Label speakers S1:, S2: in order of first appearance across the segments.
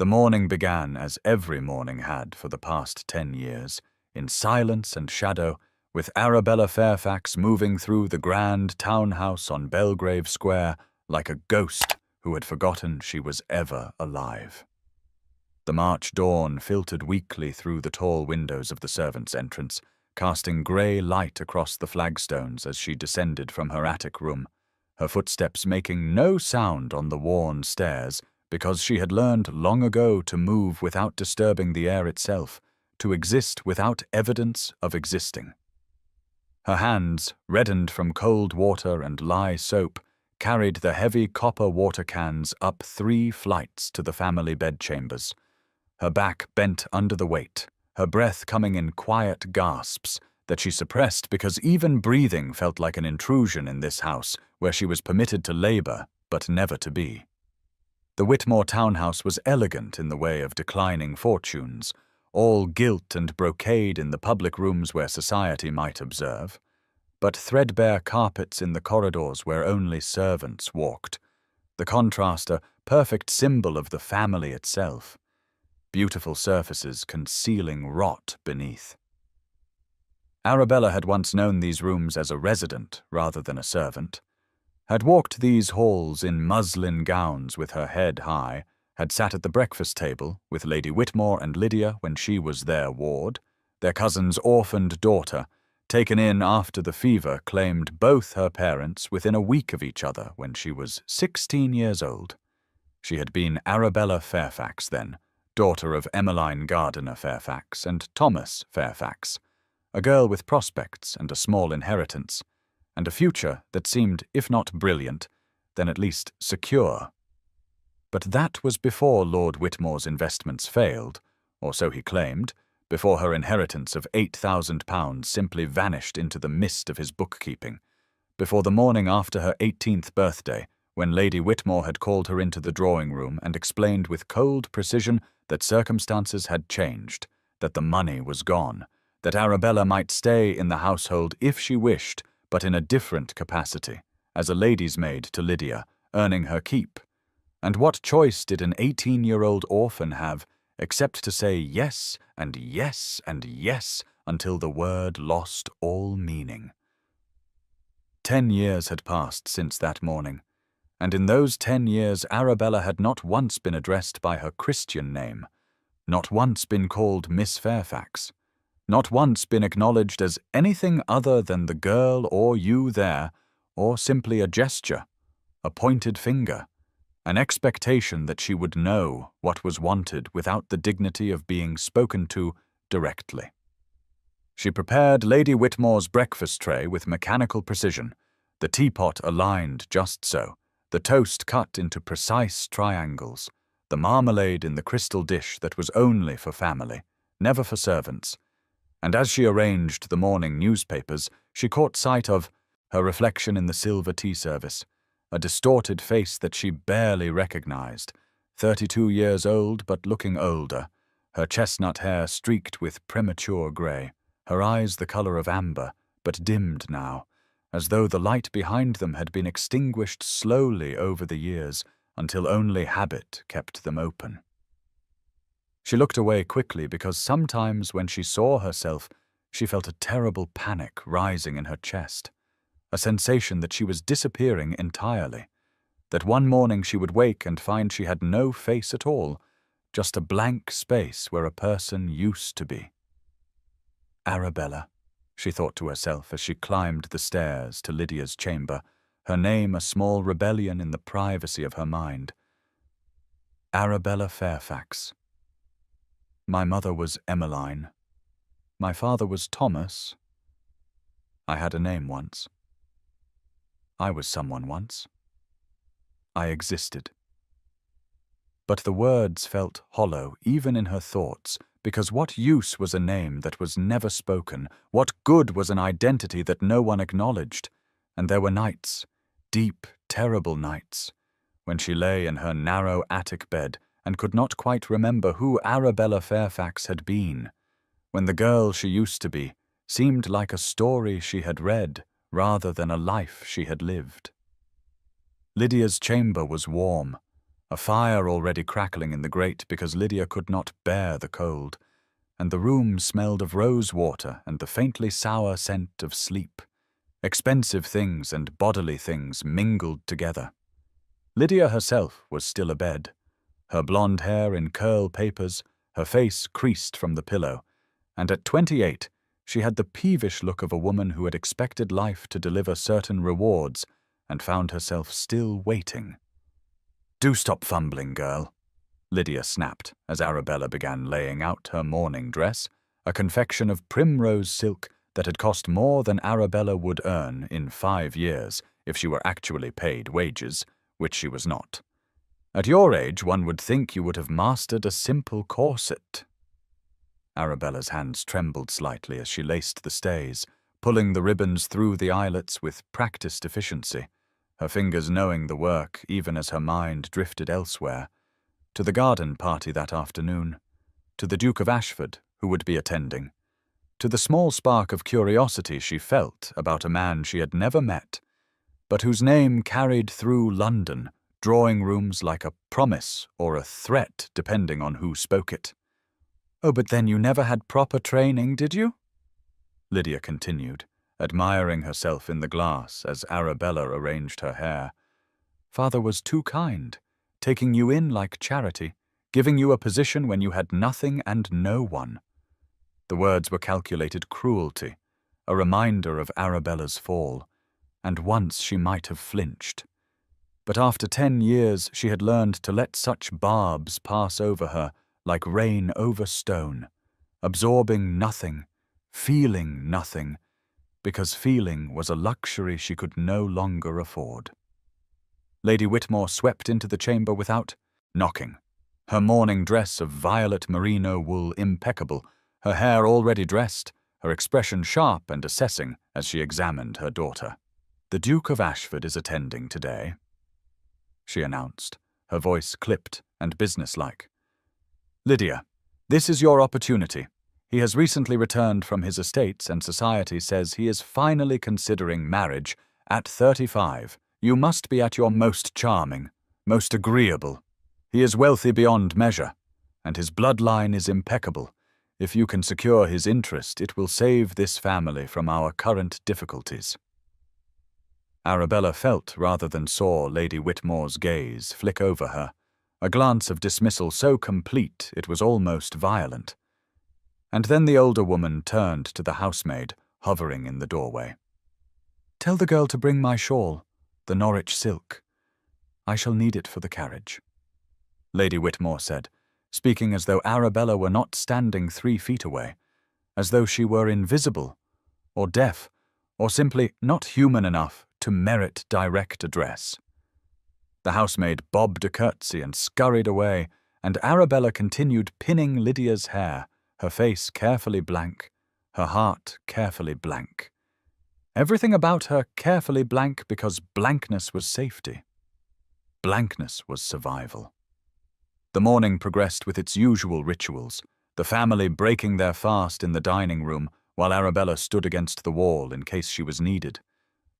S1: The morning began, as every morning had for the past 10 years, in silence and shadow, with Arabella Fairfax moving through the grand townhouse on Belgrave Square like a ghost who had forgotten she was ever alive. The March dawn filtered weakly through the tall windows of the servants' entrance, casting grey light across the flagstones as she descended from her attic room, her footsteps making no sound on the worn stairs, because she had learned long ago to move without disturbing the air itself, to exist without evidence of existing. Her hands, reddened from cold water and lye soap, carried the heavy copper water cans up 3 flights to the family bedchambers. Her back bent under the weight, her breath coming in quiet gasps that she suppressed because even breathing felt like an intrusion in this house where she was permitted to labor but never to be. The Whitmore townhouse was elegant in the way of declining fortunes, all gilt and brocade in the public rooms where society might observe, but threadbare carpets in the corridors where only servants walked, the contrast a perfect symbol of the family itself, beautiful surfaces concealing rot beneath. Arabella had once known these rooms as a resident rather than a servant, had walked these halls in muslin gowns with her head high, had sat at the breakfast table with Lady Whitmore and Lydia when she was their ward, their cousin's orphaned daughter, taken in after the fever, claimed both her parents within a week of each other when she was 16 years old. She had been Arabella Fairfax then, daughter of Emmeline Gardiner Fairfax and Thomas Fairfax, a girl with prospects and a small inheritance, and a future that seemed, if not brilliant, then at least secure. But that was before Lord Whitmore's investments failed, or so he claimed, before her inheritance of £8,000 simply vanished into the mist of his bookkeeping, before the morning after her 18th birthday, when Lady Whitmore had called her into the drawing-room and explained with cold precision that circumstances had changed, that the money was gone, that Arabella might stay in the household if she wished, but in a different capacity, as a lady's maid to Lydia, earning her keep. And what choice did an 18-year-old orphan have except to say yes and yes and yes until the word lost all meaning? 10 years had passed since that morning, and in those 10 years Arabella had not once been addressed by her Christian name, not once been called Miss Fairfax, not once been acknowledged as anything other than the girl or you there, or simply a gesture, a pointed finger, an expectation that she would know what was wanted without the dignity of being spoken to directly. She prepared Lady Whitmore's breakfast tray with mechanical precision, the teapot aligned just so, the toast cut into precise triangles, the marmalade in the crystal dish that was only for family, never for servants, and as she arranged the morning newspapers, she caught sight of her reflection in the silver tea service, a distorted face that she barely recognized, 32 years old but looking older, her chestnut hair streaked with premature grey, her eyes the colour of amber, but dimmed now, as though the light behind them had been extinguished slowly over the years until only habit kept them open. She looked away quickly because sometimes when she saw herself, she felt a terrible panic rising in her chest, a sensation that she was disappearing entirely, that one morning she would wake and find she had no face at all, just a blank space where a person used to be. Arabella, she thought to herself as she climbed the stairs to Lydia's chamber, her name a small rebellion in the privacy of her mind. Arabella Fairfax. My mother was Emmeline. My father was Thomas. I had a name once. I was someone once. I existed. But the words felt hollow even in her thoughts, because what use was a name that was never spoken? What good was an identity that no one acknowledged? And there were nights, deep, terrible nights, when she lay in her narrow attic bed and could not quite remember who Arabella Fairfax had been, when the girl she used to be seemed like a story she had read rather than a life she had lived. Lydia's chamber was warm, a fire already crackling in the grate because Lydia could not bear the cold, and the room smelled of rose water and the faintly sour scent of sleep. Expensive things and bodily things mingled together. Lydia herself was still abed, her blonde hair in curl papers, her face creased from the pillow, and at 28 she had the peevish look of a woman who had expected life to deliver certain rewards and found herself still waiting. "Do stop fumbling, girl," Lydia snapped as Arabella began laying out her morning dress, a confection of primrose silk that had cost more than Arabella would earn in 5 years if she were actually paid wages, which she was not. "At your age, one would think you would have mastered a simple corset." Arabella's hands trembled slightly as she laced the stays, pulling the ribbons through the eyelets with practiced efficiency, her fingers knowing the work even as her mind drifted elsewhere, to the garden party that afternoon, to the Duke of Ashford, who would be attending, to the small spark of curiosity she felt about a man she had never met, but whose name carried through London drawing rooms like a promise or a threat depending on who spoke it. "Oh, but then you never had proper training, did you?" Lydia continued, admiring herself in the glass as Arabella arranged her hair. "Father was too kind, taking you in like charity, giving you a position when you had nothing and no one." The words were calculated cruelty, a reminder of Arabella's fall, and once she might have flinched. But after 10 years she had learned to let such barbs pass over her like rain over stone, absorbing nothing, feeling nothing, because feeling was a luxury she could no longer afford. Lady Whitmore swept into the chamber without knocking, her morning dress of violet merino wool impeccable, her hair already dressed, her expression sharp and assessing as she examined her daughter. "The Duke of Ashford is attending today," she announced, her voice clipped and businesslike. "Lydia, this is your opportunity. He has recently returned from his estates and society says he is finally considering marriage at 35. You must be at your most charming, most agreeable. He is wealthy beyond measure, and his bloodline is impeccable. If you can secure his interest, it will save this family from our current difficulties." Arabella felt rather than saw Lady Whitmore's gaze flick over her, a glance of dismissal so complete it was almost violent. And then the older woman turned to the housemaid, hovering in the doorway. "Tell the girl to bring my shawl, the Norwich silk. I shall need it for the carriage," Lady Whitmore said, speaking as though Arabella were not standing 3 feet away, as though she were invisible, or deaf, or simply not human enough to merit direct address. The housemaid bobbed a curtsy and scurried away, and Arabella continued pinning Lydia's hair, her face carefully blank, her heart carefully blank. Everything about her carefully blank because blankness was safety. Blankness was survival. The morning progressed with its usual rituals, the family breaking their fast in the dining room while Arabella stood against the wall in case she was needed,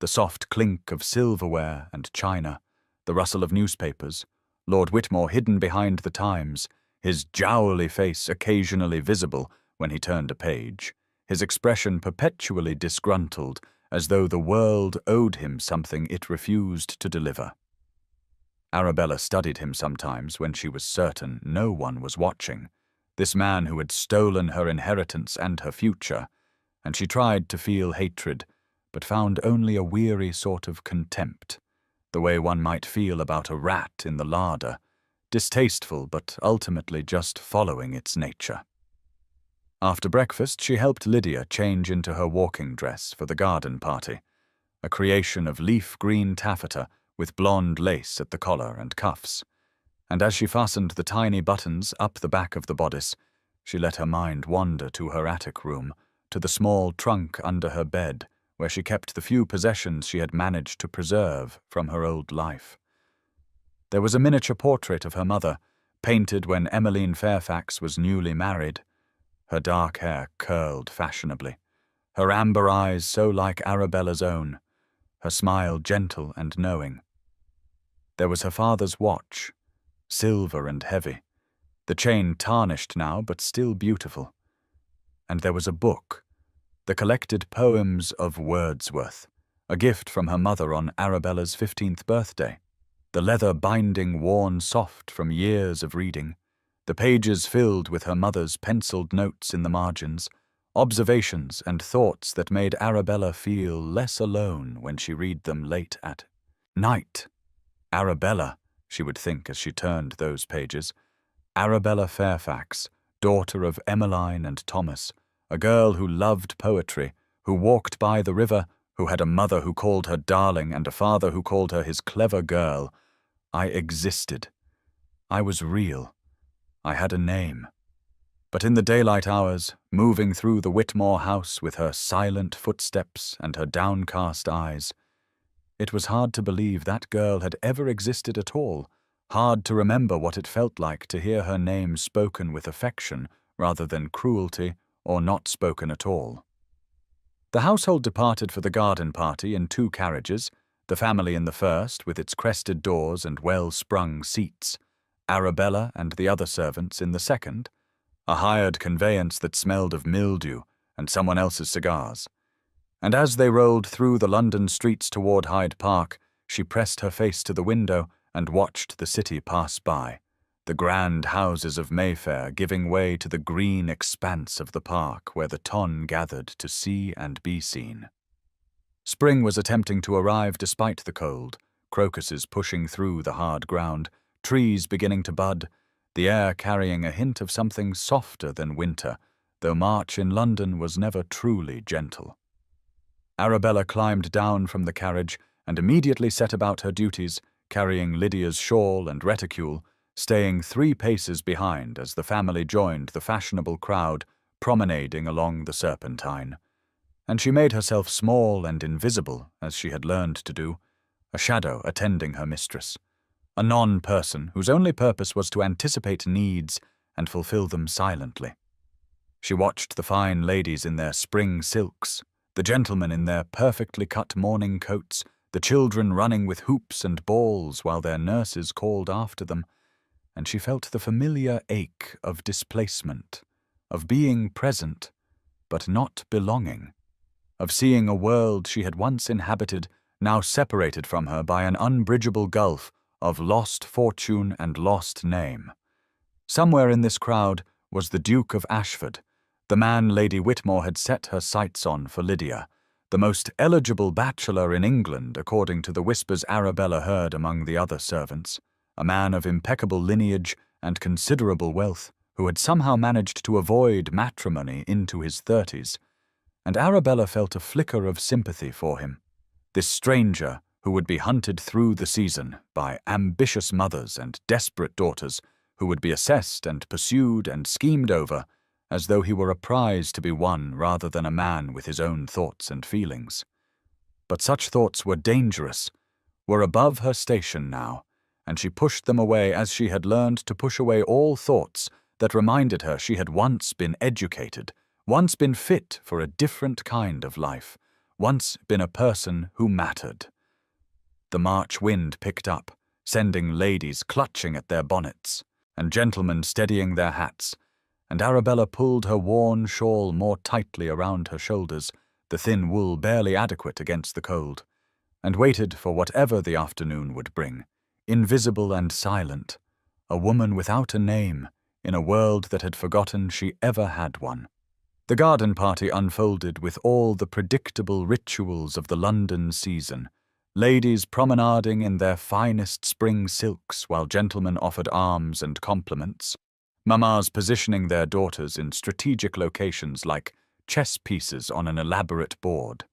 S1: the soft clink of silverware and china, the rustle of newspapers, Lord Whitmore hidden behind the Times, his jowly face occasionally visible when he turned a page, his expression perpetually disgruntled, as though the world owed him something it refused to deliver. Arabella studied him sometimes when she was certain no one was watching, this man who had stolen her inheritance and her future, and she tried to feel hatred, but found only a weary sort of contempt, the way one might feel about a rat in the larder, distasteful but ultimately just following its nature. After breakfast, she helped Lydia change into her walking dress for the garden party, a creation of leaf-green taffeta with blonde lace at the collar and cuffs, and as she fastened the tiny buttons up the back of the bodice, she let her mind wander to her attic room, to the small trunk under her bed, where she kept the few possessions she had managed to preserve from her old life. There was a miniature portrait of her mother, painted when Emmeline Fairfax was newly married, her dark hair curled fashionably, her amber eyes so like Arabella's own, her smile gentle and knowing. There was her father's watch, silver and heavy, the chain tarnished now but still beautiful. And there was a book, the collected poems of Wordsworth, a gift from her mother on Arabella's 15th birthday, the leather binding worn soft from years of reading, the pages filled with her mother's penciled notes in the margins, observations and thoughts that made Arabella feel less alone when she read them late at night. Arabella, she would think as she turned those pages, Arabella Fairfax, daughter of Emmeline and Thomas, a girl who loved poetry, who walked by the river, who had a mother who called her darling and a father who called her his clever girl. I existed. I was real. I had a name. But in the daylight hours, moving through the Whitmore house with her silent footsteps and her downcast eyes, it was hard to believe that girl had ever existed at all, hard to remember what it felt like to hear her name spoken with affection rather than cruelty or not spoken at all. The household departed for the garden party in 2 carriages, the family in the first, with its crested doors and well-sprung seats, Arabella and the other servants in the second, a hired conveyance that smelled of mildew and someone else's cigars. And as they rolled through the London streets toward Hyde Park, she pressed her face to the window and watched the city pass by, the grand houses of Mayfair giving way to the green expanse of the park where the ton gathered to see and be seen. Spring was attempting to arrive despite the cold, crocuses pushing through the hard ground, trees beginning to bud, the air carrying a hint of something softer than winter, though March in London was never truly gentle. Arabella climbed down from the carriage and immediately set about her duties, carrying Lydia's shawl and reticule, staying 3 paces behind as the family joined the fashionable crowd promenading along the Serpentine. And she made herself small and invisible, as she had learned to do, a shadow attending her mistress, a non-person whose only purpose was to anticipate needs and fulfill them silently. She watched the fine ladies in their spring silks, the gentlemen in their perfectly cut morning coats, the children running with hoops and balls while their nurses called after them, and she felt the familiar ache of displacement, of being present, but not belonging, of seeing a world she had once inhabited, now separated from her by an unbridgeable gulf of lost fortune and lost name. Somewhere in this crowd was the Duke of Ashford, the man Lady Whitmore had set her sights on for Lydia, the most eligible bachelor in England according to the whispers Arabella heard among the other servants, a man of impeccable lineage and considerable wealth, who had somehow managed to avoid matrimony into his 30s, and Arabella felt a flicker of sympathy for him, this stranger who would be hunted through the season by ambitious mothers and desperate daughters who would be assessed and pursued and schemed over as though he were a prize to be won rather than a man with his own thoughts and feelings. But such thoughts were dangerous, were above her station now, and she pushed them away as she had learned to push away all thoughts that reminded her she had once been educated, once been fit for a different kind of life, once been a person who mattered. The March wind picked up, sending ladies clutching at their bonnets, and gentlemen steadying their hats, and Arabella pulled her worn shawl more tightly around her shoulders, the thin wool barely adequate against the cold, and waited for whatever the afternoon would bring, invisible and silent, a woman without a name, in a world that had forgotten she ever had one. The garden party unfolded with all the predictable rituals of the London season, ladies promenading in their finest spring silks while gentlemen offered arms and compliments, mammas positioning their daughters in strategic locations like chess pieces on an elaborate board.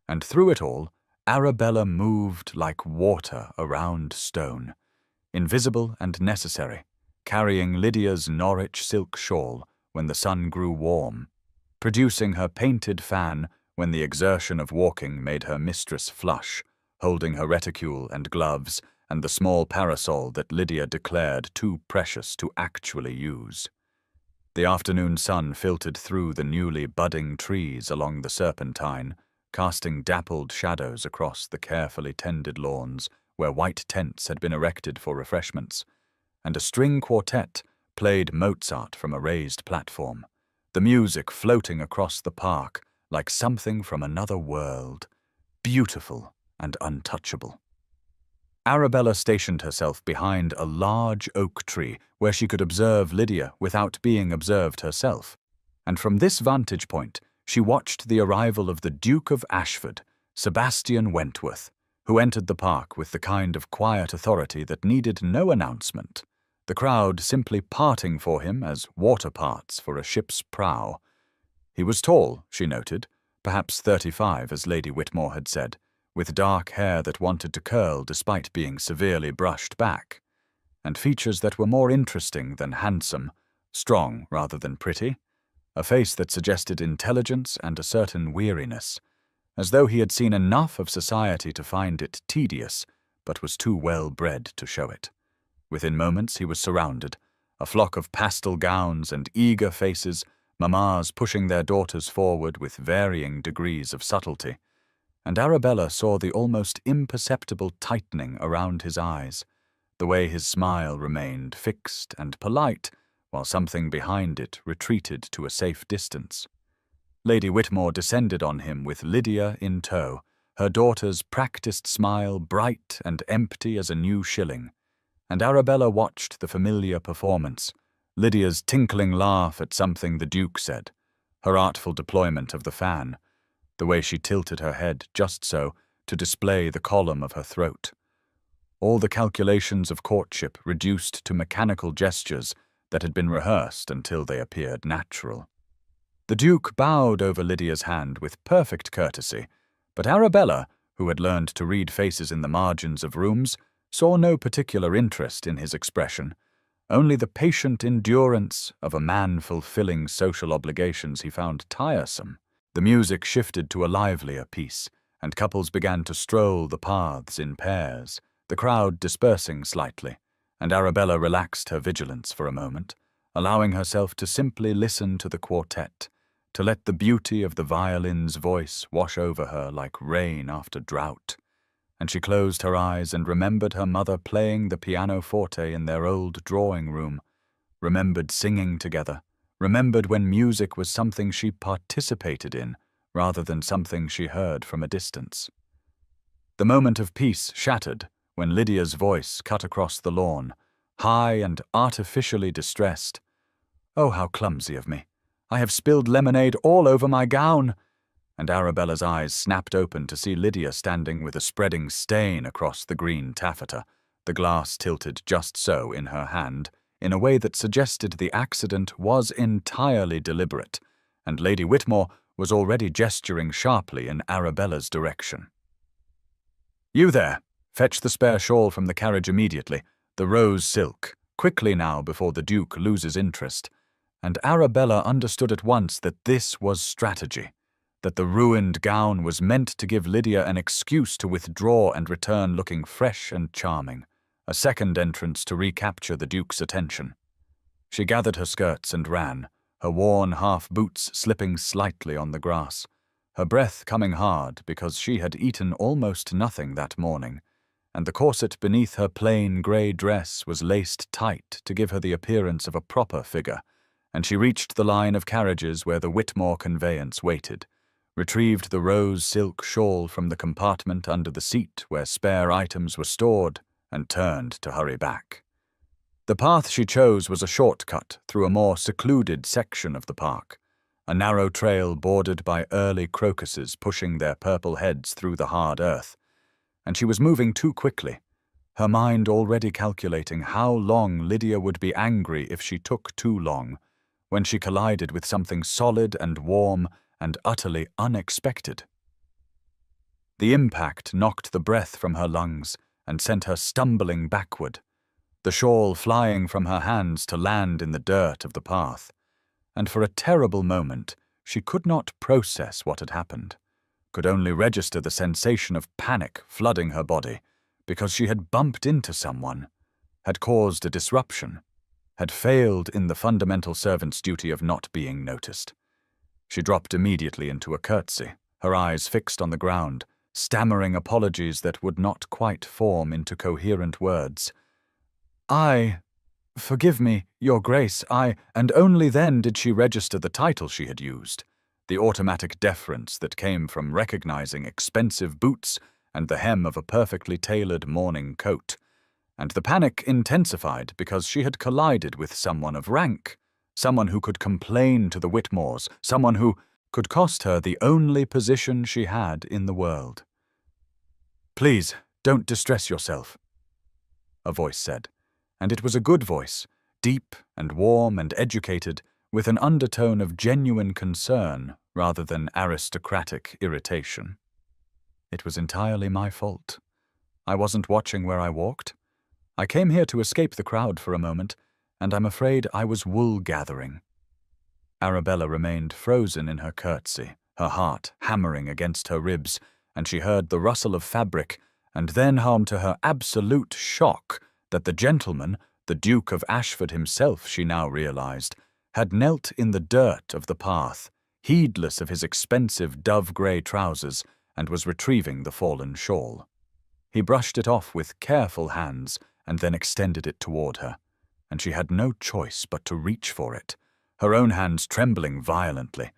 S1: And through it all, Arabella moved like water around stone, invisible and necessary, carrying Lydia's Norwich silk shawl when the sun grew warm, producing her painted fan when the exertion of walking made her mistress flush, holding her reticule and gloves and the small parasol that Lydia declared too precious to actually use. The afternoon sun filtered through the newly budding trees along the Serpentine, casting dappled shadows across the carefully tended lawns where white tents had been erected for refreshments, and a string quartet played Mozart from a raised platform, the music floating across the park like something from another world, beautiful and untouchable. Arabella stationed herself behind a large oak tree where she could observe Lydia without being observed herself, and from this vantage point she watched the arrival of the Duke of Ashford, Sebastian Wentworth, who entered the park with the kind of quiet authority that needed no announcement, the crowd simply parting for him as water parts for a ship's prow. He was tall, she noted, perhaps 35, as Lady Whitmore had said, with dark hair that wanted to curl despite being severely brushed back, and features that were more interesting than handsome, strong rather than pretty, a face that suggested intelligence and a certain weariness, as though he had seen enough of society to find it tedious, but was too well bred to show it. Within moments he was surrounded, a flock of pastel gowns and eager faces, mammas pushing their daughters forward with varying degrees of subtlety, and Arabella saw the almost imperceptible tightening around his eyes, the way his smile remained fixed and polite, while something behind it retreated to a safe distance. Lady Whitmore descended on him with Lydia in tow, her daughter's practiced smile bright and empty as a new shilling, and Arabella watched the familiar performance, Lydia's tinkling laugh at something the Duke said, her artful deployment of the fan, the way she tilted her head just so to display the column of her throat. All the calculations of courtship reduced to mechanical gestures that had been rehearsed until they appeared natural. The Duke bowed over Lydia's hand with perfect courtesy, but Arabella, who had learned to read faces in the margins of rooms, saw no particular interest in his expression, only the patient endurance of a man fulfilling social obligations he found tiresome. The music shifted to a livelier piece, and couples began to stroll the paths in pairs, the crowd dispersing slightly, and Arabella relaxed her vigilance for a moment, allowing herself to simply listen to the quartet, to let the beauty of the violin's voice wash over her like rain after drought. And she closed her eyes and remembered her mother playing the pianoforte in their old drawing room, remembered singing together, remembered when music was something she participated in rather than something she heard from a distance. The moment of peace shattered when Lydia's voice cut across the lawn, high and artificially distressed. "Oh, how clumsy of me! I have spilled lemonade all over my gown!" And Arabella's eyes snapped open to see Lydia standing with a spreading stain across the green taffeta, the glass tilted just so in her hand, in a way that suggested the accident was entirely deliberate, and Lady Whitmore was already gesturing sharply in Arabella's direction. "You there! Fetch the spare shawl from the carriage immediately, the rose silk, quickly now before the Duke loses interest." And Arabella understood at once that this was strategy, that the ruined gown was meant to give Lydia an excuse to withdraw and return looking fresh and charming, a second entrance to recapture the Duke's attention. She gathered her skirts and ran, her worn half-boots slipping slightly on the grass, her breath coming hard because she had eaten almost nothing that morning, and the corset beneath her plain grey dress was laced tight to give her the appearance of a proper figure, and she reached the line of carriages where the Whitmore conveyance waited, retrieved the rose silk shawl from the compartment under the seat where spare items were stored, and turned to hurry back. The path she chose was a shortcut through a more secluded section of the park, a narrow trail bordered by early crocuses pushing their purple heads through the hard earth, and she was moving too quickly, her mind already calculating how long Lydia would be angry if she took too long, when she collided with something solid and warm and utterly unexpected. The impact knocked the breath from her lungs and sent her stumbling backward, the shawl flying from her hands to land in the dirt of the path, and for a terrible moment she could not process what had happened, could only register the sensation of panic flooding her body, because she had bumped into someone, had caused a disruption, had failed in the fundamental servant's duty of not being noticed. She dropped immediately into a curtsy, her eyes fixed on the ground, stammering apologies that would not quite form into coherent words. "Forgive me, Your Grace, and only then did she register the title she had used, the automatic deference that came from recognizing expensive boots and the hem of a perfectly tailored morning coat. And the panic intensified because she had collided with someone of rank, someone who could complain to the Whitmores, someone who could cost her the only position she had in the world. "Please, don't distress yourself," a voice said, and it was a good voice, deep and warm and educated, with an undertone of genuine concern rather than aristocratic irritation. "It was entirely my fault. I wasn't watching where I walked. I came here to escape the crowd for a moment, and I'm afraid I was wool-gathering." Arabella remained frozen in her curtsy, her heart hammering against her ribs, and she heard the rustle of fabric, and then home to her absolute shock that the gentleman, the Duke of Ashford himself, she now realized, had knelt in the dirt of the path, heedless of his expensive dove-grey trousers, and was retrieving the fallen shawl. He brushed it off with careful hands and then extended it toward her, and she had no choice but to reach for it, her own hands trembling violently,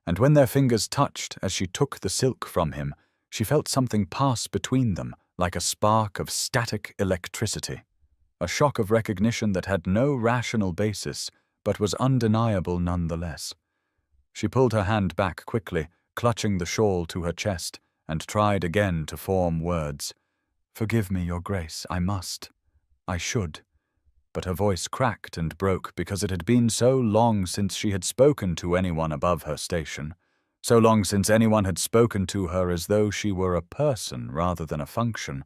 S1: and when their fingers touched as she took the silk from him, she felt something pass between them like a spark of static electricity, a shock of recognition that had no rational basis but was undeniable nonetheless. She pulled her hand back quickly, clutching the shawl to her chest, and tried again to form words. "Forgive me, Your Grace, I must. I should." But her voice cracked and broke because it had been so long since she had spoken to anyone above her station, so long since anyone had spoken to her as though she were a person rather than a function,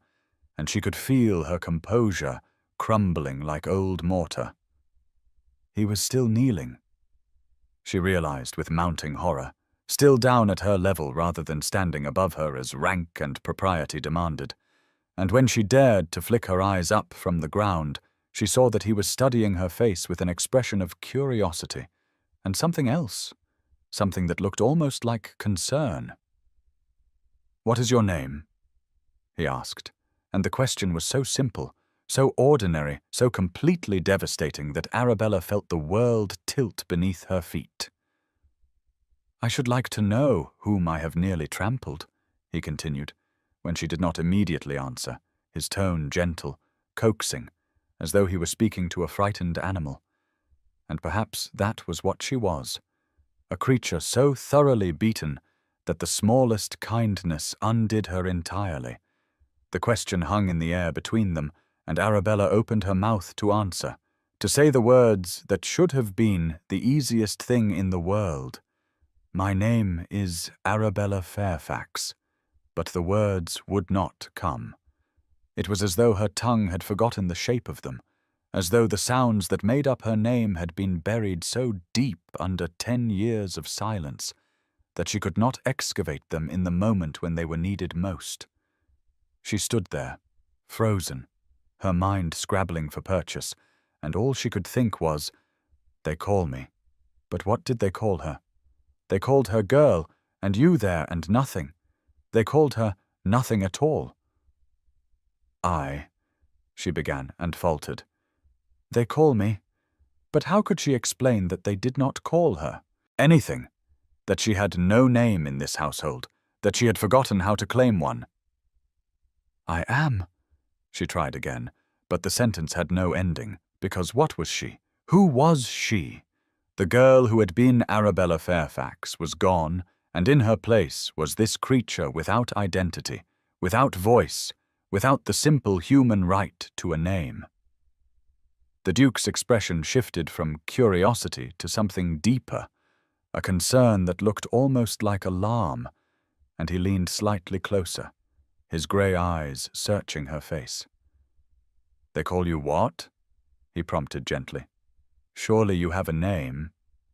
S1: and she could feel her composure crumbling like old mortar. He was still kneeling, she realized with mounting horror, still down at her level rather than standing above her as rank and propriety demanded. And when she dared to flick her eyes up from the ground, she saw that he was studying her face with an expression of curiosity, and something else, something that looked almost like concern. "What is your name?" he asked, and the question was so simple, so ordinary, so completely devastating that Arabella felt the world tilt beneath her feet. "I should like to know whom I have nearly trampled," he continued, when she did not immediately answer, his tone gentle, coaxing, as though he were speaking to a frightened animal. And perhaps that was what she was, a creature so thoroughly beaten that the smallest kindness undid her entirely. The question hung in the air between them, and Arabella opened her mouth to answer, to say the words that should have been the easiest thing in the world. "My name is Arabella Fairfax," but the words would not come. It was as though her tongue had forgotten the shape of them, as though the sounds that made up her name had been buried so deep under 10 years of silence that she could not excavate them in the moment when they were needed most. She stood there, frozen, her mind scrabbling for purchase, and all she could think was, "They call me." But what did they call her? They called her girl, and you there, and nothing. They called her nothing at all. She began and faltered. "They call me," but how could she explain that they did not call her anything, that she had no name in this household, that she had forgotten how to claim one? "I am," she tried again, but the sentence had no ending, because what was she? Who was she? The girl who had been Arabella Fairfax was gone, and in her place was this creature without identity, without voice, without the simple human right to a name. The Duke's expression shifted from curiosity to something deeper, a concern that looked almost like alarm, and he leaned slightly closer, his grey eyes searching her face. "They call you what?" he prompted gently. "Surely you have a name.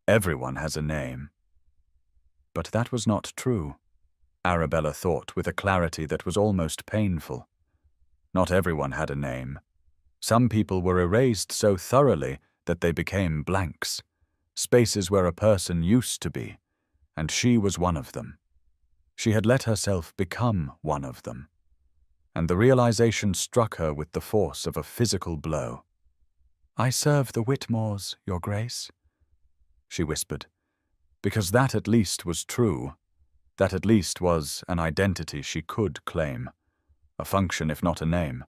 S1: Everyone has a name." But that was not true, Arabella thought with a clarity that was almost painful. Not everyone had a name. Some people were erased so thoroughly that they became blanks, spaces where a person used to be, and she was one of them. She had let herself become one of them, and the realization struck her with the force of a physical blow. "I serve the Whitmores, Your Grace," she whispered, because that at least was true. That at least was an identity she could claim, a function if not a name.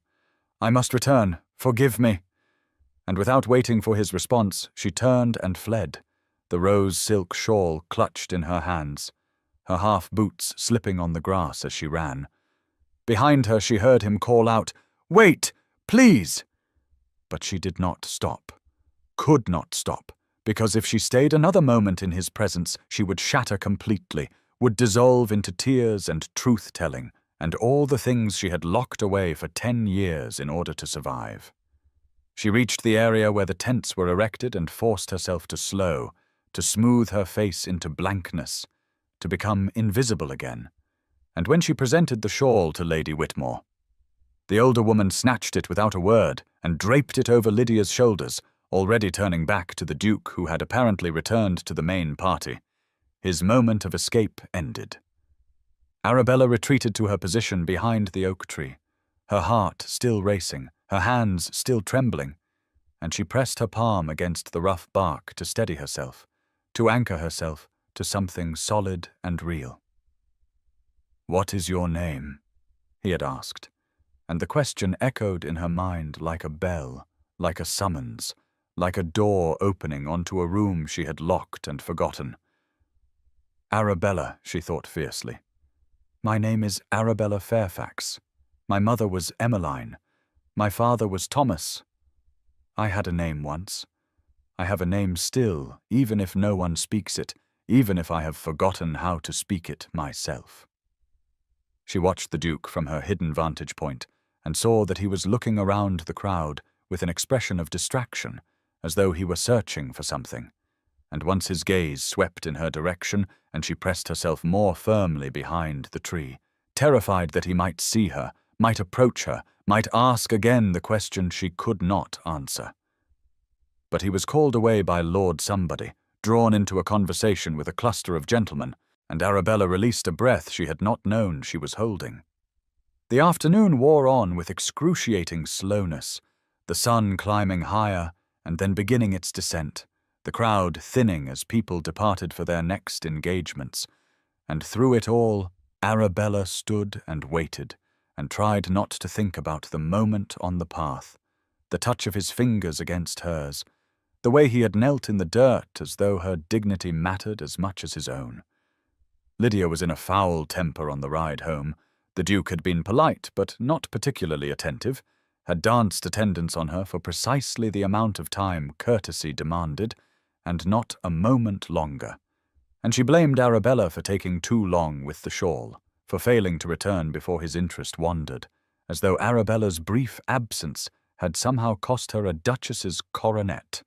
S1: "I must return. Forgive me." And without waiting for his response, she turned and fled, the rose silk shawl clutched in her hands, her half-boots slipping on the grass as she ran. Behind her she heard him call out, "Wait, please!" But she did not stop, could not stop, because if she stayed another moment in his presence, she would shatter completely, would dissolve into tears and truth-telling, and all the things she had locked away for 10 years in order to survive. She reached the area where the tents were erected and forced herself to slow, to smooth her face into blankness, to become invisible again. And when she presented the shawl to Lady Whitmore, the older woman snatched it without a word and draped it over Lydia's shoulders, already turning back to the Duke, who had apparently returned to the main party. His moment of escape ended. Arabella retreated to her position behind the oak tree, her heart still racing, her hands still trembling, and she pressed her palm against the rough bark to steady herself, to anchor herself to something solid and real. "What is your name?" he had asked, and the question echoed in her mind like a bell, like a summons, like a door opening onto a room she had locked and forgotten. "Arabella," she thought fiercely. "My name is Arabella Fairfax. My mother was Emmeline. My father was Thomas. I had a name once. I have a name still, even if no one speaks it, even if I have forgotten how to speak it myself." She watched the Duke from her hidden vantage point and saw that he was looking around the crowd with an expression of distraction, as though he were searching for something. And once his gaze swept in her direction, and she pressed herself more firmly behind the tree, terrified that he might see her, might approach her, might ask again the question she could not answer. But he was called away by Lord Somebody, drawn into a conversation with a cluster of gentlemen, and Arabella released a breath she had not known she was holding. The afternoon wore on with excruciating slowness, the sun climbing higher and then beginning its descent, the crowd thinning as people departed for their next engagements, and through it all Arabella stood and waited, and tried not to think about the moment on the path, the touch of his fingers against hers, the way he had knelt in the dirt as though her dignity mattered as much as his own. Lydia was in a foul temper on the ride home. The Duke had been polite, but not particularly attentive, had danced attendance on her for precisely the amount of time courtesy demanded, and not a moment longer. And she blamed Arabella for taking too long with the shawl, for failing to return before his interest wandered, as though Arabella's brief absence had somehow cost her a duchess's coronet.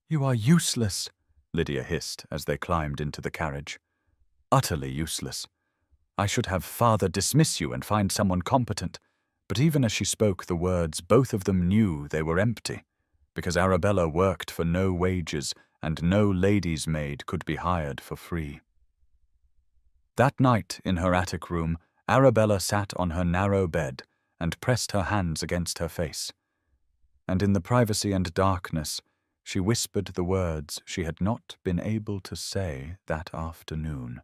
S1: "You are useless," Lydia hissed as they climbed into the carriage. "Utterly useless. I should have father dismiss you and find someone competent." But even as she spoke the words, both of them knew they were empty, because Arabella worked for no wages and no lady's maid could be hired for free. That night, in her attic room, Arabella sat on her narrow bed and pressed her hands against her face. And in the privacy and darkness, she whispered the words she had not been able to say that afternoon.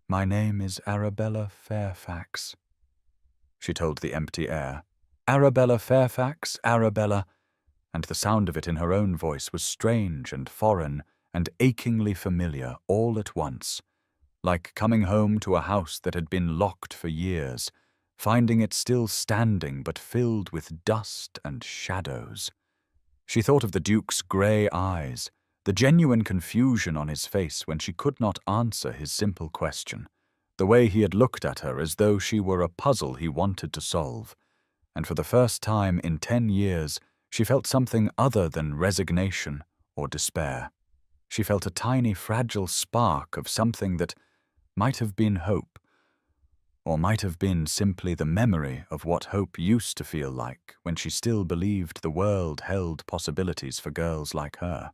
S1: "My name is Arabella Fairfax," she told the empty air. "Arabella Fairfax, Arabella," and the sound of it in her own voice was strange and foreign and achingly familiar all at once, like coming home to a house that had been locked for years, finding it still standing but filled with dust and shadows. She thought of the Duke's grey eyes, the genuine confusion on his face when she could not answer his simple question, the way he had looked at her as though she were a puzzle he wanted to solve, and for the first time in 10 years she felt something other than resignation or despair. She felt a tiny fragile spark of something that might have been hope, or might have been simply the memory of what hope used to feel like when she still believed the world held possibilities for girls like her.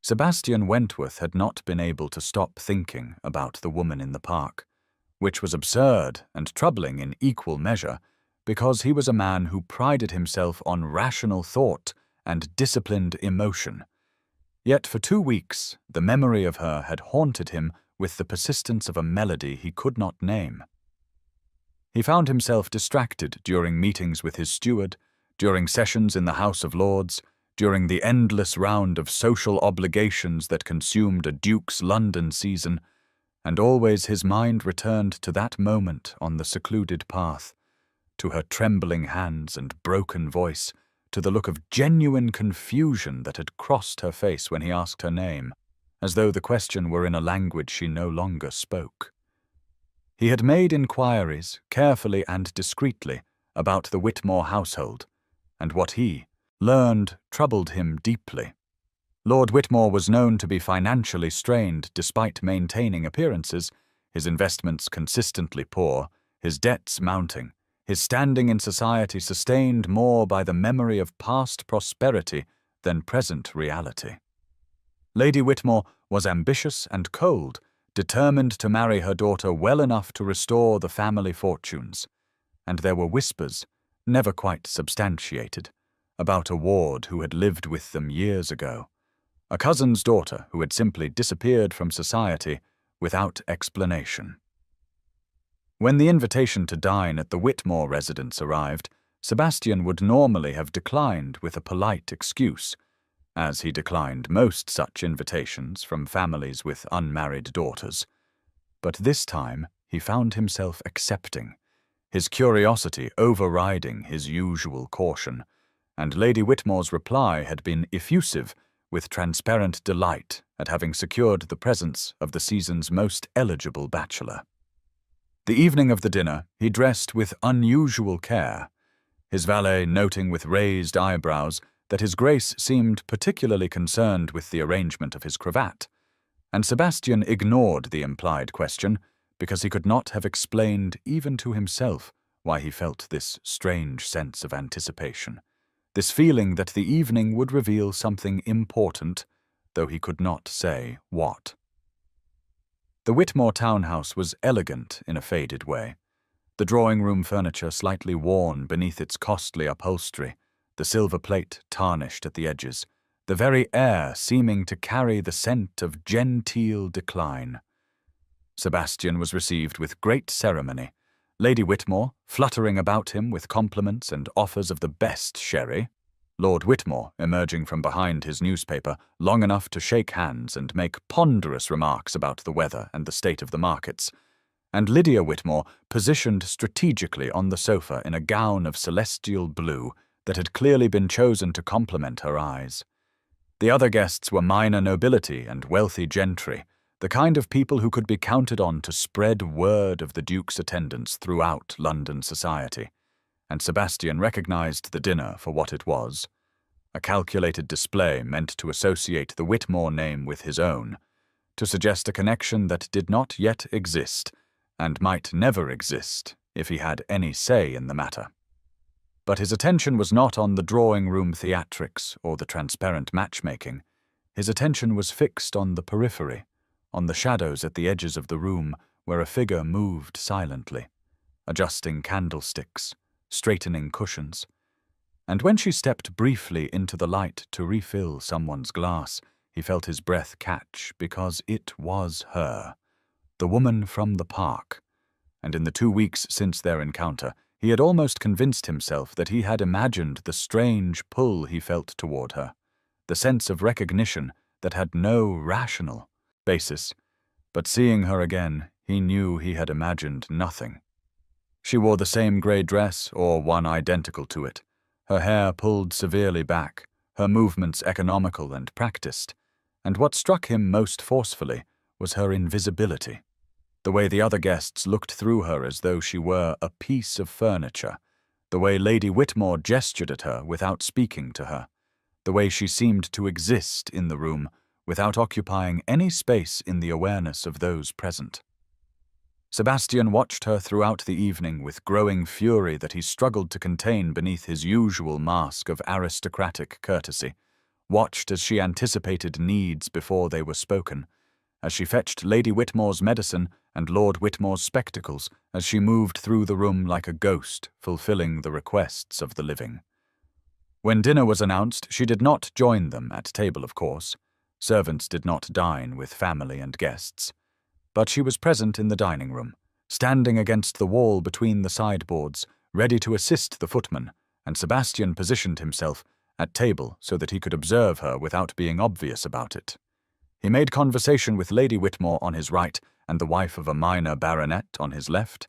S1: Sebastian Wentworth had not been able to stop thinking about the woman in the park, which was absurd and troubling in equal measure, because he was a man who prided himself on rational thought and disciplined emotion. Yet for 2 weeks, the memory of her had haunted him with the persistence of a melody he could not name. He found himself distracted during meetings with his steward, during sessions in the House of Lords, during the endless round of social obligations that consumed a duke's London season, and always his mind returned to that moment on the secluded path, to her trembling hands and broken voice, to the look of genuine confusion that had crossed her face when he asked her name, as though the question were in a language she no longer spoke. He had made inquiries, carefully and discreetly, about the Whitmore household, and what he learned troubled him deeply. Lord Whitmore was known to be financially strained despite maintaining appearances, his investments consistently poor, his debts mounting, his standing in society sustained more by the memory of past prosperity than present reality. Lady Whitmore was ambitious and cold, determined to marry her daughter well enough to restore the family fortunes, and there were whispers, never quite substantiated, about a ward who had lived with them years ago, a cousin's daughter who had simply disappeared from society without explanation. When the invitation to dine at the Whitmore residence arrived, Sebastian would normally have declined with a polite excuse, as he declined most such invitations from families with unmarried daughters. But this time he found himself accepting, his curiosity overriding his usual caution, and Lady Whitmore's reply had been effusive with transparent delight at having secured the presence of the season's most eligible bachelor. The evening of the dinner he dressed with unusual care, his valet noting with raised eyebrows that his Grace seemed particularly concerned with the arrangement of his cravat, and Sebastian ignored the implied question because he could not have explained even to himself why he felt this strange sense of anticipation, this feeling that the evening would reveal something important, though he could not say what. The Whitmore townhouse was elegant in a faded way, the drawing-room furniture slightly worn beneath its costly upholstery, the silver plate tarnished at the edges, the very air seeming to carry the scent of genteel decline. Sebastian was received with great ceremony, Lady Whitmore fluttering about him with compliments and offers of the best sherry, Lord Whitmore emerging from behind his newspaper long enough to shake hands and make ponderous remarks about the weather and the state of the markets, and Lydia Whitmore positioned strategically on the sofa in a gown of celestial blue that had clearly been chosen to complement her eyes. The other guests were minor nobility and wealthy gentry, the kind of people who could be counted on to spread word of the Duke's attendance throughout London society, and Sebastian recognized the dinner for what it was, a calculated display meant to associate the Whitmore name with his own, to suggest a connection that did not yet exist, and might never exist if he had any say in the matter. But his attention was not on the drawing-room theatrics or the transparent matchmaking. His attention was fixed on the periphery, on the shadows at the edges of the room where a figure moved silently, adjusting candlesticks, straightening cushions. And when she stepped briefly into the light to refill someone's glass, he felt his breath catch because it was her, the woman from the park. And in the 2 weeks since their encounter, he had almost convinced himself that he had imagined the strange pull he felt toward her, the sense of recognition that had no rational basis. But seeing her again, he knew he had imagined nothing. She wore the same grey dress, or one identical to it, her hair pulled severely back, her movements economical and practiced, and what struck him most forcefully was her invisibility, the way the other guests looked through her as though she were a piece of furniture, the way Lady Whitmore gestured at her without speaking to her, the way she seemed to exist in the room without occupying any space in the awareness of those present. Sebastian watched her throughout the evening with growing fury that he struggled to contain beneath his usual mask of aristocratic courtesy, watched as she anticipated needs before they were spoken, as she fetched Lady Whitmore's medicine and Lord Whitmore's spectacles as she moved through the room like a ghost, fulfilling the requests of the living. When dinner was announced, she did not join them at table, of course. Servants did not dine with family and guests. But she was present in the dining room, standing against the wall between the sideboards, ready to assist the footman, and Sebastian positioned himself at table so that he could observe her without being obvious about it. He made conversation with Lady Whitmore on his right and the wife of a minor baronet on his left.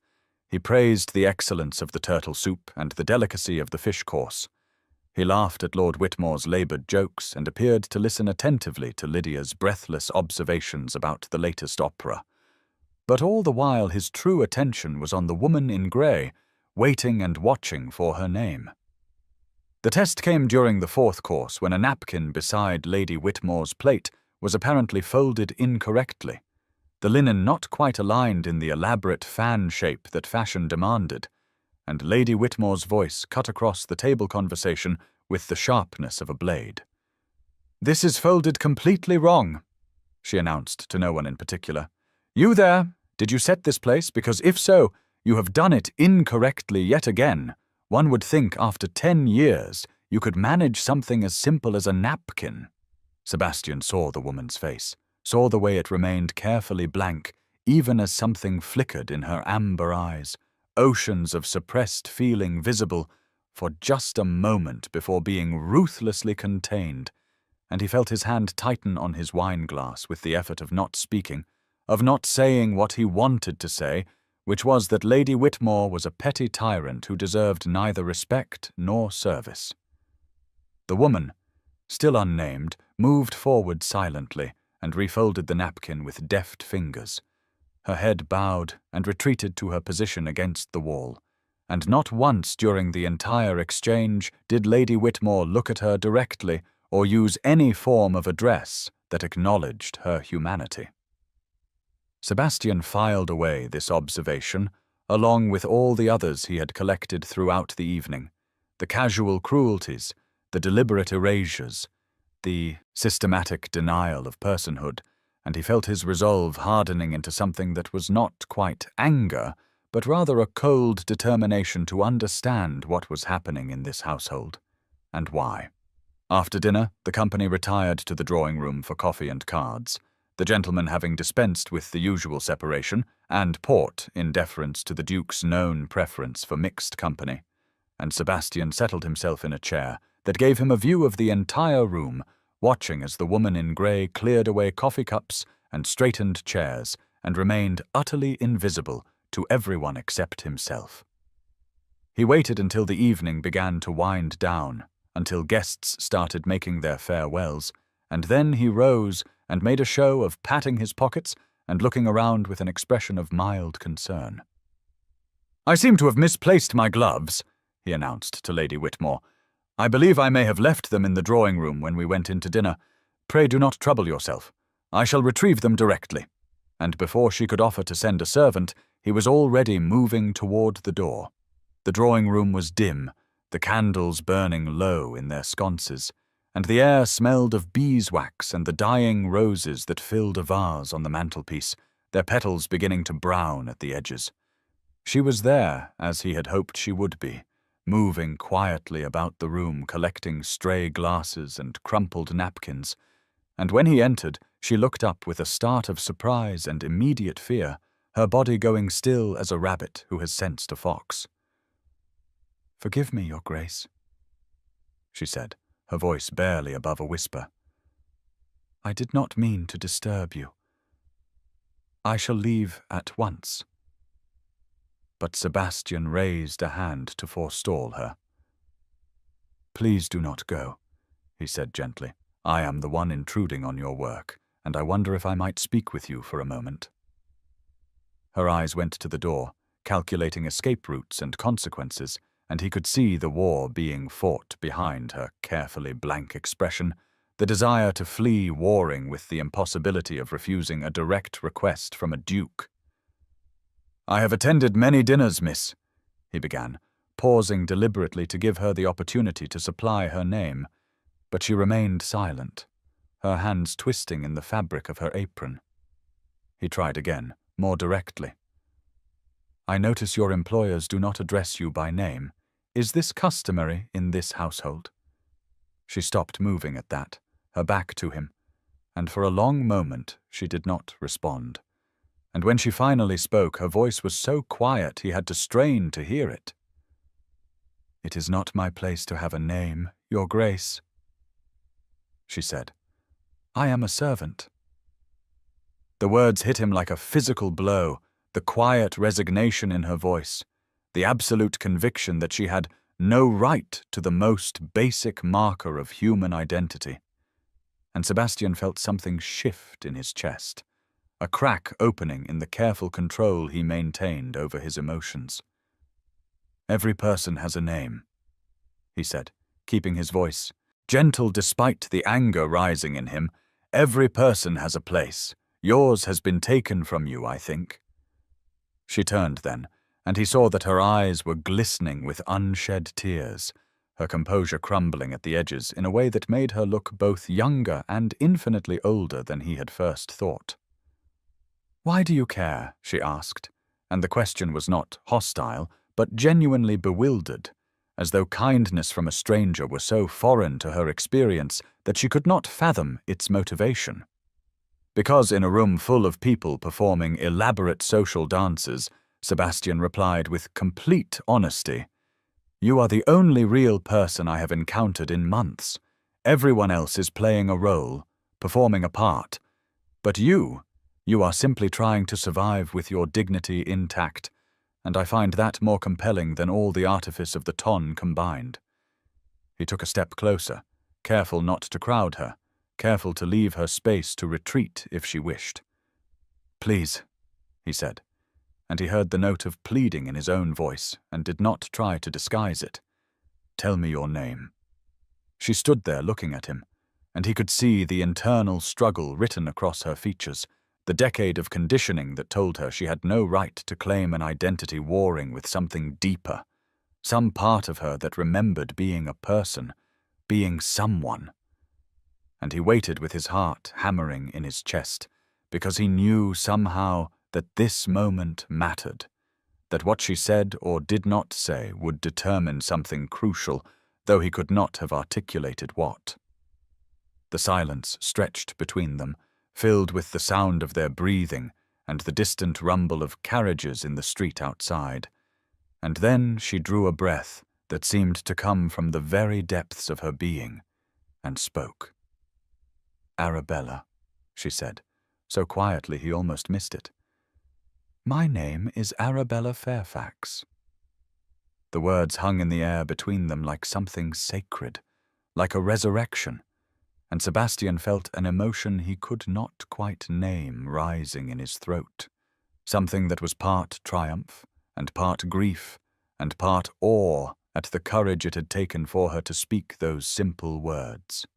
S1: He praised the excellence of the turtle soup and the delicacy of the fish course. He laughed at Lord Whitmore's laboured jokes and appeared to listen attentively to Lydia's breathless observations about the latest opera. But all the while his true attention was on the woman in grey, waiting and watching for her name. The test came during the fourth course when a napkin beside Lady Whitmore's plate was apparently folded incorrectly, the linen not quite aligned in the elaborate fan shape that fashion demanded, and Lady Whitmore's voice cut across the table conversation with the sharpness of a blade. "This is folded completely wrong," she announced to no one in particular. "You there, did you set this place? Because if so, you have done it incorrectly yet again. One would think after 10 years you could manage something as simple as a napkin." Sebastian saw the woman's face, saw the way it remained carefully blank, even as something flickered in her amber eyes, oceans of suppressed feeling visible for just a moment before being ruthlessly contained, and he felt his hand tighten on his wine-glass with the effort of not speaking, of not saying what he wanted to say, which was that Lady Whitmore was a petty tyrant who deserved neither respect nor service. The woman, still unnamed, moved forward silently and refolded the napkin with deft fingers. Her head bowed and retreated to her position against the wall, and not once during the entire exchange did Lady Whitmore look at her directly or use any form of address that acknowledged her humanity. Sebastian filed away this observation, along with all the others he had collected throughout the evening, the casual cruelties, the deliberate erasures, the systematic denial of personhood, and he felt his resolve hardening into something that was not quite anger, but rather a cold determination to understand what was happening in this household, and why. After dinner, the company retired to the drawing-room for coffee and cards, the gentleman having dispensed with the usual separation and port in deference to the Duke's known preference for mixed company, and Sebastian settled himself in a chair that gave him a view of the entire room, watching as the woman in grey cleared away coffee cups and straightened chairs and remained utterly invisible to everyone except himself. He waited until the evening began to wind down, until guests started making their farewells, and then he rose and made a show of patting his pockets and looking around with an expression of mild concern. "I seem to have misplaced my gloves," he announced to Lady Whitmore. "I believe I may have left them in the drawing-room when we went into dinner. Pray do not trouble yourself. I shall retrieve them directly." And before she could offer to send a servant, he was already moving toward the door. The drawing-room was dim, the candles burning low in their sconces, and the air smelled of beeswax and the dying roses that filled a vase on the mantelpiece, their petals beginning to brown at the edges. She was there, as he had hoped she would be, moving quietly about the room, collecting stray glasses and crumpled napkins, and when he entered, she looked up with a start of surprise and immediate fear, her body going still as a rabbit who has sensed a fox. "Forgive me, Your Grace," she said, her voice barely above a whisper. "I did not mean to disturb you. I shall leave at once." But Sebastian raised a hand to forestall her. "Please do not go," he said gently. "I am the one intruding on your work, and I wonder if I might speak with you for a moment." Her eyes went to the door, calculating escape routes and consequences, and he could see the war being fought behind her carefully blank expression, the desire to flee warring with the impossibility of refusing a direct request from a duke. "I have attended many dinners, miss," he began, pausing deliberately to give her the opportunity to supply her name, but she remained silent, her hands twisting in the fabric of her apron. He tried again, more directly. I notice your employers do not address you by name. Is this customary in this household? She stopped moving at that, her back to him, and for a long moment she did not respond. And when she finally spoke, her voice was so quiet he had to strain to hear it. It is not my place to have a name, Your Grace, she said. I am a servant. The words hit him like a physical blow, the quiet resignation in her voice, the absolute conviction that she had no right to the most basic marker of human identity. And Sebastian felt something shift in his chest, a crack opening in the careful control he maintained over his emotions. Every person has a name, he said, keeping his voice gentle despite the anger rising in him. Every person has a place. Yours has been taken from you, I think. She turned then, and he saw that her eyes were glistening with unshed tears, her composure crumbling at the edges in a way that made her look both younger and infinitely older than he had first thought. Why do you care? She asked, and the question was not hostile, but genuinely bewildered, as though kindness from a stranger were so foreign to her experience that she could not fathom its motivation. Because in a room full of people performing elaborate social dances, Sebastian replied with complete honesty, You are the only real person I have encountered in months. Everyone else is playing a role, performing a part. But you are simply trying to survive with your dignity intact, and I find that more compelling than all the artifice of the ton combined. He took a step closer, careful not to crowd her, careful to leave her space to retreat if she wished. Please, he said, and he heard the note of pleading in his own voice and did not try to disguise it. Tell me your name. She stood there looking at him, and he could see the internal struggle written across her features, the decade of conditioning that told her she had no right to claim an identity warring with something deeper, some part of her that remembered being a person, being someone. And he waited with his heart hammering in his chest, because he knew somehow that this moment mattered, that what she said or did not say would determine something crucial, though he could not have articulated what. The silence stretched between them, filled with the sound of their breathing and the distant rumble of carriages in the street outside. And then she drew a breath that seemed to come from the very depths of her being, and spoke. Arabella, she said, so quietly he almost missed it. My name is Arabella Fairfax. The words hung in the air between them like something sacred, like a resurrection, and Sebastian felt an emotion he could not quite name rising in his throat, something that was part triumph and part grief and part awe at the courage it had taken for her to speak those simple words.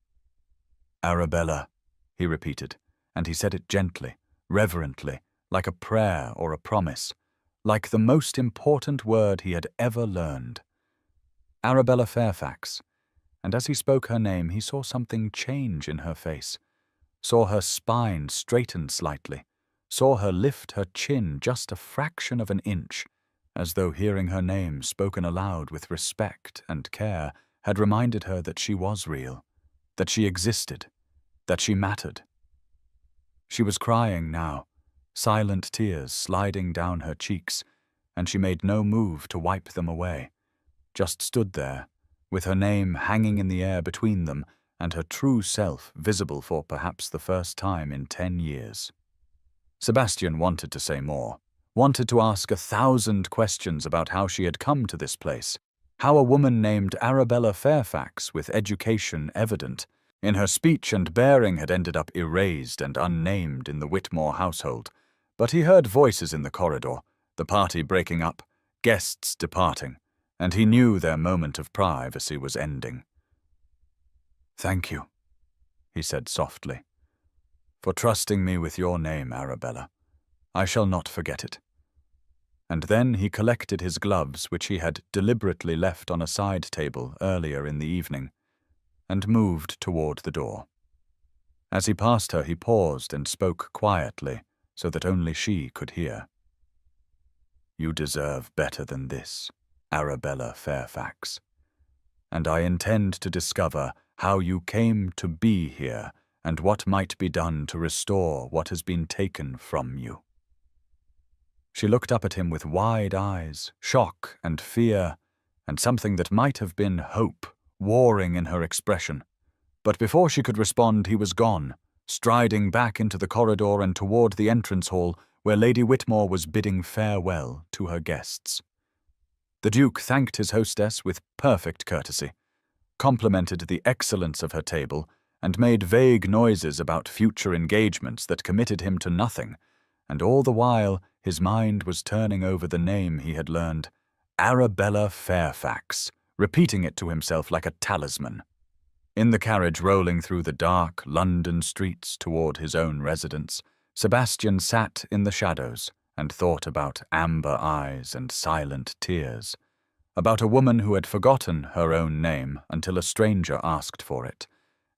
S1: Arabella, he repeated, and he said it gently, reverently, like a prayer or a promise, like the most important word he had ever learned. Arabella Fairfax, and as he spoke her name he saw something change in her face, saw her spine straighten slightly, saw her lift her chin just a fraction of an inch, as though hearing her name spoken aloud with respect and care had reminded her that she was real, that she existed, that she mattered. She was crying now, silent tears sliding down her cheeks, and she made no move to wipe them away, just stood there, with her name hanging in the air between them and her true self visible for perhaps the first time in 10 years. Sebastian wanted to say more, wanted to ask 1,000 questions about how she had come to this place, how a woman named Arabella Fairfax, with education evident, in her speech and bearing had ended up erased and unnamed in the Whitmore household, but he heard voices in the corridor, the party breaking up, guests departing, and he knew their moment of privacy was ending. Thank you, he said softly, for trusting me with your name, Arabella. I shall not forget it. And then he collected his gloves, which he had deliberately left on a side table earlier in the evening, and moved toward the door. As he passed her, he paused and spoke quietly, so that only she could hear. "You deserve better than this, Arabella Fairfax, and I intend to discover how you came to be here and what might be done to restore what has been taken from you." She looked up at him with wide eyes, shock and fear, and something that might have been hope warring in her expression. But before she could respond, he was gone, striding back into the corridor and toward the entrance hall where Lady Whitmore was bidding farewell to her guests. The Duke thanked his hostess with perfect courtesy, complimented the excellence of her table, and made vague noises about future engagements that committed him to nothing, and all the while his mind was turning over the name he had learned, Arabella Fairfax, repeating it to himself like a talisman. In the carriage rolling through the dark London streets toward his own residence, Sebastian sat in the shadows and thought about amber eyes and silent tears, about a woman who had forgotten her own name until a stranger asked for it,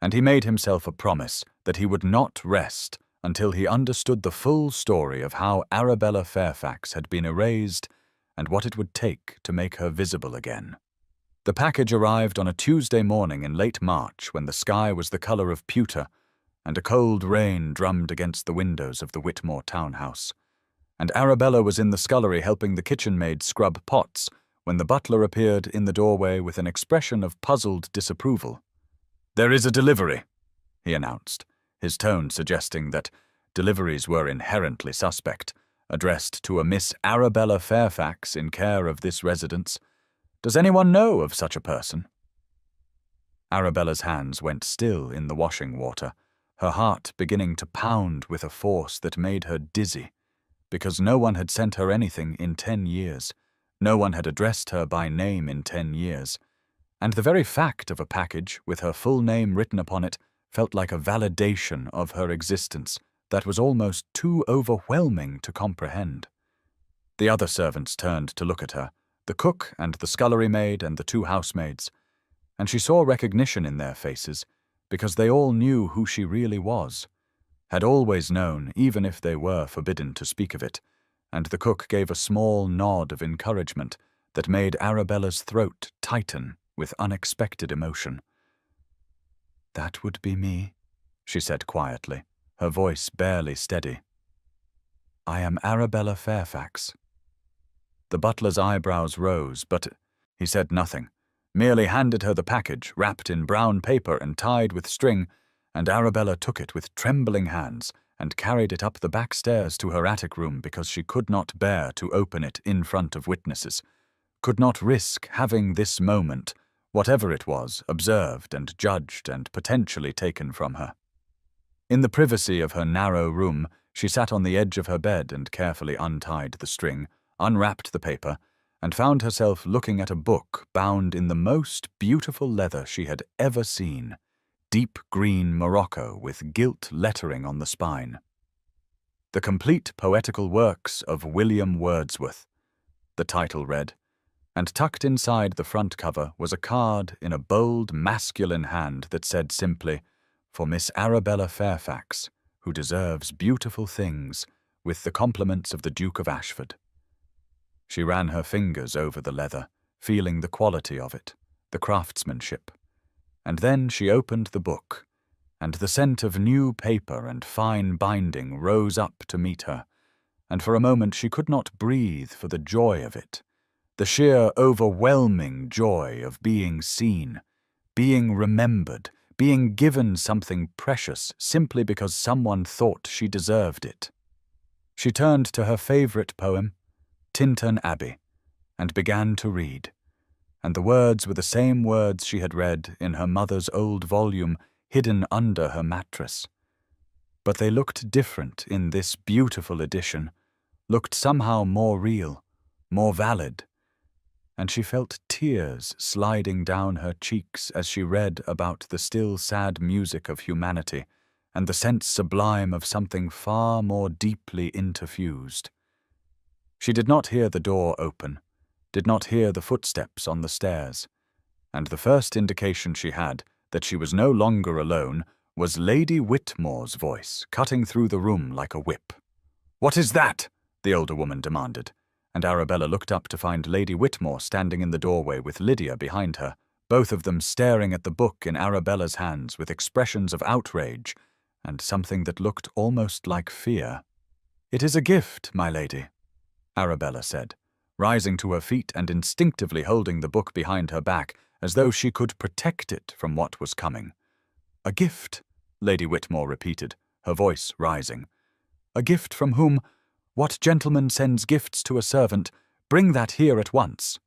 S1: and he made himself a promise that he would not rest until he understood the full story of how Arabella Fairfax had been erased and what it would take to make her visible again. The package arrived on a Tuesday morning in late March when the sky was the color of pewter and a cold rain drummed against the windows of the Whitmore townhouse, and Arabella was in the scullery helping the kitchen maid scrub pots when the butler appeared in the doorway with an expression of puzzled disapproval. "There is a delivery," he announced, his tone suggesting that deliveries were inherently suspect, addressed to a Miss Arabella Fairfax in care of this residence. "Does anyone know of such a person?" Arabella's hands went still in the washing water, her heart beginning to pound with a force that made her dizzy, because no one had sent her anything in 10 years. No one had addressed her by name in 10 years, and the very fact of a package with her full name written upon it felt like a validation of her existence that was almost too overwhelming to comprehend. The other servants turned to look at her, the cook and the scullery maid and the 2 housemaids, and she saw recognition in their faces because they all knew who she really was, had always known even if they were forbidden to speak of it, and the cook gave a small nod of encouragement that made Arabella's throat tighten with unexpected emotion. "That would be me," she said quietly, her voice barely steady. "I am Arabella Fairfax." The butler's eyebrows rose, but he said nothing, merely handed her the package wrapped in brown paper and tied with string, and Arabella took it with trembling hands and carried it up the back stairs to her attic room because she could not bear to open it in front of witnesses, could not risk having this moment, whatever it was, observed and judged and potentially taken from her. In the privacy of her narrow room, she sat on the edge of her bed and carefully untied the string, unwrapped the paper, and found herself looking at a book bound in the most beautiful leather she had ever seen, deep green morocco with gilt lettering on the spine. The Complete Poetical Works of William Wordsworth, the title read, and tucked inside the front cover was a card in a bold masculine hand that said simply, "For Miss Arabella Fairfax, who deserves beautiful things, with the compliments of the Duke of Ashford." She ran her fingers over the leather, feeling the quality of it, the craftsmanship. And then she opened the book, and the scent of new paper and fine binding rose up to meet her, and for a moment she could not breathe for the joy of it, the sheer overwhelming joy of being seen, being remembered, being given something precious simply because someone thought she deserved it. She turned to her favorite poem, Tintern Abbey, and began to read, and the words were the same words she had read in her mother's old volume hidden under her mattress. But they looked different in this beautiful edition, looked somehow more real, more valid, and she felt tears sliding down her cheeks as she read about the still sad music of humanity and the sense sublime of something far more deeply interfused. She did not hear the door open, did not hear the footsteps on the stairs, and the first indication she had that she was no longer alone was Lady Whitmore's voice cutting through the room like a whip. "What is that?" the older woman demanded, and Arabella looked up to find Lady Whitmore standing in the doorway with Lydia behind her, both of them staring at the book in Arabella's hands with expressions of outrage and something that looked almost like fear. "It is a gift, my lady," Arabella said, rising to her feet and instinctively holding the book behind her back as though she could protect it from what was coming. "A gift," Lady Whitmore repeated, her voice rising. "A gift from whom? What gentleman sends gifts to a servant? Bring that here at once."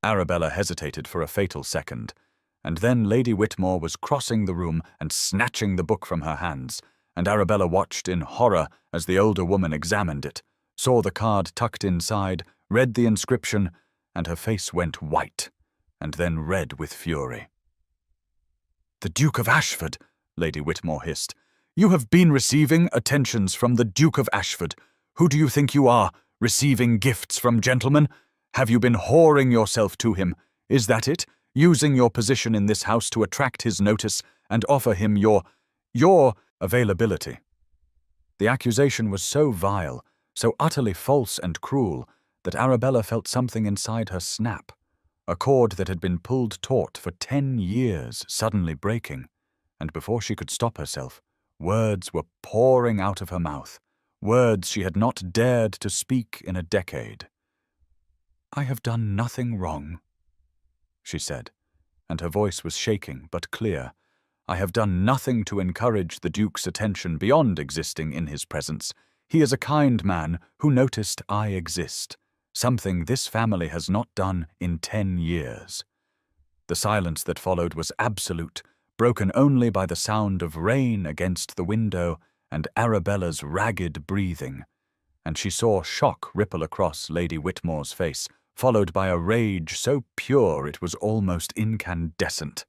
S1: Arabella hesitated for a fatal second, and then Lady Whitmore was crossing the room and snatching the book from her hands, and Arabella watched in horror as the older woman examined it, saw the card tucked inside, read the inscription, and her face went white, and then red with fury. "The Duke of Ashford," Lady Whitmore hissed. "You have been receiving attentions from the Duke of Ashford. Who do you think you are, receiving gifts from gentlemen? Have you been whoring yourself to him? Is that it? Using your position in this house to attract his notice and offer him your availability?" The accusation was so vile, so utterly false and cruel, that Arabella felt something inside her snap, a cord that had been pulled taut for 10 years suddenly breaking, and before she could stop herself, words were pouring out of her mouth, words she had not dared to speak in a decade. "I have done nothing wrong," she said, and her voice was shaking but clear. "I have done nothing to encourage the Duke's attention beyond existing in his presence. He is a kind man who noticed I exist, something this family has not done in 10 years. The silence that followed was absolute, broken only by the sound of rain against the window and Arabella's ragged breathing, and she saw shock ripple across Lady Whitmore's face, followed by a rage so pure it was almost incandescent.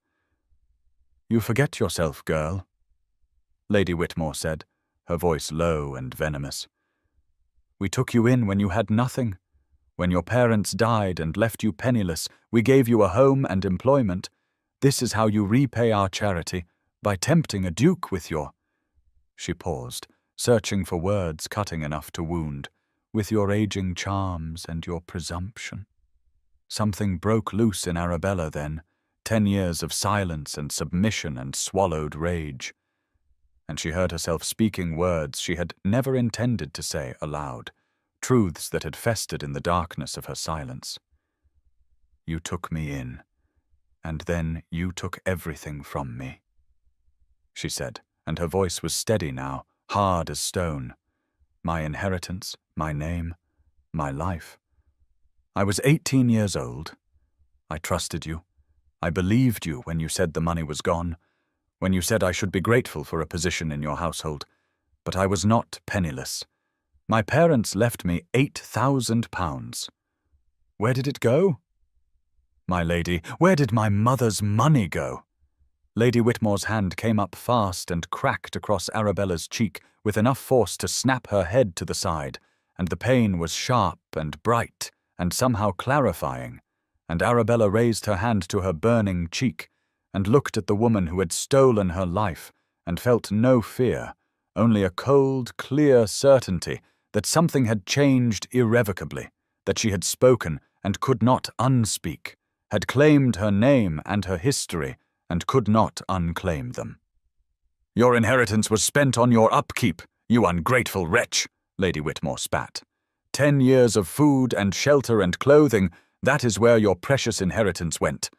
S1: "You forget yourself, girl," Lady Whitmore said, her voice low and venomous. "We took you in when you had nothing. When your parents died and left you penniless, we gave you a home and employment. This is how you repay our charity, by tempting a duke with your—" She paused, searching for words cutting enough to wound. "With your aging charms and your presumption." Something broke loose in Arabella then, 10 years of silence and submission and swallowed rage. And she heard herself speaking words she had never intended to say aloud, truths that had festered in the darkness of her silence. "You took me in, and then you took everything from me," she said, and her voice was steady now, hard as stone. "My inheritance, my name, my life. I was 18 years old. I trusted you. I believed you when you said the money was gone, when you said I should be grateful for a position in your household. But I was not penniless. My parents left me £8,000. Where did it go? My lady, where did my mother's money go?" Lady Whitmore's hand came up fast and cracked across Arabella's cheek with enough force to snap her head to the side, and the pain was sharp and bright and somehow clarifying, and Arabella raised her hand to her burning cheek and looked at the woman who had stolen her life and felt no fear, only a cold, clear certainty that something had changed irrevocably, that she had spoken and could not unspeak, had claimed her name and her history and could not unclaim them. "Your inheritance was spent on your upkeep, you ungrateful wretch," Lady Whitmore spat. 10 years of food and shelter and clothing, that is where your precious inheritance went.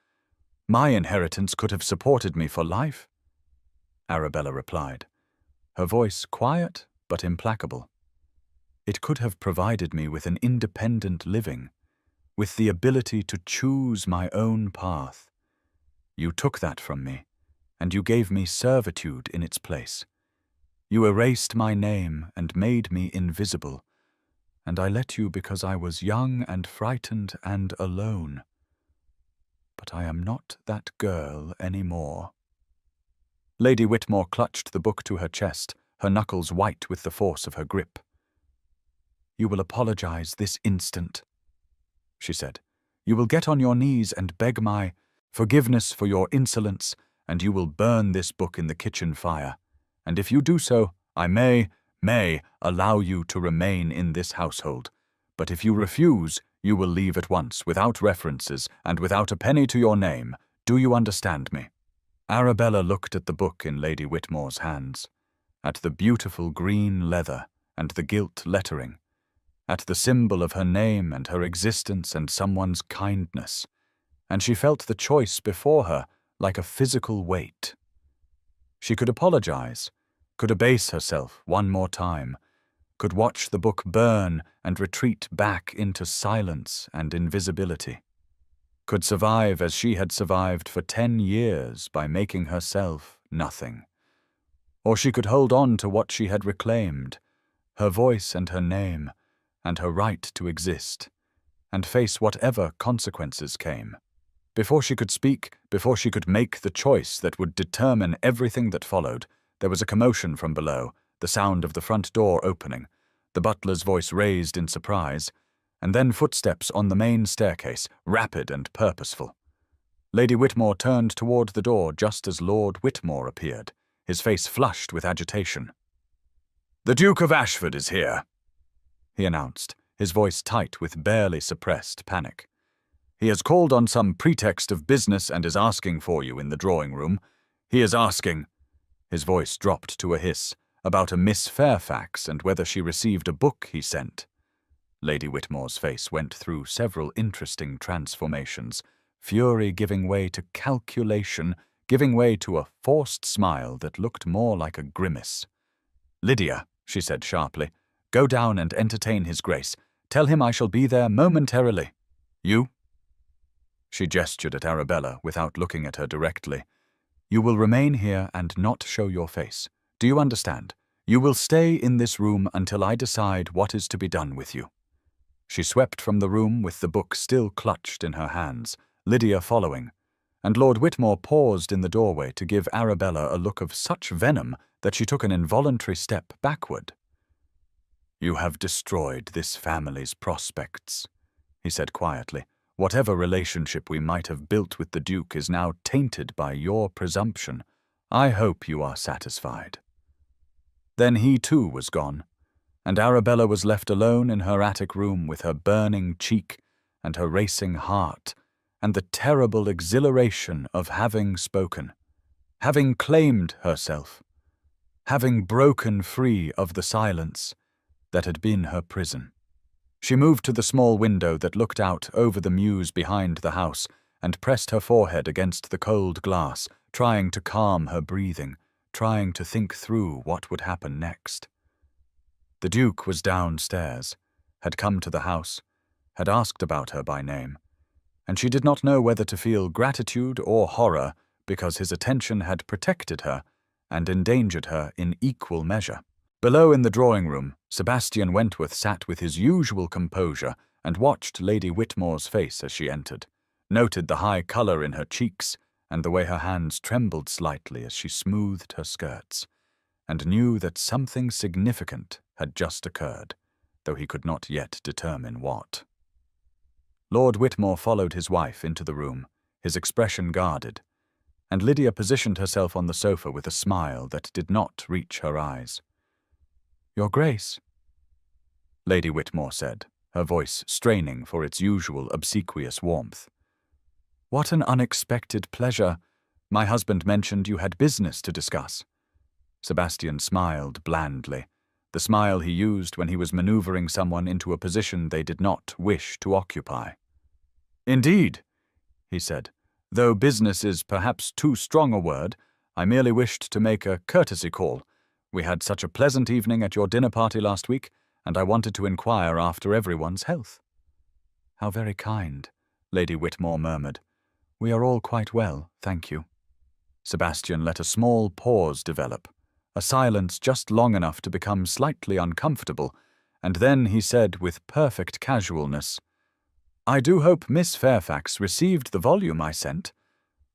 S1: My inheritance could have supported me for life," Arabella replied, her voice quiet but implacable. "It could have provided me with an independent living, with the ability to choose my own path. You took that from me, and you gave me servitude in its place. You erased my name and made me invisible, and I let you because I was young and frightened and alone. But I am not that girl any more." Lady Whitmore clutched the book to her chest, her knuckles white with the force of her grip. "You will apologize this instant," she said. "You will get on your knees and beg my forgiveness for your insolence, and you will burn this book in the kitchen fire. And if you do so, I may may allow you to remain in this household, but if you refuse, you will leave at once, without references and without a penny to your name. Do you understand me?" Arabella looked at the book in Lady Whitmore's hands, at the beautiful green leather and the gilt lettering, at the symbol of her name and her existence and someone's kindness, and she felt the choice before her like a physical weight. She could apologize, could abase herself one more time, could watch the book burn and retreat back into silence and invisibility, could survive as she had survived for 10 years by making herself nothing. Or she could hold on to what she had reclaimed, her voice and her name, and her right to exist, and face whatever consequences came. Before she could speak, before she could make the choice that would determine everything that followed, there was a commotion from below, the sound of the front door opening, the butler's voice raised in surprise, and then footsteps on the main staircase, rapid and purposeful. Lady Whitmore turned toward the door just as Lord Whitmore appeared, his face flushed with agitation. "The Duke of Ashford is here," he announced, his voice tight with barely suppressed panic. "He has called on some pretext of business and is asking for you in the drawing-room. He is asking—" his voice dropped to a hiss, "about a Miss Fairfax and whether she received a book he sent." Lady Whitmore's face went through several interesting transformations, fury giving way to calculation, giving way to a forced smile that looked more like a grimace. "Lydia," she said sharply, "go down and entertain his grace. Tell him I shall be there momentarily. You?" She gestured at Arabella without looking at her directly. "You will remain here and not show your face. Do you understand? You will stay in this room until I decide what is to be done with you." She swept from the room with the book still clutched in her hands, Lydia following, and Lord Whitmore paused in the doorway to give Arabella a look of such venom that she took an involuntary step backward. "You have destroyed this family's prospects," he said quietly. "Whatever relationship we might have built with the Duke is now tainted by your presumption. I hope you are satisfied." Then he too was gone, and Arabella was left alone in her attic room with her burning cheek and her racing heart, and the terrible exhilaration of having spoken, having claimed herself, having broken free of the silence that had been her prison. She moved to the small window that looked out over the mews behind the house and pressed her forehead against the cold glass, trying to calm her breathing, trying to think through what would happen next. The Duke was downstairs, had come to the house, had asked about her by name, and she did not know whether to feel gratitude or horror because his attention had protected her and endangered her in equal measure. Below in the drawing-room, Sebastian Wentworth sat with his usual composure and watched Lady Whitmore's face as she entered, noted the high colour in her cheeks and the way her hands trembled slightly as she smoothed her skirts, and knew that something significant had just occurred, though he could not yet determine what. Lord Whitmore followed his wife into the room, his expression guarded, and Lydia positioned herself on the sofa with a smile that did not reach her eyes. "Your Grace," Lady Whitmore said, her voice straining for its usual obsequious warmth. "What an unexpected pleasure. My husband mentioned you had business to discuss." Sebastian smiled blandly, the smile he used when he was maneuvering someone into a position they did not wish to occupy. "Indeed," he said, "though business is perhaps too strong a word, I merely wished to make a courtesy call. We had such a pleasant evening at your dinner party last week, and I wanted to inquire after everyone's health." "How very kind," Lady Whitmore murmured. "We are all quite well, thank you." Sebastian let a small pause develop, a silence just long enough to become slightly uncomfortable, and then he said with perfect casualness, "I do hope Miss Fairfax received the volume I sent.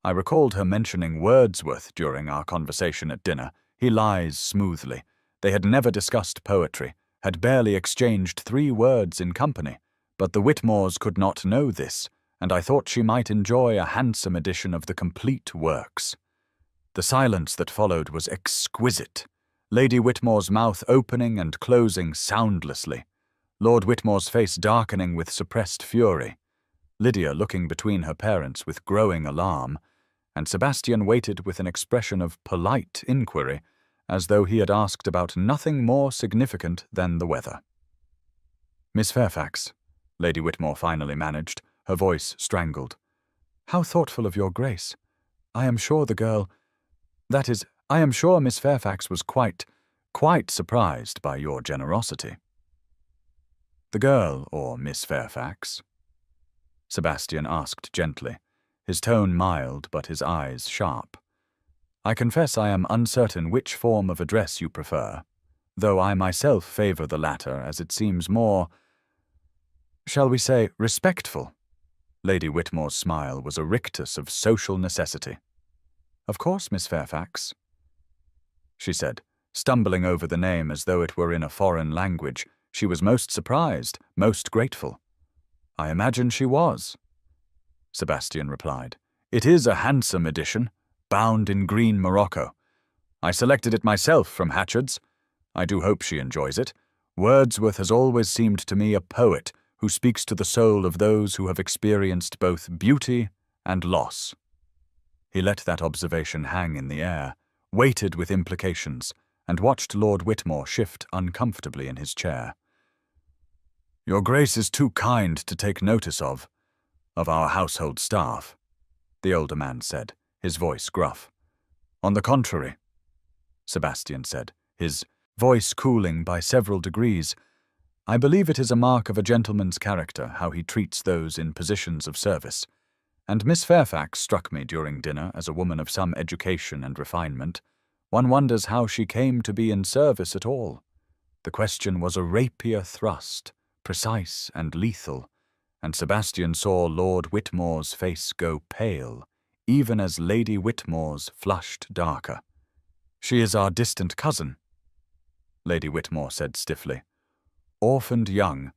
S1: I recalled her mentioning Wordsworth during our conversation at dinner. He lies smoothly. They had never discussed poetry, had barely exchanged 3 words in company, but the Whitmores could not know this, and I thought she might enjoy a handsome edition of the complete works." The silence that followed was exquisite. Lady Whitmore's mouth opening and closing soundlessly, Lord Whitmore's face darkening with suppressed fury, Lydia looking between her parents with growing alarm, and Sebastian waited with an expression of polite inquiry, as though he had asked about nothing more significant than the weather. "Miss Fairfax," Lady Whitmore finally managed, her voice strangled. "How thoughtful of your Grace. I am sure the girl— that is, I am sure Miss Fairfax was quite surprised by your generosity." "The girl, or Miss Fairfax?" Sebastian asked gently, his tone mild but his eyes sharp. "I confess I am uncertain which form of address you prefer, though I myself favor the latter as it seems more, shall we say, respectful." Lady Whitmore's smile was a rictus of social necessity. "Of course, Miss Fairfax," she said, stumbling over the name as though it were in a foreign language. She was most surprised, most grateful. "I imagine she was," Sebastian replied. "It is a handsome edition, bound in green morocco. I selected it myself from Hatchard's. I do hope she enjoys it. Wordsworth has always seemed to me a poet who speaks to the soul of those who have experienced both beauty and loss." He let that observation hang in the air, waited with implications, and watched Lord Whitmore shift uncomfortably in his chair. "Your Grace is too kind to take notice of our household staff," the older man said, his voice gruff. "On the contrary," Sebastian said, his voice cooling by several degrees, "I believe it is a mark of a gentleman's character how he treats those in positions of service. And Miss Fairfax struck me during dinner as a woman of some education and refinement. One wonders how she came to be in service at all. The question was a rapier thrust, precise and lethal, and Sebastian saw Lord Whitmore's face go pale, even as Lady Whitmore's flushed darker. "She is our distant cousin," Lady Whitmore said stiffly. "Orphaned young.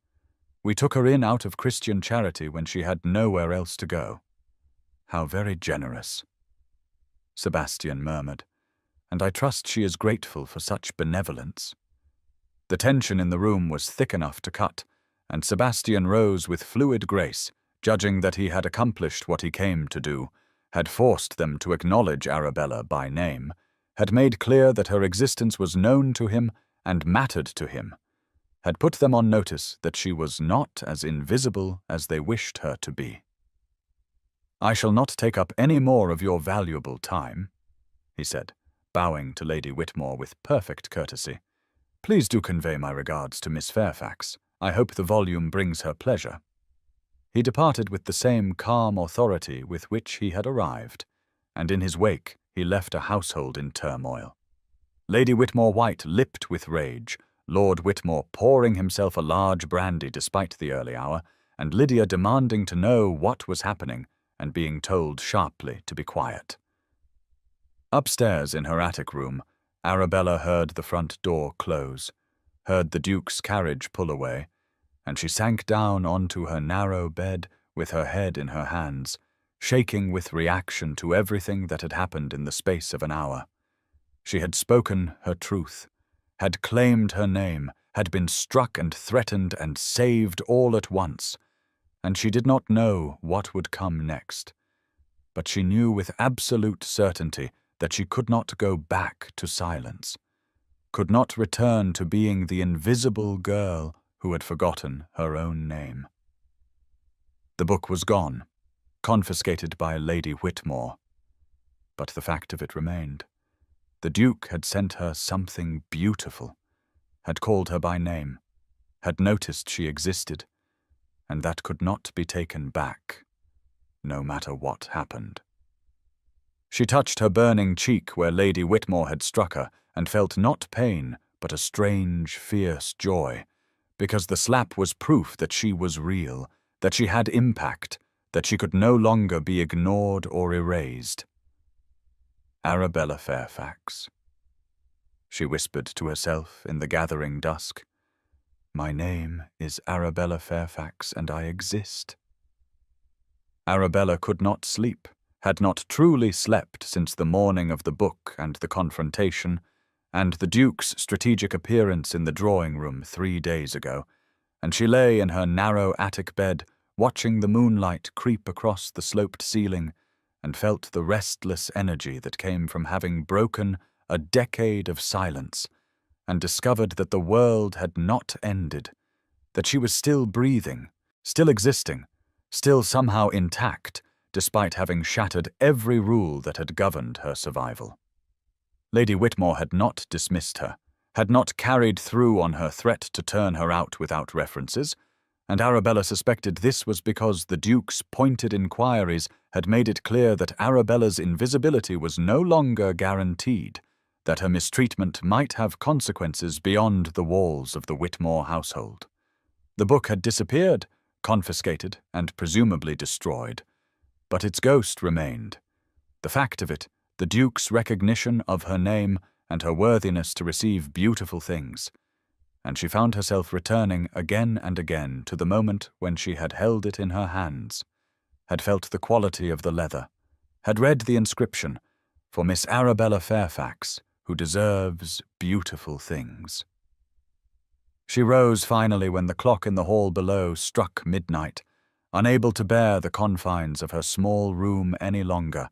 S1: We took her in out of Christian charity when she had nowhere else to go." "How very generous," Sebastian murmured, "and I trust she is grateful for such benevolence." The tension in the room was thick enough to cut, and Sebastian rose with fluid grace, judging that he had accomplished what he came to do, had forced them to acknowledge Arabella by name, had made clear that her existence was known to him and mattered to him, had put them on notice that she was not as invisible as they wished her to be. "I shall not take up any more of your valuable time," he said, bowing to Lady Whitmore with perfect courtesy. "Please do convey my regards to Miss Fairfax. I hope the volume brings her pleasure." He departed with the same calm authority with which he had arrived, and in his wake he left a household in turmoil. Lady Whitmore White lipped with rage, Lord Whitmore pouring himself a large brandy despite the early hour, and Lydia demanding to know what was happening and being told sharply to be quiet. Upstairs in her attic room, Arabella heard the front door close, heard the Duke's carriage pull away, and she sank down onto her narrow bed with her head in her hands, shaking with reaction to everything that had happened in the space of an hour. She had spoken her truth, had claimed her name, had been struck and threatened and saved all at once, and she did not know what would come next. But she knew with absolute certainty that she could not go back to silence, could not return to being the invisible girl who had forgotten her own name. The book was gone, confiscated by Lady Whitmore, but the fact of it remained. The Duke had sent her something beautiful, had called her by name, had noticed she existed, and that could not be taken back, no matter what happened. She touched her burning cheek where Lady Whitmore had struck her, and felt not pain, but a strange, fierce joy, because the slap was proof that she was real, that she had impact, that she could no longer be ignored or erased. "Arabella Fairfax," she whispered to herself in the gathering dusk. "My name is Arabella Fairfax, and I exist." Arabella could not sleep, had not truly slept since the morning of the book and the confrontation, and the Duke's strategic appearance in the drawing-room 3 days ago, and she lay in her narrow attic bed, watching the moonlight creep across the sloped ceiling, and felt the restless energy that came from having broken a decade of silence, and discovered that the world had not ended, that she was still breathing, still existing, still somehow intact, despite having shattered every rule that had governed her survival. Lady Whitmore had not dismissed her, had not carried through on her threat to turn her out without references, and Arabella suspected this was because the Duke's pointed inquiries had made it clear that Arabella's invisibility was no longer guaranteed, that her mistreatment might have consequences beyond the walls of the Whitmore household. The book had disappeared, confiscated, and presumably destroyed, but its ghost remained. The fact of it, the Duke's recognition of her name and her worthiness to receive beautiful things, and she found herself returning again and again to the moment when she had held it in her hands, had felt the quality of the leather, had read the inscription, "For Miss Arabella Fairfax, who deserves beautiful things." She rose finally when the clock in the hall below struck midnight, unable to bear the confines of her small room any longer,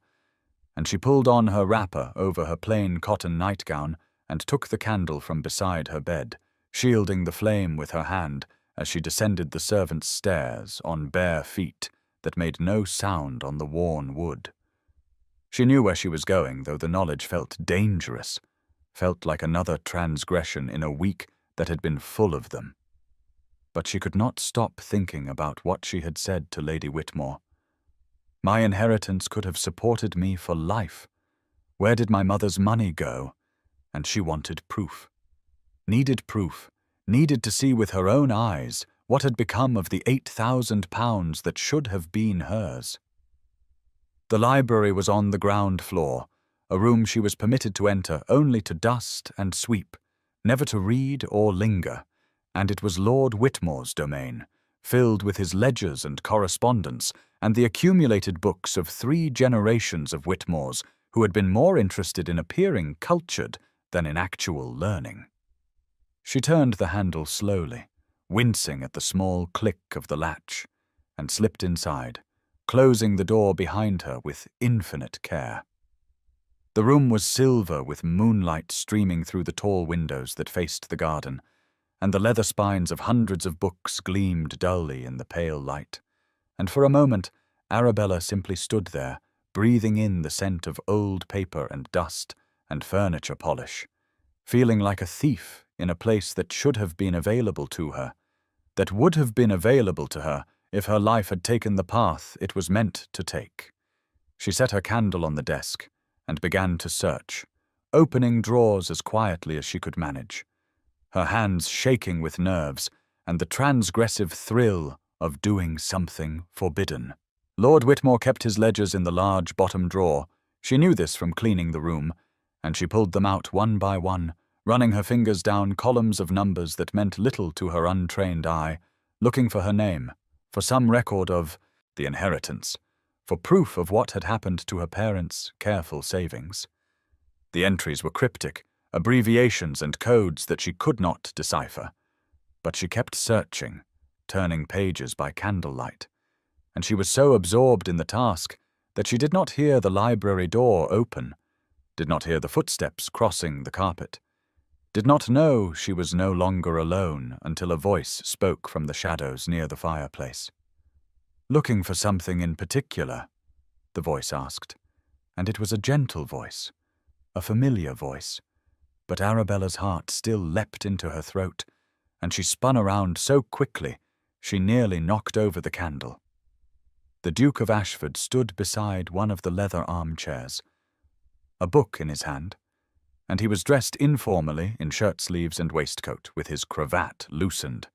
S1: and she pulled on her wrapper over her plain cotton nightgown and took the candle from beside her bed, shielding the flame with her hand as she descended the servants' stairs on bare feet that made no sound on the worn wood. She knew where she was going, though the knowledge felt dangerous, felt like another transgression in a week that had been full of them. But she could not stop thinking about what she had said to Lady Whitmore. My inheritance could have supported me for life. Where did my mother's money go? And she wanted proof. Needed to see with her own eyes what had become of the £8,000 that should have been hers. The library was on the ground floor, a room she was permitted to enter only to dust and sweep, never to read or linger, and it was Lord Whitmore's domain, filled with his ledgers and correspondence and the accumulated books of 3 generations of Whitmores who had been more interested in appearing cultured than in actual learning. She turned the handle slowly, wincing at the small click of the latch, and slipped inside, closing the door behind her with infinite care. The room was silver with moonlight streaming through the tall windows that faced the garden, and the leather spines of hundreds of books gleamed dully in the pale light. And for a moment, Arabella simply stood there, breathing in the scent of old paper and dust and furniture polish, feeling like a thief in a place that should have been available to her, that would have been available to her if her life had taken the path it was meant to take. She set her candle on the desk and began to search, opening drawers as quietly as she could manage, her hands shaking with nerves and the transgressive thrill of doing something forbidden. Lord Whitmore kept his ledgers in the large bottom drawer. She knew this from cleaning the room, and she pulled them out one by one, running her fingers down columns of numbers that meant little to her untrained eye, looking for her name, for some record of the inheritance, for proof of what had happened to her parents' careful savings. The entries were cryptic, abbreviations and codes that she could not decipher, but she kept searching, turning pages by candlelight, and she was so absorbed in the task that she did not hear the library door open, did not hear the footsteps crossing the carpet, did not know she was no longer alone until a voice spoke from the shadows near the fireplace. "Looking for something in particular?" the voice asked, and it was a gentle voice, a familiar voice, but Arabella's heart still leapt into her throat, and she spun around so quickly she nearly knocked over the candle. The Duke of Ashford stood beside one of the leather armchairs, a book in his hand, and he was dressed informally in shirt-sleeves and waistcoat, with his cravat loosened,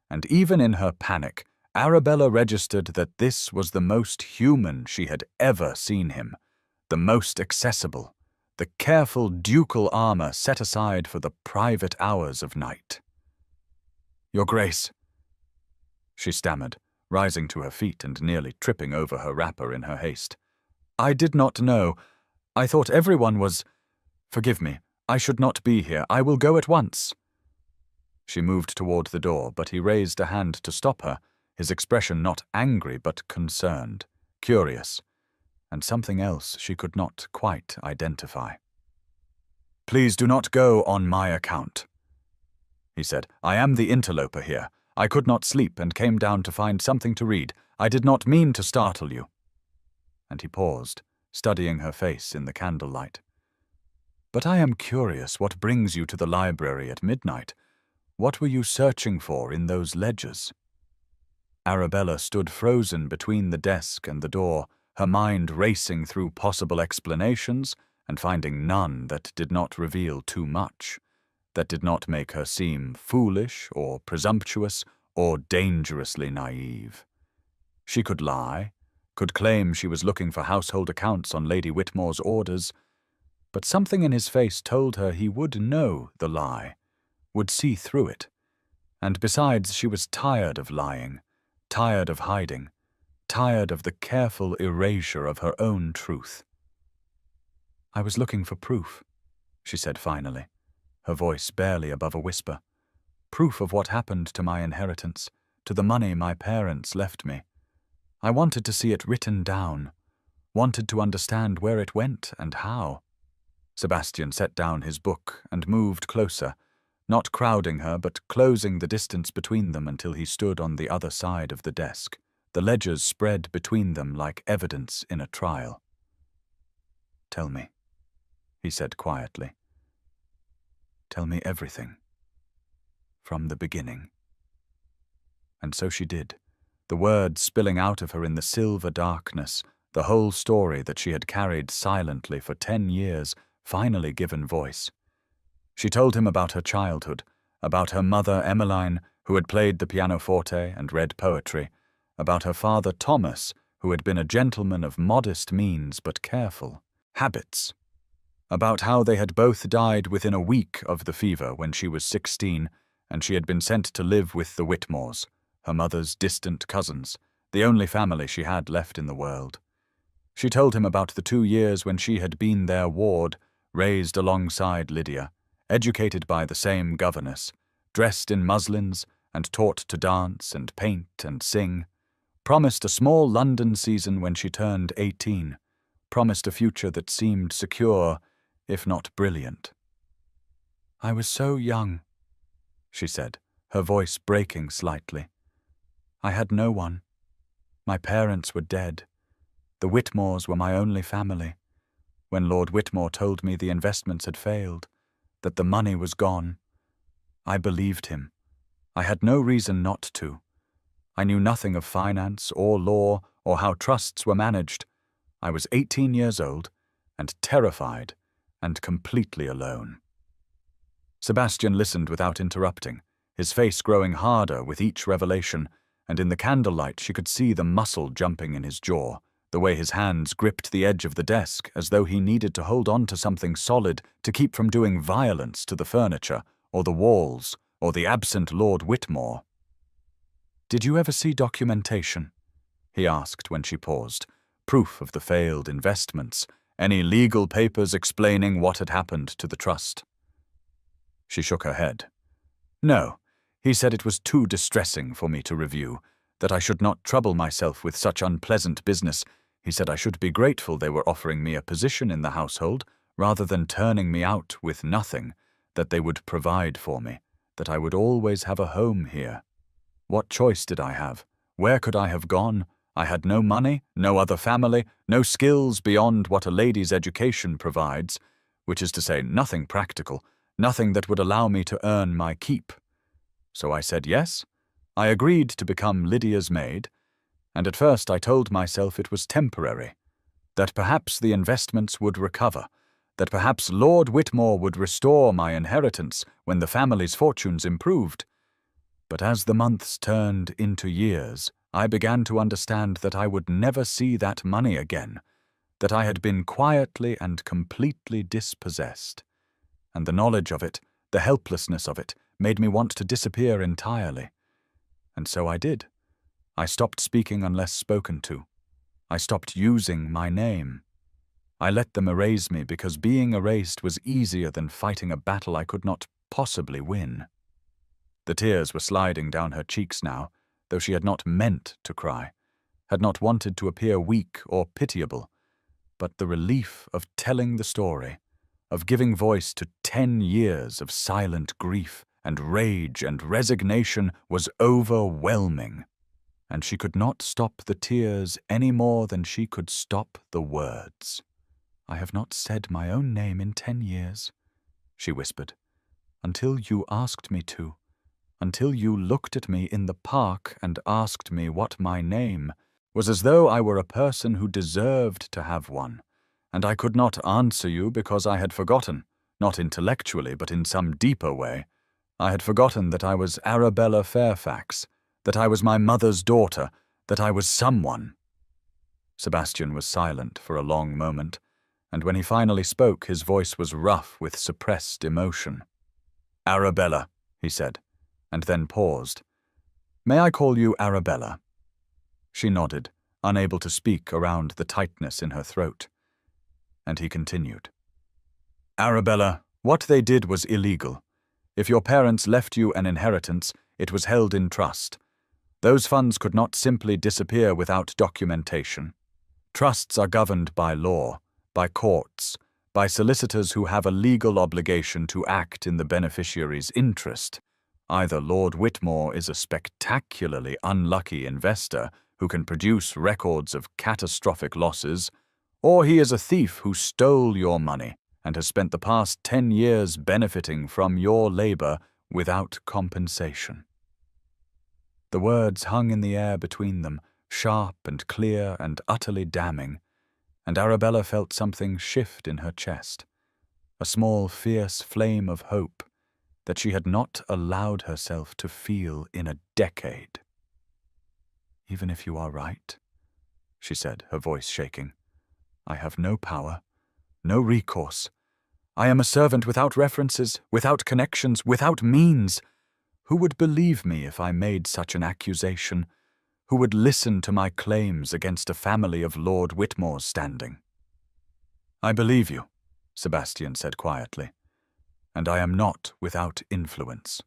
S1: and even in her panic, Arabella registered that this was the most human she had ever seen him, the most accessible, the careful ducal armor set aside for the private hours of night. "Your Grace," she stammered, rising to her feet and nearly tripping over her wrapper in her haste. "I did not know. I thought everyone was— Forgive me, I should not be here. I will go at once." She moved toward the door, but he raised a hand to stop her, his expression not angry but concerned, curious, and something else she could not quite identify. "Please do not go on my account," he said. "I am the interloper here. I could not sleep and came down to find something to read. I did not mean to startle you." And he paused, studying her face in the candlelight. "But I am curious what brings you to the library at midnight. What were you searching for in those ledgers?" Arabella stood frozen between the desk and the door, her mind racing through possible explanations and finding none that did not reveal too much, that did not make her seem foolish or presumptuous or dangerously naive. She could lie, could claim she was looking for household accounts on Lady Whitmore's orders, but something in his face told her he would know the lie, would see through it, and besides she was tired of lying, tired of hiding, tired of the careful erasure of her own truth. "I was looking for proof," she said finally, her voice barely above a whisper. "Proof of what happened to my inheritance, to the money my parents left me. I wanted to see it written down, wanted to understand where it went and how." Sebastian set down his book and moved closer, not crowding her but closing the distance between them until he stood on the other side of the desk, the ledgers spread between them like evidence in a trial. "Tell me," he said quietly. "Tell me everything. From the beginning." And so she did, the words spilling out of her in the silver darkness, the whole story that she had carried silently for 10 years, finally given voice. She told him about her childhood, about her mother Emmeline, who had played the pianoforte and read poetry, about her father Thomas, who had been a gentleman of modest means but careful habits, about how they had both died within a week of the fever when she was 16, and she had been sent to live with the Whitmores, her mother's distant cousins, the only family she had left in the world. She told him about the 2 years when she had been their ward, raised alongside Lydia, educated by the same governess, dressed in muslins and taught to dance and paint and sing, promised a small London season when she turned 18, promised a future that seemed secure, if not brilliant. "I was so young," she said, her voice breaking slightly. "I had no one. My parents were dead. The Whitmores were my only family. When Lord Whitmore told me the investments had failed, that the money was gone, I believed him. I had no reason not to. I knew nothing of finance or law or how trusts were managed. I was 18 years old and terrified and completely alone." Sebastian listened without interrupting, his face growing harder with each revelation, and in the candlelight she could see the muscle jumping in his jaw, the way his hands gripped the edge of the desk as though he needed to hold on to something solid to keep from doing violence to the furniture, or the walls, or the absent Lord Whitmore. "Did you ever see documentation?" he asked when she paused. "Proof of the failed investments, any legal papers explaining what had happened to the trust?" She shook her head. "No, he said it was too distressing for me to review, that I should not trouble myself with such unpleasant business. He said I should be grateful they were offering me a position in the household, rather than turning me out with nothing, that they would provide for me, that I would always have a home here. What choice did I have? Where could I have gone? I had no money, no other family, no skills beyond what a lady's education provides, which is to say nothing practical, nothing that would allow me to earn my keep. So I said yes. I agreed to become Lydia's maid, and at first I told myself it was temporary, that perhaps the investments would recover, that perhaps Lord Whitmore would restore my inheritance when the family's fortunes improved. But as the months turned into years, I began to understand that I would never see that money again, that I had been quietly and completely dispossessed. And the knowledge of it, the helplessness of it, made me want to disappear entirely. And so I did. I stopped speaking unless spoken to. I stopped using my name. I let them erase me because being erased was easier than fighting a battle I could not possibly win. The tears were sliding down her cheeks now, though she had not meant to cry, had not wanted to appear weak or pitiable, but the relief of telling the story, of giving voice to 10 years of silent grief and rage and resignation was overwhelming, and she could not stop the tears any more than she could stop the words. "I have not said my own name in 10 years, she whispered, "until you asked me to, until you looked at me in the park and asked me what my name was, as though I were a person who deserved to have one, and I could not answer you because I had forgotten, not intellectually but in some deeper way. I had forgotten that I was Arabella Fairfax, that I was my mother's daughter, that I was someone." Sebastian was silent for a long moment, and when he finally spoke, his voice was rough with suppressed emotion. "Arabella," he said, and then paused. "May I call you Arabella?" She nodded, unable to speak around the tightness in her throat. And he continued. "Arabella, what they did was illegal. If your parents left you an inheritance, it was held in trust. Those funds could not simply disappear without documentation. Trusts are governed by law, by courts, by solicitors who have a legal obligation to act in the beneficiary's interest. Either Lord Whitmore is a spectacularly unlucky investor who can produce records of catastrophic losses, or he is a thief who stole your money and has spent the past 10 years benefiting from your labor without compensation." The words hung in the air between them, sharp and clear and utterly damning, and Arabella felt something shift in her chest, a small fierce flame of hope that she had not allowed herself to feel in a decade. "Even if you are right," she said, her voice shaking, "I have no power, no recourse. I am a servant without references, without connections, without means. Who would believe me if I made such an accusation? Who would listen to my claims against a family of Lord Whitmore's standing?" "I believe you," Sebastian said quietly, "and I am not without influence."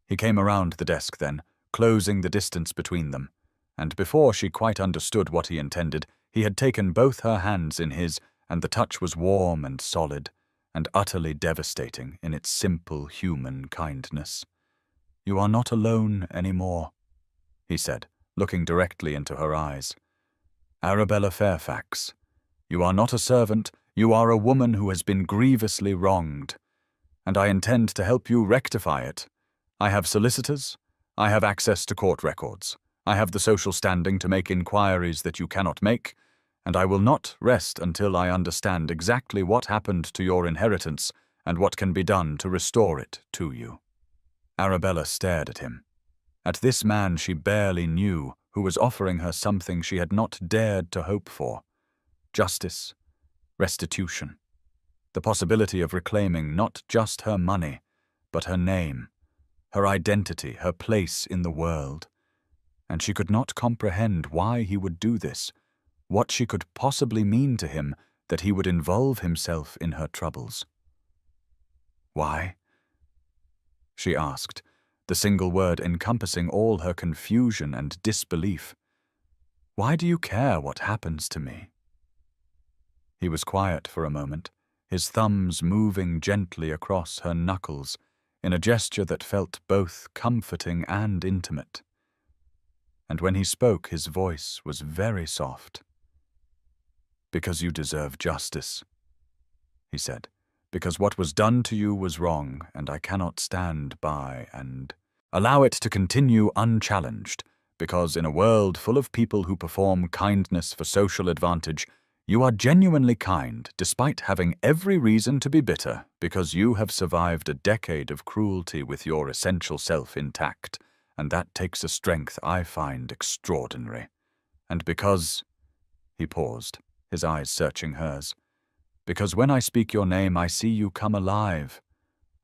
S1: He came around the desk then, closing the distance between them, and before she quite understood what he intended, he had taken both her hands in his, and the touch was warm and solid, and utterly devastating in its simple human kindness. "You are not alone any more," he said, looking directly into her eyes. "Arabella Fairfax, you are not a servant, you are a woman who has been grievously wronged, and I intend to help you rectify it. I have solicitors, I have access to court records, I have the social standing to make inquiries that you cannot make, and I will not rest until I understand exactly what happened to your inheritance and what can be done to restore it to you." Arabella stared at him, at this man she barely knew who was offering her something she had not dared to hope for: justice, restitution, the possibility of reclaiming not just her money, but her name, her identity, her place in the world. And she could not comprehend why he would do this, what she could possibly mean to him that he would involve himself in her troubles. "Why?" she asked, the single word encompassing all her confusion and disbelief. "Why do you care what happens to me?" He was quiet for a moment, his thumbs moving gently across her knuckles in a gesture that felt both comforting and intimate. And when he spoke, his voice was very soft. "Because you deserve justice," he said. "Because what was done to you was wrong, and I cannot stand by and allow it to continue unchallenged, because in a world full of people who perform kindness for social advantage, you are genuinely kind, despite having every reason to be bitter, because you have survived a decade of cruelty with your essential self intact, and that takes a strength I find extraordinary. And because—" he paused, his eyes searching hers, "because when I speak your name I see you come alive.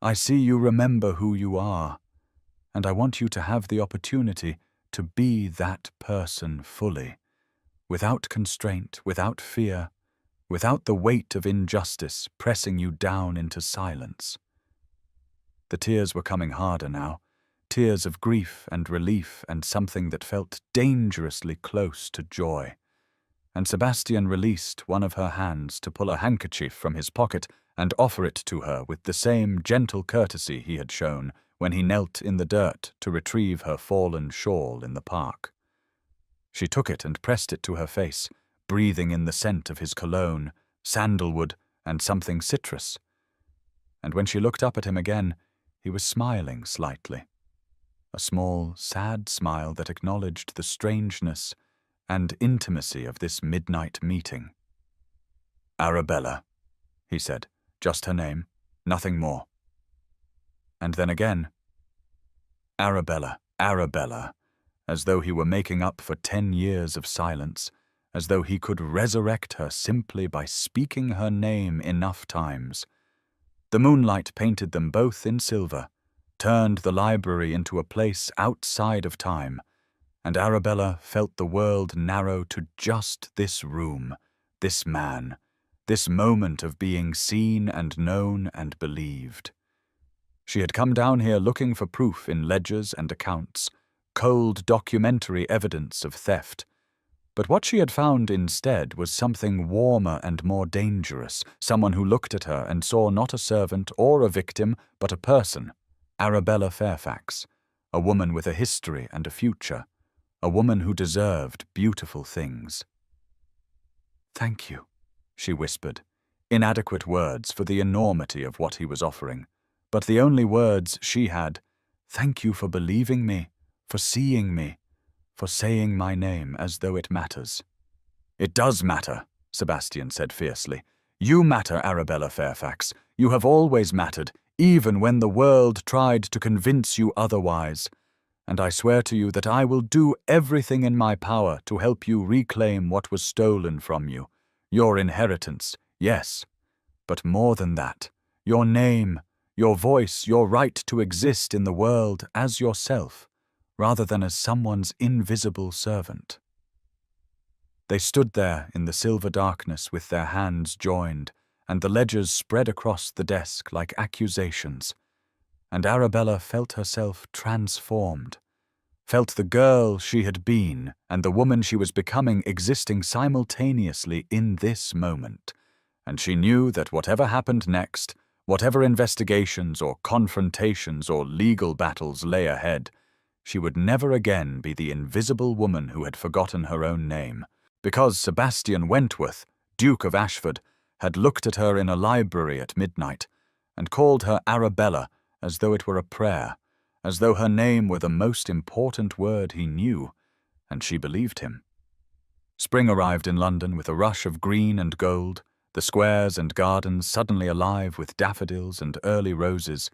S1: I see you remember who you are, and I want you to have the opportunity to be that person fully, without constraint, without fear, without the weight of injustice pressing you down into silence. The tears were coming harder now, tears of grief and relief and something that felt dangerously close to joy. And Sebastian released one of her hands to pull a handkerchief from his pocket and offer it to her with the same gentle courtesy he had shown when he knelt in the dirt to retrieve her fallen shawl in the park. She took it and pressed it to her face, breathing in the scent of his cologne, sandalwood, and something citrus. And when she looked up at him again, he was smiling slightly. A small, sad smile that acknowledged the strangeness and intimacy of this midnight meeting. "Arabella," he said, just her name, nothing more. And then again, "Arabella, Arabella," as though he were making up for 10 years of silence, as though he could resurrect her simply by speaking her name enough times. The moonlight painted them both in silver, turned the library into a place outside of time, and Arabella felt the world narrow to just this room, this man, this moment of being seen and known and believed. She had come down here looking for proof in ledgers and accounts, cold documentary evidence of theft. But what she had found instead was something warmer and more dangerous, someone who looked at her and saw not a servant or a victim, but a person, Arabella Fairfax, a woman with a history and a future, a woman who deserved beautiful things. "Thank you," she whispered, inadequate words for the enormity of what he was offering, but the only words she had. "Thank you for believing me, for seeing me, for saying my name as though it matters." "It does matter," Sebastian said fiercely. "You matter, Arabella Fairfax. You have always mattered, even when the world tried to convince you otherwise. And I swear to you that I will do everything in my power to help you reclaim what was stolen from you. Your inheritance, yes, but more than that, your name, your voice, your right to exist in the world as yourself, rather than as someone's invisible servant." They stood there in the silver darkness with their hands joined, and the ledgers spread across the desk like accusations. And Arabella felt herself transformed, felt the girl she had been and the woman she was becoming existing simultaneously in this moment. And she knew that whatever happened next, whatever investigations or confrontations or legal battles lay ahead, she would never again be the invisible woman who had forgotten her own name, because Sebastian Wentworth, Duke of Ashford, had looked at her in a library at midnight and called her Arabella as though it were a prayer, as though her name were the most important word he knew, and she believed him. Spring arrived in London with a rush of green and gold, the squares and gardens suddenly alive with daffodils and early roses,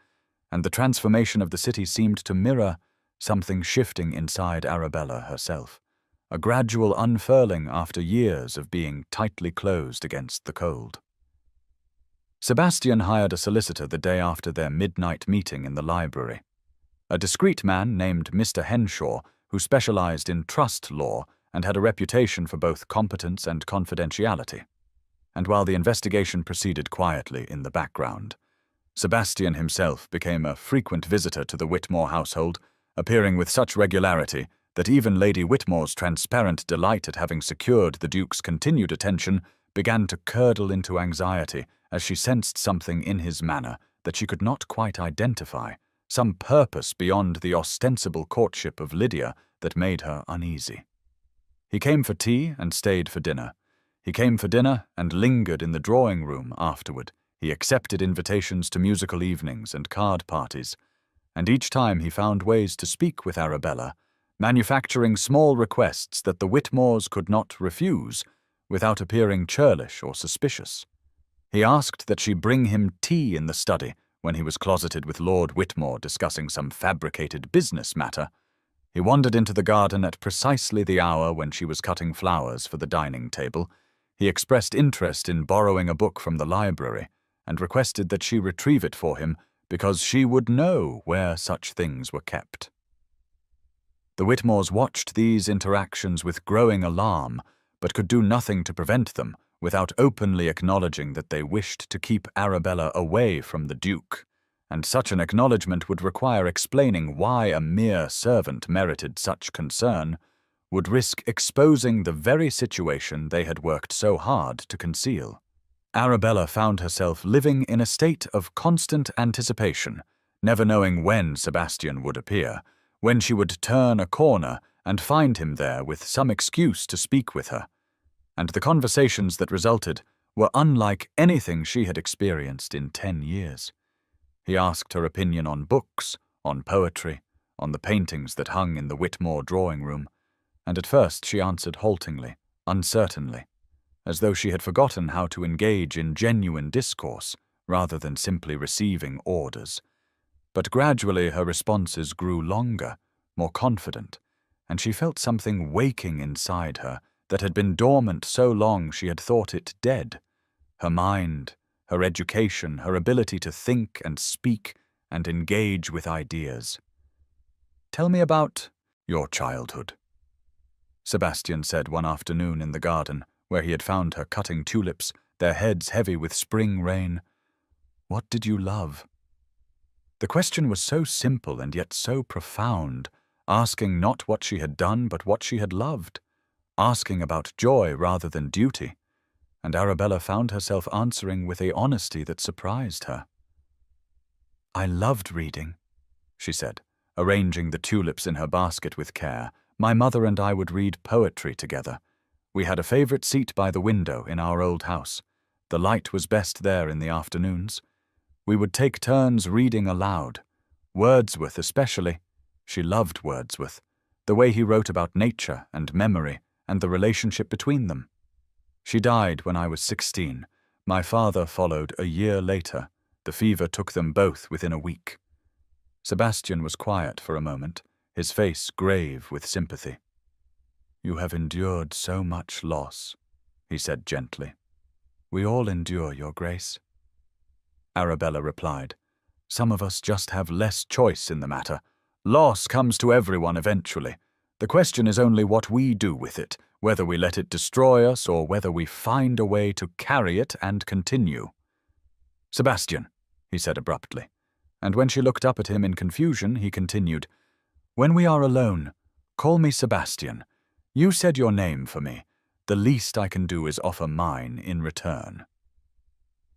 S1: and the transformation of the city seemed to mirror something shifting inside Arabella herself, a gradual unfurling after years of being tightly closed against the cold. Sebastian hired a solicitor the day after their midnight meeting in the library. A discreet man named Mr. Henshaw, who specialized in trust law and had a reputation for both competence and confidentiality. And while the investigation proceeded quietly in the background, Sebastian himself became a frequent visitor to the Whitmore household, appearing with such regularity that even Lady Whitmore's transparent delight at having secured the Duke's continued attention began to curdle into anxiety as she sensed something in his manner that she could not quite identify, some purpose beyond the ostensible courtship of Lydia that made her uneasy. He came for tea and stayed for dinner. He came for dinner and lingered in the drawing-room afterward. He accepted invitations to musical evenings and card parties, and each time he found ways to speak with Arabella, manufacturing small requests that the Whitmores could not refuse without appearing churlish or suspicious. He asked that she bring him tea in the study when he was closeted with Lord Whitmore discussing some fabricated business matter. He wandered into the garden at precisely the hour when she was cutting flowers for the dining table. He expressed interest in borrowing a book from the library and requested that she retrieve it for him because she would know where such things were kept. The Whitmores watched these interactions with growing alarm, but could do nothing to prevent them without openly acknowledging that they wished to keep Arabella away from the Duke, and such an acknowledgment would require explaining why a mere servant merited such concern, would risk exposing the very situation they had worked so hard to conceal. Arabella found herself living in a state of constant anticipation, never knowing when Sebastian would appear, when she would turn a corner and find him there with some excuse to speak with her. And the conversations that resulted were unlike anything she had experienced in 10 years. He asked her opinion on books, on poetry, on the paintings that hung in the Whitmore drawing room, and at first she answered haltingly, uncertainly, as though she had forgotten how to engage in genuine discourse rather than simply receiving orders. But gradually her responses grew longer, more confident, and she felt something waking inside her that had been dormant so long she had thought it dead. Her mind, her education, her ability to think and speak and engage with ideas. "Tell me about your childhood," Sebastian said one afternoon in the garden, where he had found her cutting tulips, their heads heavy with spring rain. "What did you love?" The question was so simple and yet so profound, asking not what she had done but what she had loved, asking about joy rather than duty, and Arabella found herself answering with a honesty that surprised her. "I loved reading," she said, arranging the tulips in her basket with care. "My mother and I would read poetry together. We had a favorite seat by the window in our old house. The light was best there in the afternoons. We would take turns reading aloud. Wordsworth especially. She loved Wordsworth, the way he wrote about nature and memory and the relationship between them. She died when I was 16. My father followed a year later. The fever took them both within a week." Sebastian was quiet for a moment, his face grave with sympathy. "You have endured so much loss," he said gently. "We all endure, Your Grace." Arabella replied, "Some of us just have less choice in the matter. Loss comes to everyone eventually. The question is only what we do with it, whether we let it destroy us or whether we find a way to carry it and continue." "Sebastian," he said abruptly, and when she looked up at him in confusion, he continued, "When we are alone, call me Sebastian. You said your name for me. The least I can do is offer mine in return."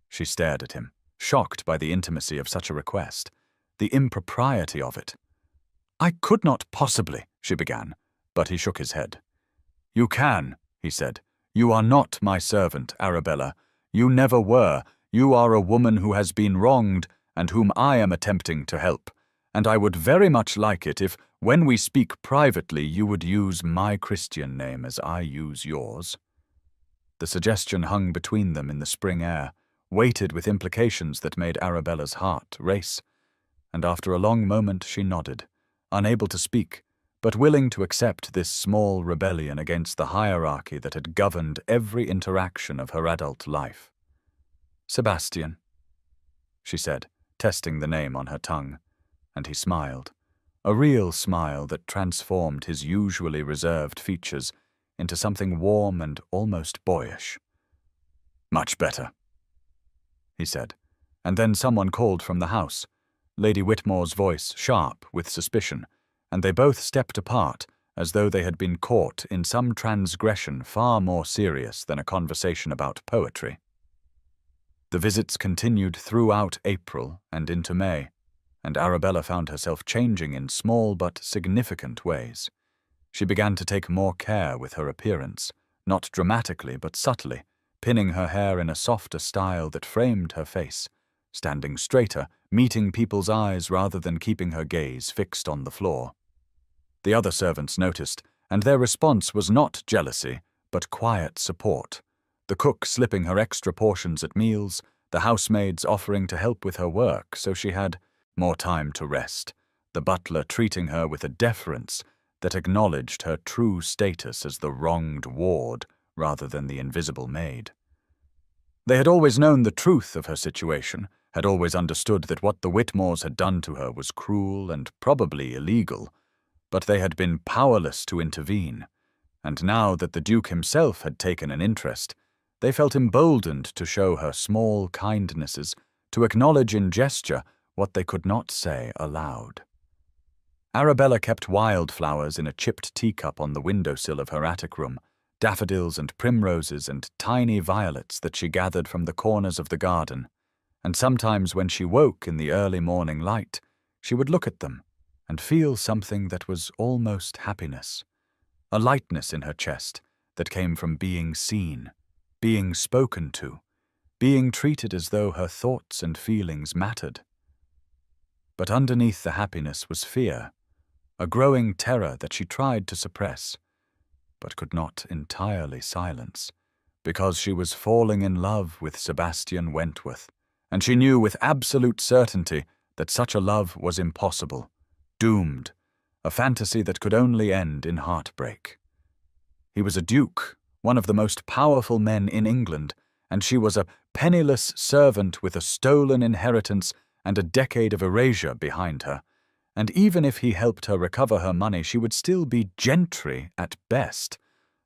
S1: She stared at him, shocked by the intimacy of such a request, the impropriety of it. "I could not possibly," she began, but he shook his head. "You can," he said. "You are not my servant, Arabella. You never were. You are a woman who has been wronged and whom I am attempting to help, and I would very much like it if, when we speak privately, you would use my Christian name as I use yours." The suggestion hung between them in the spring air, weighted with implications that made Arabella's heart race, and after a long moment she nodded, unable to speak, but willing to accept this small rebellion against the hierarchy that had governed every interaction of her adult life. "Sebastian," she said, testing the name on her tongue, and he smiled, a real smile that transformed his usually reserved features into something warm and almost boyish. "Much better," he said, and then someone called from the house, Lady Whitmore's voice sharp with suspicion, and they both stepped apart as though they had been caught in some transgression far more serious than a conversation about poetry. The visits continued throughout April and into May, and Arabella found herself changing in small but significant ways. She began to take more care with her appearance, not dramatically but subtly, pinning her hair in a softer style that framed her face, standing straighter, meeting people's eyes rather than keeping her gaze fixed on the floor. The other servants noticed, and their response was not jealousy, but quiet support. The cook slipping her extra portions at meals, the housemaids offering to help with her work so she had more time to rest, the butler treating her with a deference that acknowledged her true status as the wronged ward rather than the invisible maid. They had always known the truth of her situation, had always understood that what the Whitmores had done to her was cruel and probably illegal, but they had been powerless to intervene, and now that the Duke himself had taken an interest, They felt emboldened to show her small kindnesses, to acknowledge in gesture what they could not say aloud. Arabella kept wildflowers in a chipped teacup on the windowsill of her attic room, daffodils and primroses and tiny violets that she gathered from the corners of the garden, and sometimes when she woke in the early morning light, she would look at them and feel something that was almost happiness, a lightness in her chest that came from being seen, being spoken to, being treated as though her thoughts and feelings mattered. But underneath the happiness was fear, a growing terror that she tried to suppress, but could not entirely silence, because she was falling in love with Sebastian Wentworth, and she knew with absolute certainty that such a love was impossible, doomed, a fantasy that could only end in heartbreak. He was a duke, one of the most powerful men in England, and she was a penniless servant with a stolen inheritance and a decade of erasure behind her. And even if he helped her recover her money, she would still be gentry at best,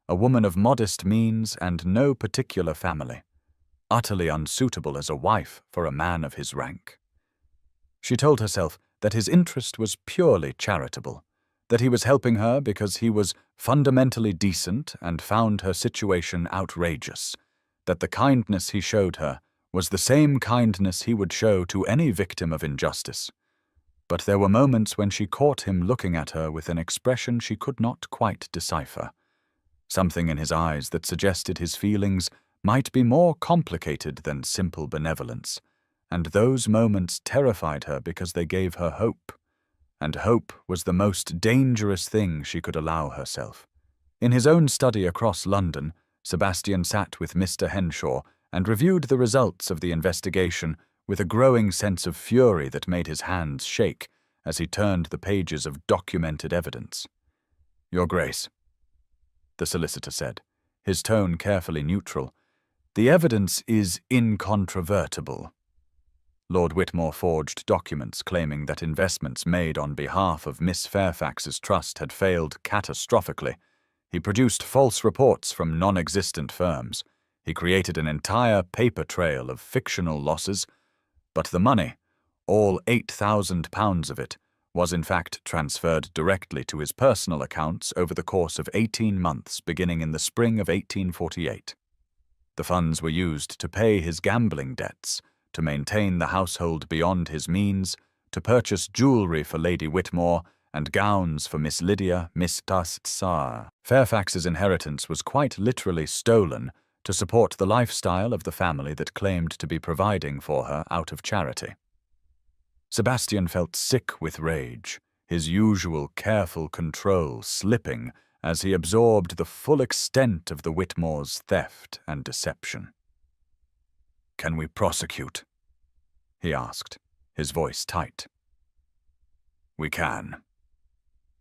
S1: a woman of modest means and no particular family, utterly unsuitable as a wife for a man of his rank. She told herself that his interest was purely charitable, that he was helping her because he was fundamentally decent and found her situation outrageous, that the kindness he showed her was the same kindness he would show to any victim of injustice. But there were moments when she caught him looking at her with an expression she could not quite decipher, something in his eyes that suggested his feelings might be more complicated than simple benevolence, and those moments terrified her because they gave her hope, and hope was the most dangerous thing she could allow herself. In his own study across London, Sebastian sat with Mr. Henshaw and reviewed the results of the investigation with a growing sense of fury that made his hands shake as he turned the pages of documented evidence. "Your Grace," the solicitor said, his tone carefully neutral, "the evidence is incontrovertible." Lord Whitmore forged documents claiming that investments made on behalf of Miss Fairfax's trust had failed catastrophically. He produced false reports from non-existent firms. He created an entire paper trail of fictional losses, but the money, all £8,000 of it, was in fact transferred directly to his personal accounts over the course of 18 months beginning in the spring of 1848. The funds were used to pay his gambling debts, to maintain the household beyond his means, to purchase jewellery for Lady Whitmore and gowns for Miss Lydia, Miss Tsar. Fairfax's inheritance was quite literally stolen to support the lifestyle of the family that claimed to be providing for her out of charity. Sebastian felt sick with rage, his usual careful control slipping as he absorbed the full extent of the Whitmores' theft and deception. "Can we prosecute?" he asked, his voice tight. "We can,"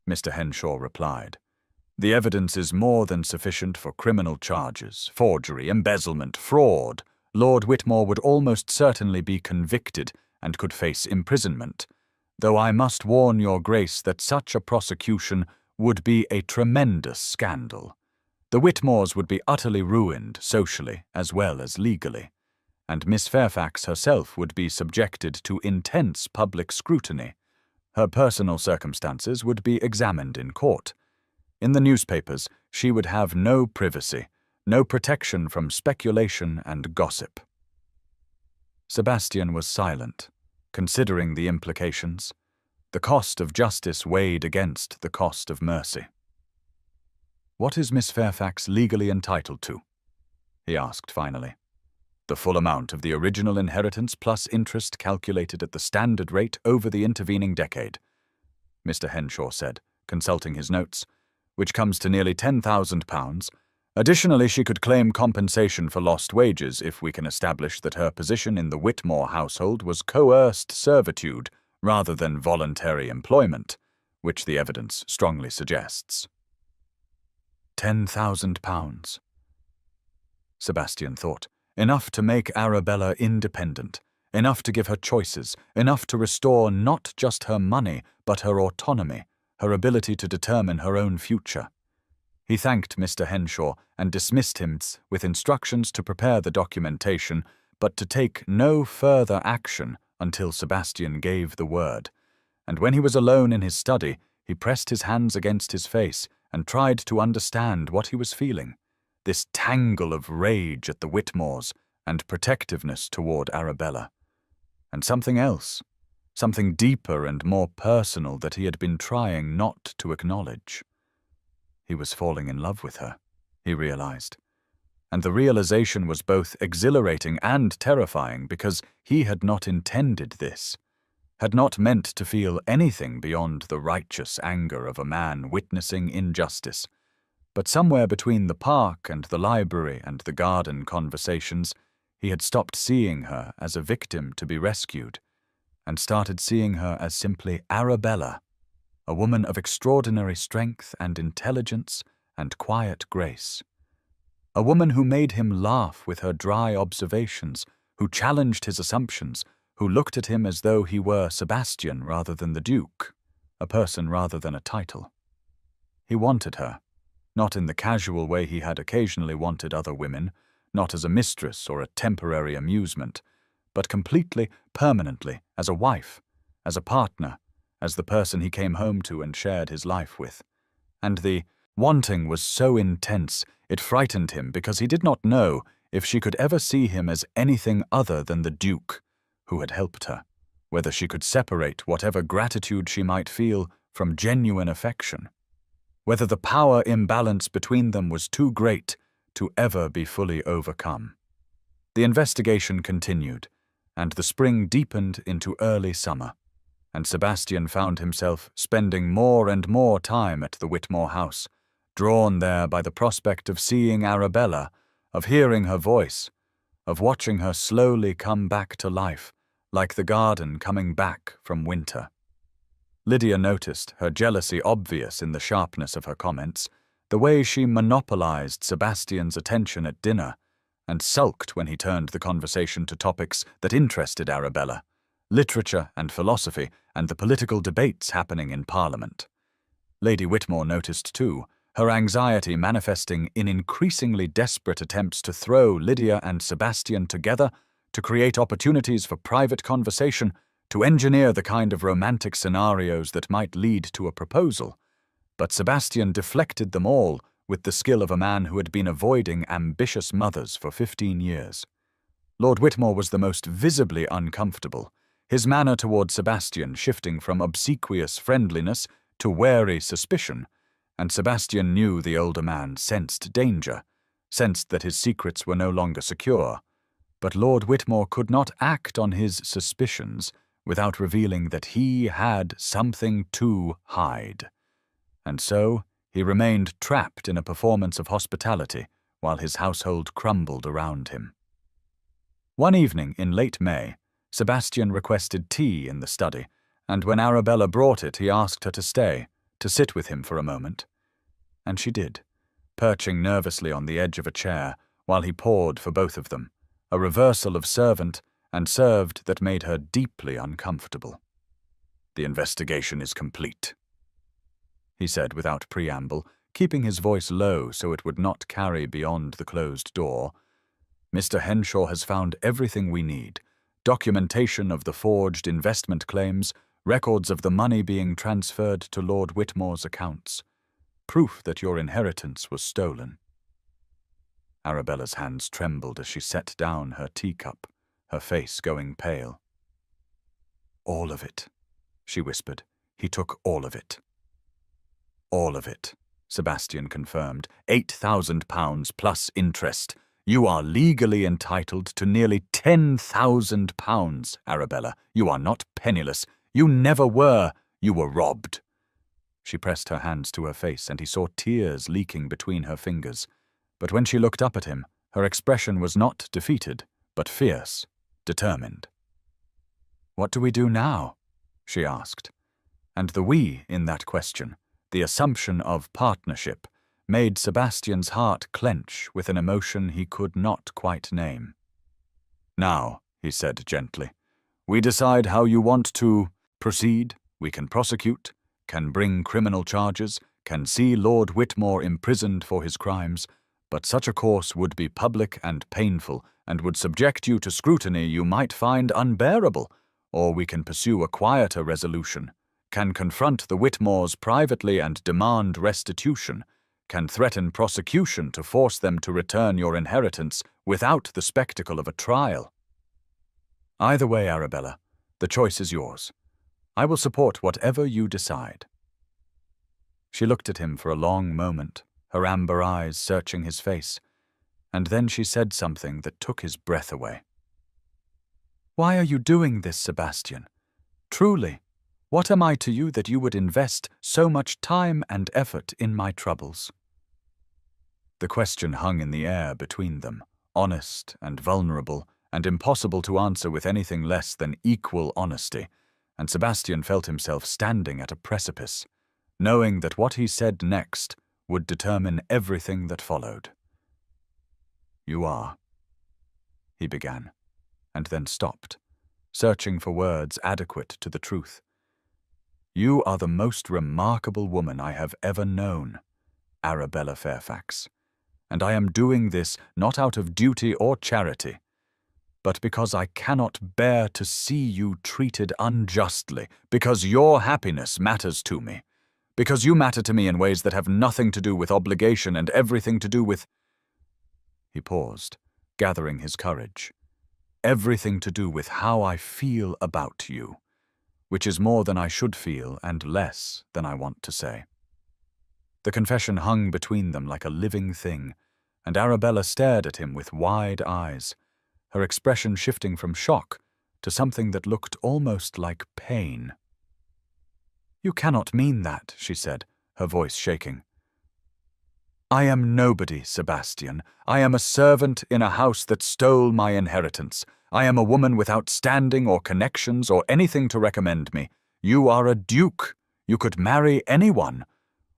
S1: Mr. Henshaw replied. "The evidence is more than sufficient for criminal charges, forgery, embezzlement, fraud. Lord Whitmore would almost certainly be convicted and could face imprisonment, though I must warn your Grace that such a prosecution would be a tremendous scandal. The Whitmores would be utterly ruined socially as well as legally, and Miss Fairfax herself would be subjected to intense public scrutiny. Her personal circumstances would be examined in court. In the newspapers, she would have no privacy, no protection from speculation and gossip." Sebastian was silent, considering the implications. The cost of justice weighed against the cost of mercy. "What is Miss Fairfax legally entitled to?" he asked finally. "The full amount of the original inheritance plus interest calculated at the standard rate over the intervening decade," Mr. Henshaw said, consulting his notes, "which comes to nearly £10,000. Additionally, she could claim compensation for lost wages if we can establish that her position in the Whitmore household was coerced servitude rather than voluntary employment, which the evidence strongly suggests." £10,000. Sebastian thought. Enough to make Arabella independent, enough to give her choices, enough to restore not just her money, but her autonomy, her ability to determine her own future. He thanked Mr. Henshaw and dismissed him with instructions to prepare the documentation, but to take no further action until Sebastian gave the word. And when he was alone in his study, he pressed his hands against his face and tried to understand what he was feeling. This tangle of rage at the Whitmores and protectiveness toward Arabella. And something else, something deeper and more personal that he had been trying not to acknowledge. He was falling in love with her, he realized. And the realization was both exhilarating and terrifying because he had not intended this, had not meant to feel anything beyond the righteous anger of a man witnessing injustice. But somewhere between the park and the library and the garden conversations, he had stopped seeing her as a victim to be rescued, and started seeing her as simply Arabella, a woman of extraordinary strength and intelligence and quiet grace. A woman who made him laugh with her dry observations, who challenged his assumptions, who looked at him as though he were Sebastian rather than the Duke, a person rather than a title. He wanted her, not in the casual way he had occasionally wanted other women, not as a mistress or a temporary amusement, but completely, permanently, as a wife, as a partner, as the person he came home to and shared his life with. And the wanting was so intense, it frightened him because he did not know if she could ever see him as anything other than the Duke who had helped her, whether she could separate whatever gratitude she might feel from genuine affection, whether the power imbalance between them was too great to ever be fully overcome. The investigation continued, and the spring deepened into early summer, and Sebastian found himself spending more and more time at the Whitmore house, drawn there by the prospect of seeing Arabella, of hearing her voice, of watching her slowly come back to life, like the garden coming back from winter. Lydia noticed, her jealousy obvious in the sharpness of her comments, the way she monopolized Sebastian's attention at dinner, and sulked when he turned the conversation to topics that interested Arabella, literature and philosophy, and the political debates happening in Parliament. Lady Whitmore noticed, too, her anxiety manifesting in increasingly desperate attempts to throw Lydia and Sebastian together, to create opportunities for private conversation, to engineer the kind of romantic scenarios that might lead to a proposal. But Sebastian deflected them all with the skill of a man who had been avoiding ambitious mothers for 15 years. Lord Whitmore was the most visibly uncomfortable, his manner toward Sebastian shifting from obsequious friendliness to wary suspicion, and Sebastian knew the older man sensed danger, sensed that his secrets were no longer secure. But Lord Whitmore could not act on his suspicions without revealing that he had something to hide. And so he remained trapped in a performance of hospitality while his household crumbled around him. One evening in late May, Sebastian requested tea in the study, and when Arabella brought it, he asked her to stay, to sit with him for a moment. And she did, perching nervously on the edge of a chair while he poured for both of them, a reversal of servant and served that made her deeply uncomfortable. "The investigation is complete," he said without preamble, keeping his voice low so it would not carry beyond the closed door. "Mr. Henshaw has found everything we need, documentation of the forged investment claims, records of the money being transferred to Lord Whitmore's accounts, proof that your inheritance was stolen." Arabella's hands trembled as she set down her teacup, her face going pale. "All of it," she whispered. "He took all of it." "All of it," Sebastian confirmed. £8,000 plus interest. You are legally entitled to nearly £10,000, Arabella. You are not penniless. You never were. You were robbed. She pressed her hands to her face, and he saw tears leaking between her fingers. But when she looked up at him, her expression was not defeated, but fierce, determined. "What do we do now?" she asked. And the "we" in that question, the assumption of partnership, made Sebastian's heart clench with an emotion he could not quite name. "Now," he said gently, "we decide how you want to proceed. We can prosecute, can bring criminal charges, can see Lord Whitmore imprisoned for his crimes, but such a course would be public and painful, and would subject you to scrutiny you might find unbearable. Or we can pursue a quieter resolution, can confront the Whitmores privately and demand restitution, can threaten prosecution to force them to return your inheritance without the spectacle of a trial. Either way, Arabella, the choice is yours. I will support whatever you decide." She looked at him for a long moment, her amber eyes searching his face, and then she said something that took his breath away. "Why are you doing this, Sebastian? Truly, what am I to you that you would invest so much time and effort in my troubles?" The question hung in the air between them, honest and vulnerable, and impossible to answer with anything less than equal honesty, and Sebastian felt himself standing at a precipice, knowing that what he said next would determine everything that followed. "You are," he began, and then stopped, searching for words adequate to the truth. "You are the most remarkable woman I have ever known, Arabella Fairfax, and I am doing this not out of duty or charity, but because I cannot bear to see you treated unjustly, because your happiness matters to me, because you matter to me in ways that have nothing to do with obligation and everything to do with—" He paused, gathering his courage. "Everything to do with how I feel about you, which is more than I should feel and less than I want to say." The confession hung between them like a living thing, and Arabella stared at him with wide eyes, her expression shifting from shock to something that looked almost like pain. "You cannot mean that," she said, her voice shaking. "I am nobody, Sebastian. I am a servant in a house that stole my inheritance. I am a woman without standing or connections or anything to recommend me. You are a duke. You could marry anyone.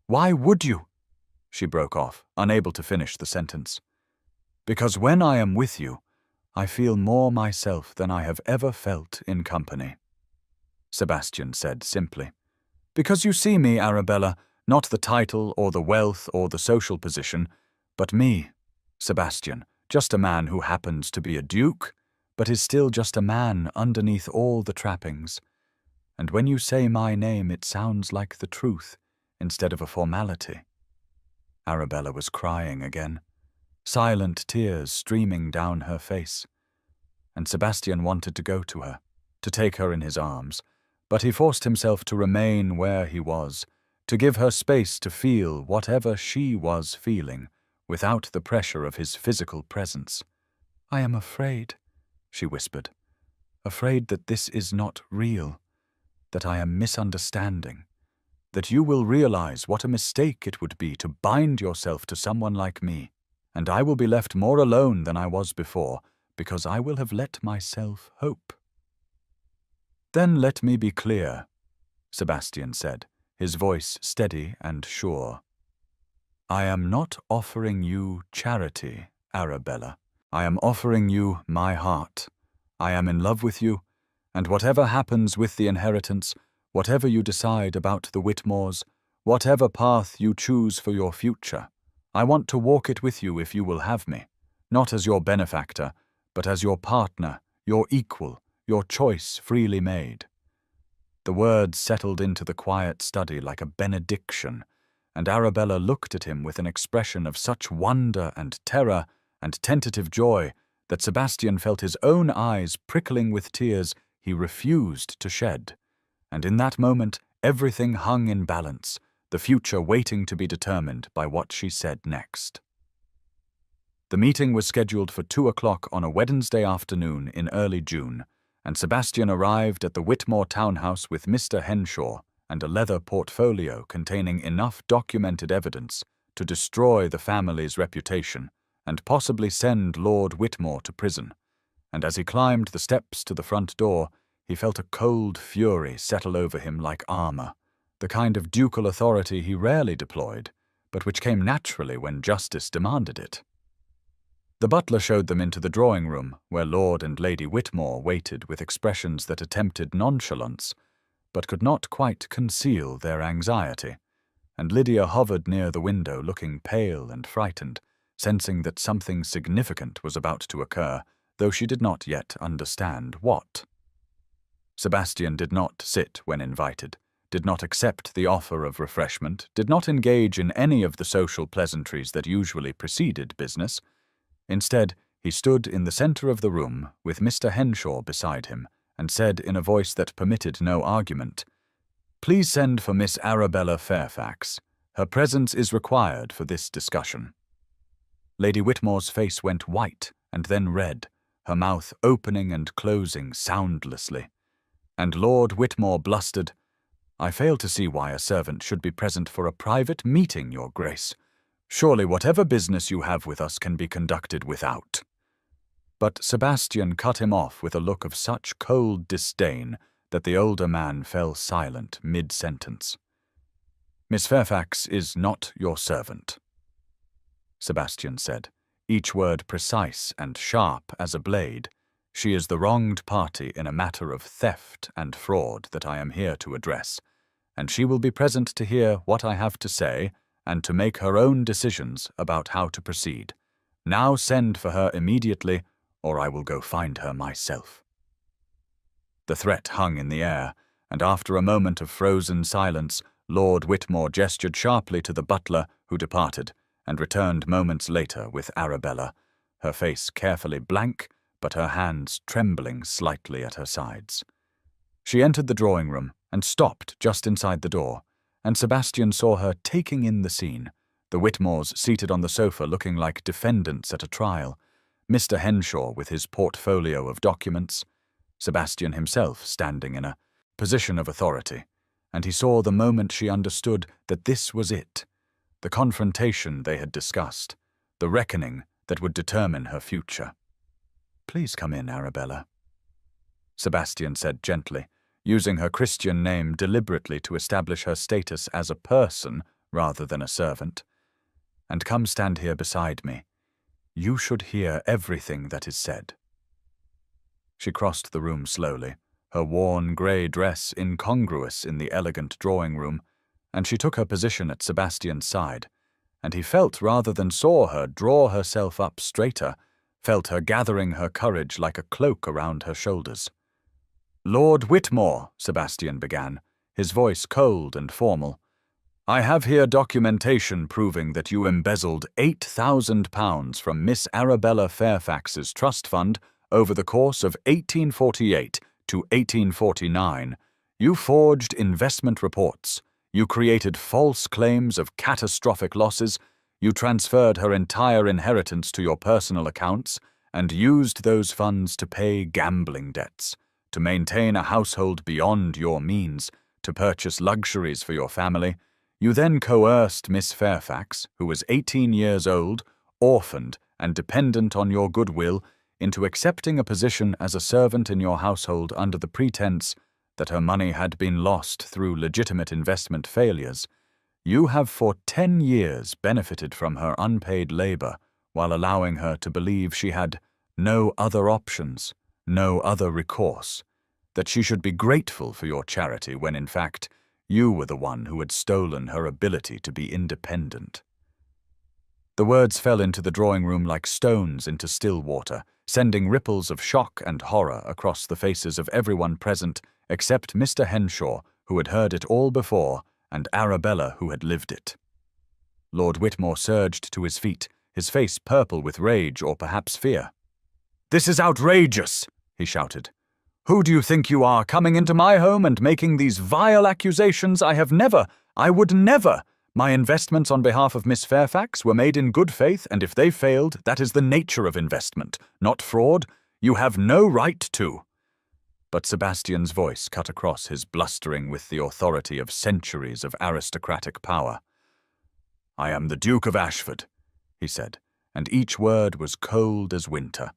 S1: Why would you?" She broke off, unable to finish the sentence. "Because when I am with you, I feel more myself than I have ever felt in company," Sebastian said simply. "Because you see me, Arabella, not the title or the wealth or the social position, but me, Sebastian, just a man who happens to be a duke, but is still just a man underneath all the trappings. And when you say my name, it sounds like the truth instead of a formality." Arabella was crying again, silent tears streaming down her face, and Sebastian wanted to go to her, to take her in his arms, but he forced himself to remain where he was, to give her space to feel whatever she was feeling, without the pressure of his physical presence. "I am afraid," she whispered, "afraid that this is not real, that I am misunderstanding, that you will realize what a mistake it would be to bind yourself to someone like me, and I will be left more alone than I was before, because I will have let myself hope." "Then let me be clear," Sebastian said, his voice steady and sure. "I am not offering you charity, Arabella. I am offering you my heart. I am in love with you, and whatever happens with the inheritance, whatever you decide about the Whitmores, whatever path you choose for your future, I want to walk it with you if you will have me, not as your benefactor, but as your partner, your equal, your choice freely made." The words settled into the quiet study like a benediction, and Arabella looked at him with an expression of such wonder and terror and tentative joy that Sebastian felt his own eyes prickling with tears he refused to shed. And in that moment, everything hung in balance, the future waiting to be determined by what she said next. The meeting was scheduled for 2 o'clock on a Wednesday afternoon in early June, and Sebastian arrived at the Whitmore townhouse with Mr. Henshaw and a leather portfolio containing enough documented evidence to destroy the family's reputation and possibly send Lord Whitmore to prison. And as he climbed the steps to the front door, he felt a cold fury settle over him like armor, the kind of ducal authority he rarely deployed, but which came naturally when justice demanded it. The butler showed them into the drawing-room, where Lord and Lady Whitmore waited with expressions that attempted nonchalance, but could not quite conceal their anxiety, and Lydia hovered near the window, looking pale and frightened, sensing that something significant was about to occur, though she did not yet understand what. Sebastian did not sit when invited, did not accept the offer of refreshment, did not engage in any of the social pleasantries that usually preceded business. Instead, he stood in the center of the room with Mr. Henshaw beside him and said in a voice that permitted no argument, "Please send for Miss Arabella Fairfax. Her presence is required for this discussion." Lady Whitmore's face went white and then red, her mouth opening and closing soundlessly. And Lord Whitmore blustered, "I fail to see why a servant should be present for a private meeting, Your Grace. Surely whatever business you have with us can be conducted without." But Sebastian cut him off with a look of such cold disdain that the older man fell silent mid-sentence. "Miss Fairfax is not your servant," Sebastian said, each word precise and sharp as a blade. "She is the wronged party in a matter of theft and fraud that I am here to address, and she will be present to hear what I have to say and to make her own decisions about how to proceed. Now send for her immediately, or I will go find her myself." The threat hung in the air, and after a moment of frozen silence, Lord Whitmore gestured sharply to the butler, who departed, and returned moments later with Arabella, her face carefully blank, but her hands trembling slightly at her sides. She entered the drawing-room and stopped just inside the door, and Sebastian saw her taking in the scene, the Whitmores seated on the sofa looking like defendants at a trial, Mr. Henshaw with his portfolio of documents, Sebastian himself standing in a position of authority, and he saw the moment she understood that this was it, the confrontation they had discussed, the reckoning that would determine her future. "Please come in, Arabella," Sebastian said gently, using her Christian name deliberately to establish her status as a person rather than a servant. "And come stand here beside me. You should hear everything that is said." She crossed the room slowly, her worn grey dress incongruous in the elegant drawing-room, and she took her position at Sebastian's side, and he felt rather than saw her draw herself up straighter, felt her gathering her courage like a cloak around her shoulders. "Lord Whitmore," Sebastian began, his voice cold and formal, "I have here documentation proving that you embezzled £8,000 from Miss Arabella Fairfax's trust fund over the course of 1848 to 1849. You forged investment reports. You created false claims of catastrophic losses. You transferred her entire inheritance to your personal accounts and used those funds to pay gambling debts, to maintain a household beyond your means, to purchase luxuries for your family. You then coerced Miss Fairfax, who was 18 years old, orphaned and dependent on your goodwill, into accepting a position as a servant in your household under the pretense that her money had been lost through legitimate investment failures. You have for 10 years benefited from her unpaid labor while allowing her to believe she had no other options, no other recourse, that she should be grateful for your charity when, in fact, you were the one who had stolen her ability to be independent." The words fell into the drawing-room like stones into still water, sending ripples of shock and horror across the faces of everyone present except Mr. Henshaw, who had heard it all before, and Arabella, who had lived it. Lord Whitmore surged to his feet, his face purple with rage or perhaps fear. "This is outrageous!" he shouted. "Who do you think you are, coming into my home and making these vile accusations? I would never! My investments on behalf of Miss Fairfax were made in good faith, and if they failed, that is the nature of investment, not fraud. You have no right to." But Sebastian's voice cut across his blustering with the authority of centuries of aristocratic power. "I am the Duke of Ashford," he said, and each word was cold as winter.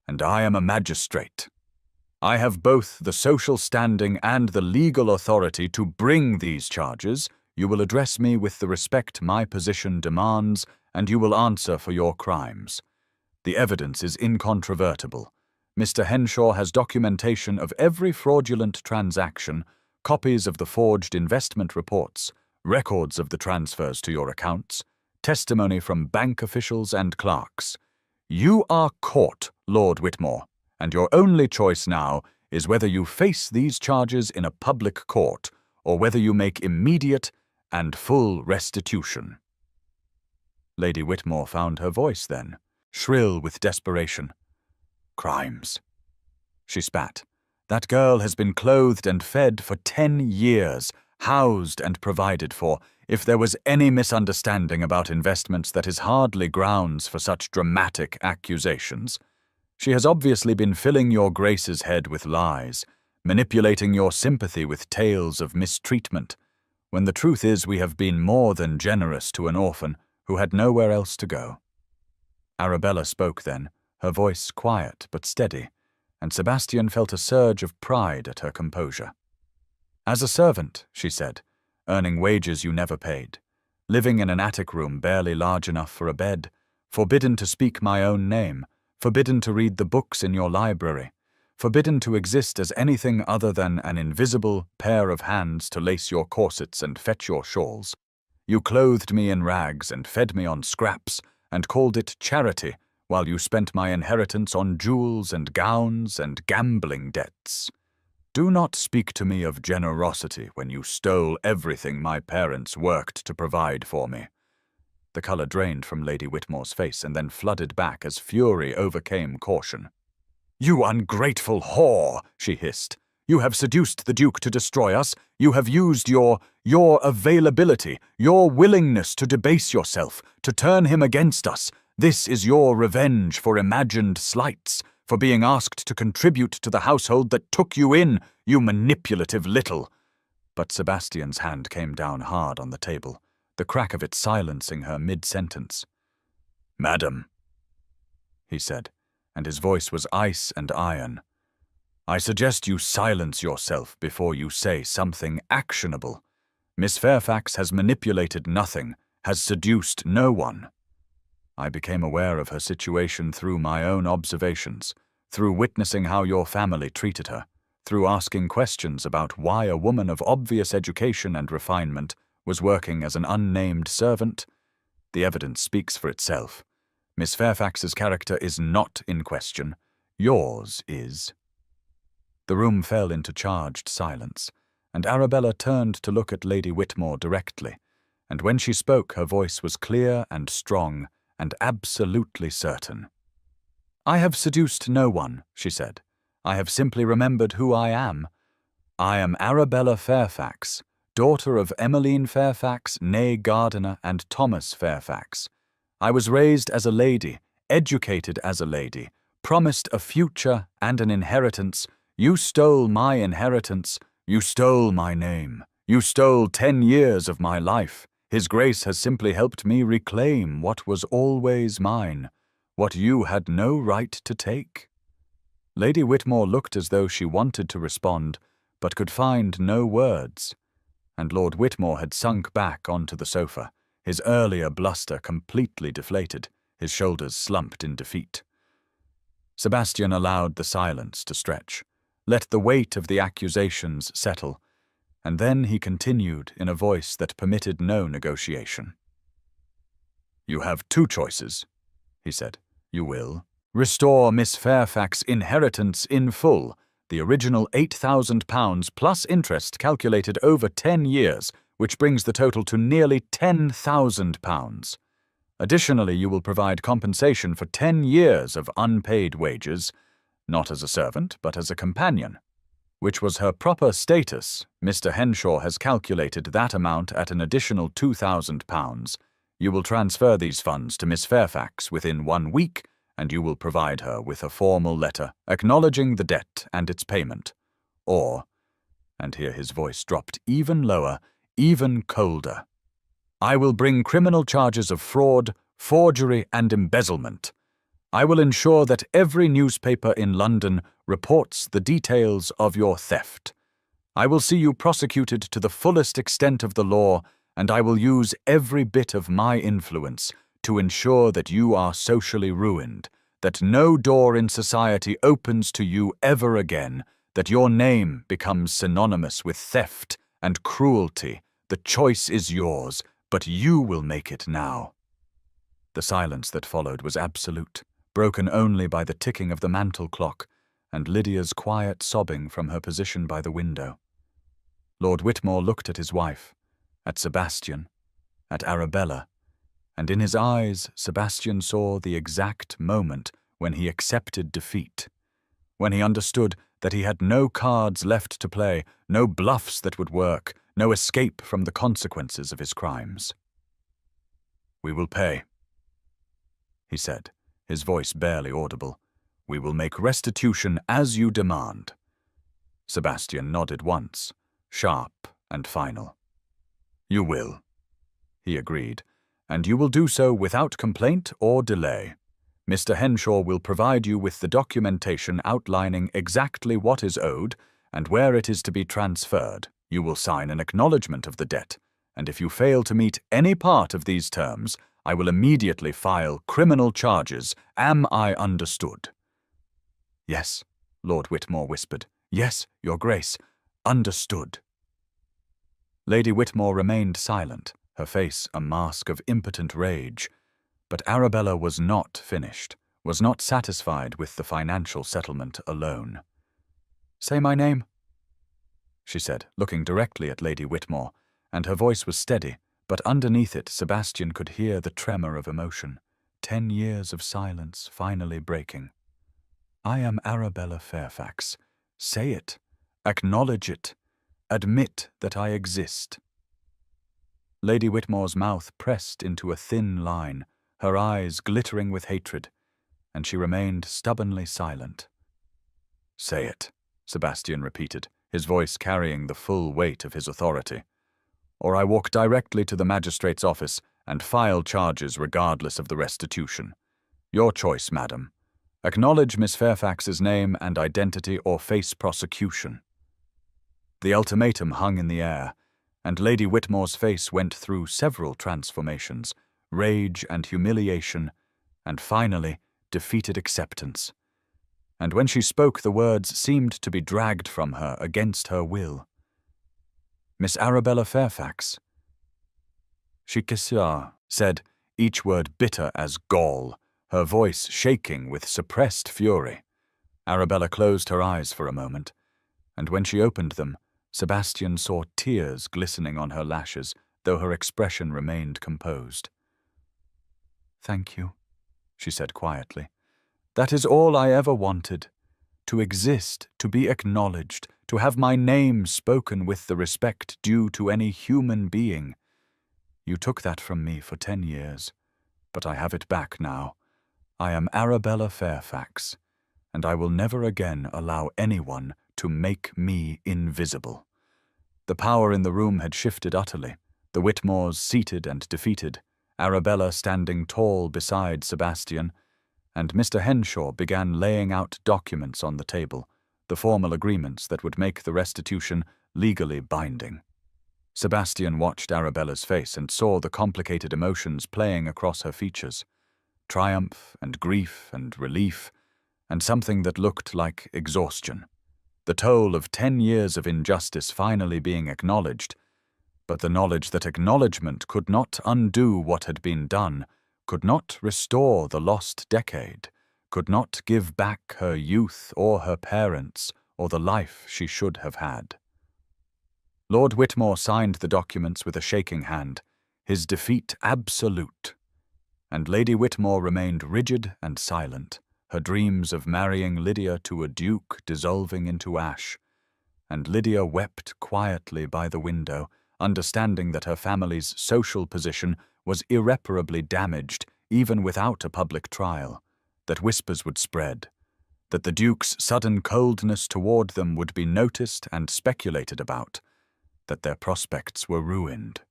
S1: "And I am a magistrate. I have both the social standing and the legal authority to bring these charges. You will address me with the respect my position demands, and you will answer for your crimes. The evidence is incontrovertible. Mr. Henshaw has documentation of every fraudulent transaction, copies of the forged investment reports, records of the transfers to your accounts, testimony from bank officials and clerks. You are caught, Lord Whitmore, and your only choice now is whether you face these charges in a public court or whether you make immediate and full restitution." Lady Whitmore found her voice then, shrill with desperation. "Crimes," she spat. "That girl has been clothed and fed for 10 years, housed and provided for. If there was any misunderstanding about investments, that is hardly grounds for such dramatic accusations. She has obviously been filling your Grace's head with lies, manipulating your sympathy with tales of mistreatment, when the truth is we have been more than generous to an orphan who had nowhere else to go." Arabella spoke then, her voice quiet but steady, and Sebastian felt a surge of pride at her composure. "As a servant," she said, "earning wages you never paid, living in an attic room barely large enough for a bed, forbidden to speak my own name, forbidden to read the books in your library, forbidden to exist as anything other than an invisible pair of hands to lace your corsets and fetch your shawls. You clothed me in rags and fed me on scraps and called it charity, while you spent my inheritance on jewels and gowns and gambling debts. Do not speak to me of generosity when you stole everything my parents worked to provide for me." The colour drained from Lady Whitmore's face and then flooded back as fury overcame caution. "You ungrateful whore," she hissed. "You have seduced the Duke to destroy us. You have used your availability, your willingness to debase yourself, to turn him against us. This is your revenge for imagined slights, for being asked to contribute to the household that took you in, you manipulative little—" But Sebastian's hand came down hard on the table, the crack of it silencing her mid-sentence. "Madam," he said, and his voice was ice and iron, "I suggest you silence yourself before you say something actionable. Miss Fairfax has manipulated nothing, has seduced no one. I became aware of her situation through my own observations, through witnessing how your family treated her, through asking questions about why a woman of obvious education and refinement was working as an unnamed servant. The evidence speaks for itself. Miss Fairfax's character is not in question. Yours is." The room fell into charged silence, and Arabella turned to look at Lady Whitmore directly, and when she spoke her voice was clear and strong and absolutely certain. "I have seduced no one," she said. "I have simply remembered who I am. I am Arabella Fairfax, daughter of Emmeline Fairfax, née Gardiner, and Thomas Fairfax. I was raised as a lady, educated as a lady, promised a future and an inheritance. You stole my inheritance. You stole my name. You stole 10 years of my life. His Grace has simply helped me reclaim what was always mine, what you had no right to take." Lady Whitmore looked as though she wanted to respond, but could find no words, and Lord Whitmore had sunk back onto the sofa, his earlier bluster completely deflated, his shoulders slumped in defeat. Sebastian allowed the silence to stretch, let the weight of the accusations settle, and then he continued in a voice that permitted no negotiation. "You have 2 choices," he said. "You will restore Miss Fairfax's inheritance in full, the original £8,000 plus interest calculated over 10 years, which brings the total to nearly £10,000. Additionally, you will provide compensation for 10 years of unpaid wages, not as a servant, but as a companion, which was her proper status. Mr. Henshaw has calculated that amount at an additional £2,000. You will transfer these funds to Miss Fairfax within 1 week, and you will provide her with a formal letter acknowledging the debt and its payment. Or," and here his voice dropped even lower, even colder, "I will bring criminal charges of fraud, forgery, and embezzlement. I will ensure that every newspaper in London reports the details of your theft. I will see you prosecuted to the fullest extent of the law, and I will use every bit of my influence to ensure that you are socially ruined, that no door in society opens to you ever again, that your name becomes synonymous with theft and cruelty, The choice is yours, but you will make it now." The silence that followed was absolute, broken only by the ticking of the mantel clock and Lydia's quiet sobbing from her position by the window. Lord Whitmore looked at his wife, at Sebastian, at Arabella, and in his eyes Sebastian saw the exact moment when he accepted defeat, when he understood that he had no cards left to play, no bluffs that would work, no escape from the consequences of his crimes. "We will pay," he said, his voice barely audible. "We will make restitution as you demand." Sebastian nodded once, sharp and final. "You will," he agreed, "and you will do so without complaint or delay. Mr. Henshaw will provide you with the documentation outlining exactly what is owed and where it is to be transferred. You will sign an acknowledgement of the debt, and if you fail to meet any part of these terms, I will immediately file criminal charges. Am I understood?" "Yes," Lord Whitmore whispered. "Yes, Your Grace. Understood." Lady Whitmore remained silent, her face a mask of impotent rage. But Arabella was not finished, was not satisfied with the financial settlement alone. "Say my name," she said, looking directly at Lady Whitmore, and her voice was steady, but underneath it Sebastian could hear the tremor of emotion, 10 years of silence finally breaking. "I am Arabella Fairfax. Say it. Acknowledge it. Admit that I exist." Lady Whitmore's mouth pressed into a thin line, her eyes glittering with hatred, and she remained stubbornly silent. "Say it," Sebastian repeated, his voice carrying the full weight of his authority. "Or I walk directly to the magistrate's office and file charges regardless of the restitution. Your choice, madam. Acknowledge Miss Fairfax's name and identity or face prosecution." The ultimatum hung in the air, and Lady Whitmore's face went through several transformations, rage and humiliation, and finally defeated acceptance. And when she spoke, the words seemed to be dragged from her against her will. "Miss Arabella Fairfax." "She said, each word bitter as gall, her voice shaking with suppressed fury. Arabella closed her eyes for a moment, and when she opened them, Sebastian saw tears glistening on her lashes, though her expression remained composed. "Thank you," she said quietly. "That is all I ever wanted. To exist, to be acknowledged, to have my name spoken with the respect due to any human being. You took that from me for 10 years, but I have it back now. I am Arabella Fairfax, and I will never again allow anyone to make me invisible." The power in the room had shifted utterly, the Whitmores seated and defeated, Arabella standing tall beside Sebastian, and Mr. Henshaw began laying out documents on the table, the formal agreements that would make the restitution legally binding. Sebastian watched Arabella's face and saw the complicated emotions playing across her features, triumph and grief and relief, and something that looked like exhaustion. The toll of 10 years of injustice finally being acknowledged, but the knowledge that acknowledgement could not undo what had been done, could not restore the lost decade, could not give back her youth or her parents or the life she should have had. Lord Whitmore signed the documents with a shaking hand, his defeat absolute, and Lady Whitmore remained rigid and silent, her dreams of marrying Lydia to a duke dissolving into ash, and Lydia wept quietly by the window, understanding that her family's social position was irreparably damaged even without a public trial, that whispers would spread, that the Duke's sudden coldness toward them would be noticed and speculated about, that their prospects were ruined.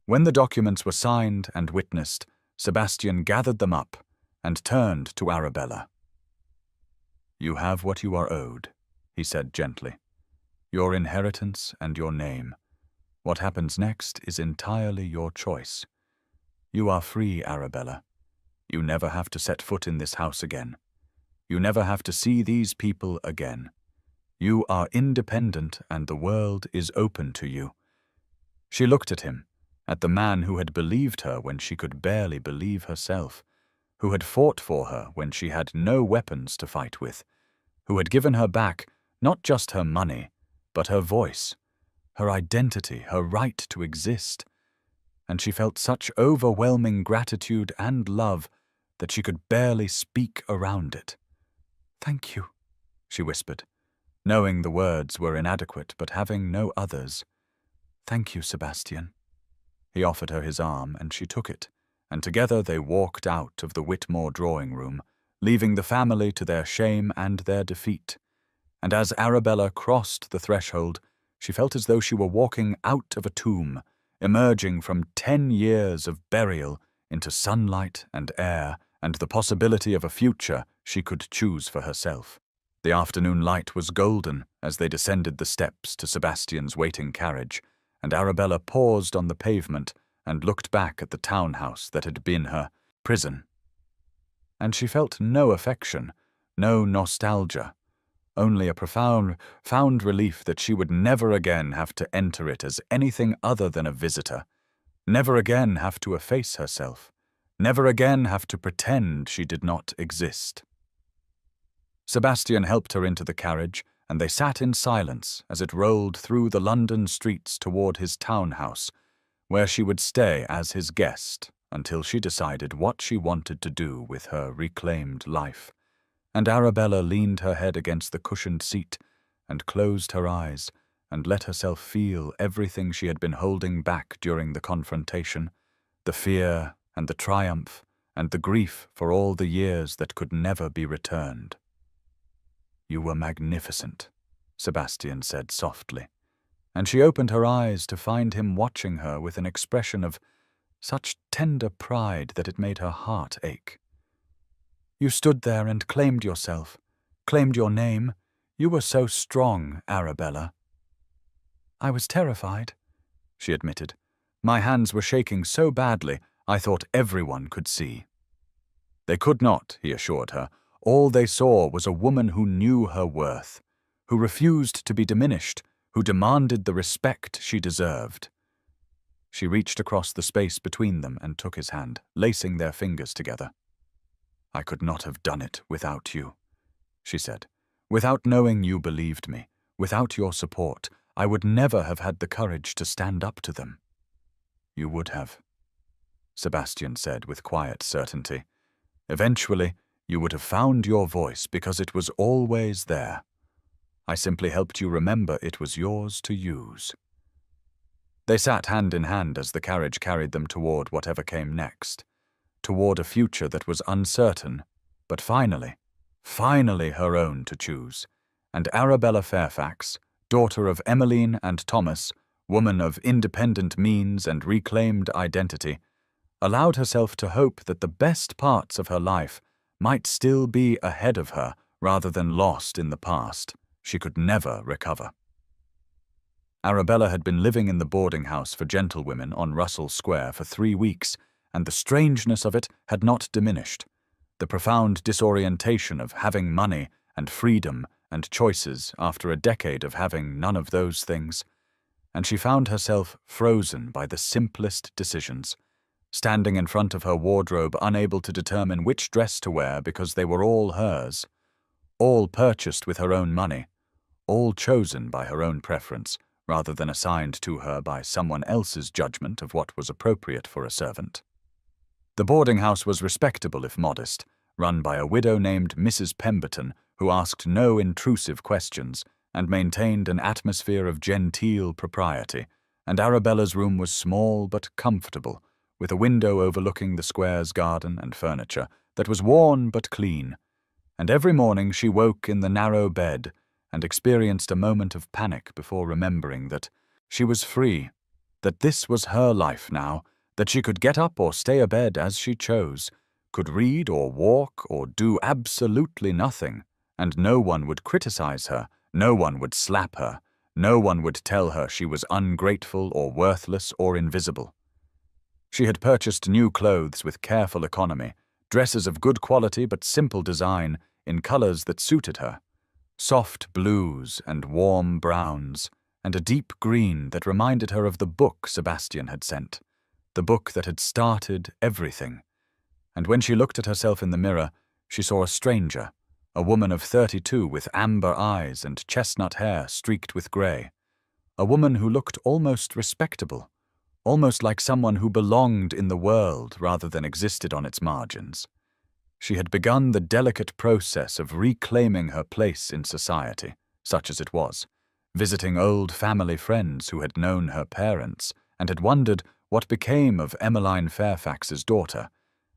S1: When the documents were signed and witnessed, Sebastian gathered them up and turned to Arabella. "You have what you are owed," he said gently. "Your inheritance and your name. What happens next is entirely your choice. You are free, Arabella. You never have to set foot in this house again. You never have to see these people again. You are independent and the world is open to you. She looked at him, at the man who had believed her when she could barely believe herself, who had fought for her when she had no weapons to fight with, who had given her back not just her money, but her voice, her identity, her right to exist. And she felt such overwhelming gratitude and love that she could barely speak around it. "Thank you," she whispered, knowing the words were inadequate but having no others. "Thank you, Sebastian." He offered her his arm, and she took it, and together they walked out of the Whitmore drawing room, leaving the family to their shame and their defeat. And as Arabella crossed the threshold, she felt as though she were walking out of a tomb, emerging from 10 years of burial into sunlight and air and the possibility of a future she could choose for herself. The afternoon light was golden as they descended the steps to Sebastian's waiting carriage, and Arabella paused on the pavement and looked back at the townhouse that had been her prison. And she felt no affection, no nostalgia, only a profound relief that she would never again have to enter it as anything other than a visitor, never again have to efface herself, never again have to pretend she did not exist. Sebastian helped her into the carriage, and they sat in silence as it rolled through the London streets toward his townhouse, where she would stay as his guest until she decided what she wanted to do with her reclaimed life. And Arabella leaned her head against the cushioned seat and closed her eyes and let herself feel everything she had been holding back during the confrontation, the fear and the triumph and the grief for all the years that could never be returned. "You were magnificent," Sebastian said softly, and she opened her eyes to find him watching her with an expression of such tender pride that it made her heart ache. "You stood there and claimed yourself, claimed your name. You were so strong, Arabella." "I was terrified," she admitted. "My hands were shaking so badly, I thought everyone could see." They could not, he assured her. All they saw was a woman who knew her worth, who refused to be diminished, who demanded the respect she deserved. She reached across the space between them and took his hand, lacing their fingers together. "I could not have done it without you," she said. "Without knowing you believed me, without your support, I would never have had the courage to stand up to them." "You would have," Sebastian said with quiet certainty. "Eventually, you would have found your voice because it was always there. I simply helped you remember it was yours to use." They sat hand in hand as the carriage carried them toward whatever came next, toward a future that was uncertain, but finally her own to choose. And Arabella Fairfax, daughter of Emmeline and Thomas, woman of independent means and reclaimed identity, allowed herself to hope that the best parts of her life might still be ahead of her rather than lost in the past she could never recover. Arabella had been living in the boarding house for gentlewomen on Russell Square for 3 weeks, and the strangeness of it had not diminished. The profound disorientation of having money and freedom and choices after a decade of having none of those things. And she found herself frozen by the simplest decisions, standing in front of her wardrobe unable to determine which dress to wear because they were all hers, all purchased with her own money, all chosen by her own preference, rather than assigned to her by someone else's judgment of what was appropriate for a servant. The boarding house was respectable if modest, run by a widow named Mrs. Pemberton, who asked no intrusive questions and maintained an atmosphere of genteel propriety, and Arabella's room was small but comfortable, with a window overlooking the square's garden and furniture that was worn but clean. And every morning she woke in the narrow bed and experienced a moment of panic before remembering that she was free, that this was her life now, that she could get up or stay abed as she chose, could read or walk or do absolutely nothing, and no one would criticize her, no one would slap her, no one would tell her she was ungrateful or worthless or invisible. She had purchased new clothes with careful economy, dresses of good quality but simple design, in colors that suited her, soft blues and warm browns, and a deep green that reminded her of the book Sebastian had sent, the book that had started everything. And when she looked at herself in the mirror, she saw a stranger, a woman of 32 with amber eyes and chestnut hair streaked with grey, a woman who looked almost respectable, almost like someone who belonged in the world rather than existed on its margins. She had begun the delicate process of reclaiming her place in society, such as it was, visiting old family friends who had known her parents and had wondered what became of Emmeline Fairfax's daughter,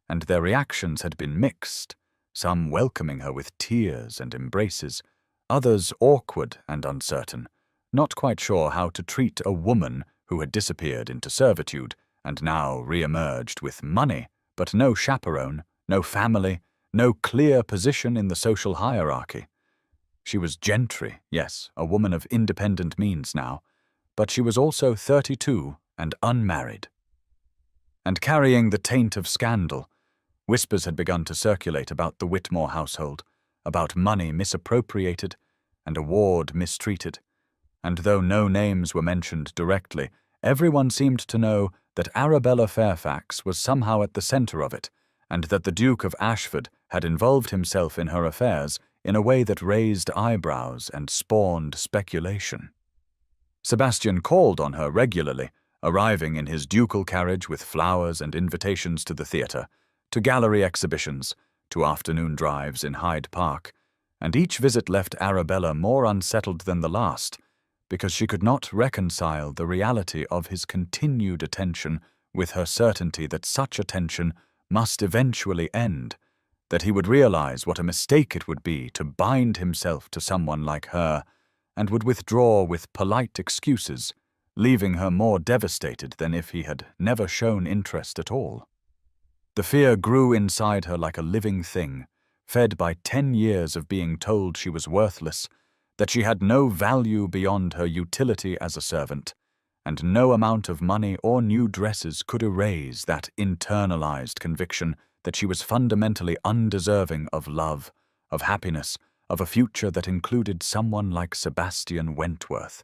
S1: and their reactions had been mixed, some welcoming her with tears and embraces, others awkward and uncertain, not quite sure how to treat a woman who had disappeared into servitude and now re-emerged with money, but no chaperone, no family, no clear position in the social hierarchy. She was gentry, yes, a woman of independent means now, but she was also 32 and unmarried. And carrying the taint of scandal, whispers had begun to circulate about the Whitmore household, about money misappropriated and a ward mistreated. And though no names were mentioned directly, everyone seemed to know that Arabella Fairfax was somehow at the centre of it, and that the Duke of Ashford had involved himself in her affairs in a way that raised eyebrows and spawned speculation. Sebastian called on her regularly, arriving in his ducal carriage with flowers and invitations to the theatre, to gallery exhibitions, to afternoon drives in Hyde Park, and each visit left Arabella more unsettled than the last, because she could not reconcile the reality of his continued attention with her certainty that such attention must eventually end, that he would realize what a mistake it would be to bind himself to someone like her, and would withdraw with polite excuses, leaving her more devastated than if he had never shown interest at all. The fear grew inside her like a living thing, fed by 10 years of being told she was worthless, that she had no value beyond her utility as a servant, and no amount of money or new dresses could erase that internalized conviction that she was fundamentally undeserving of love, of happiness, of a future that included someone like Sebastian Wentworth.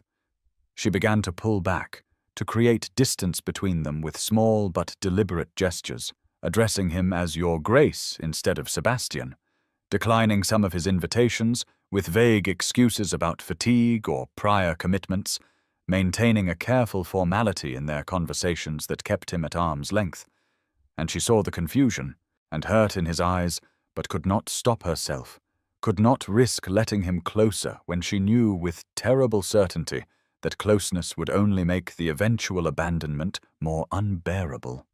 S1: She began to pull back, to create distance between them with small but deliberate gestures, addressing him as Your Grace instead of Sebastian, declining some of his invitations with vague excuses about fatigue or prior commitments, maintaining a careful formality in their conversations that kept him at arm's length. And she saw the confusion and hurt in his eyes, but could not stop herself, could not risk letting him closer when she knew with terrible certainty that closeness would only make the eventual abandonment more unbearable.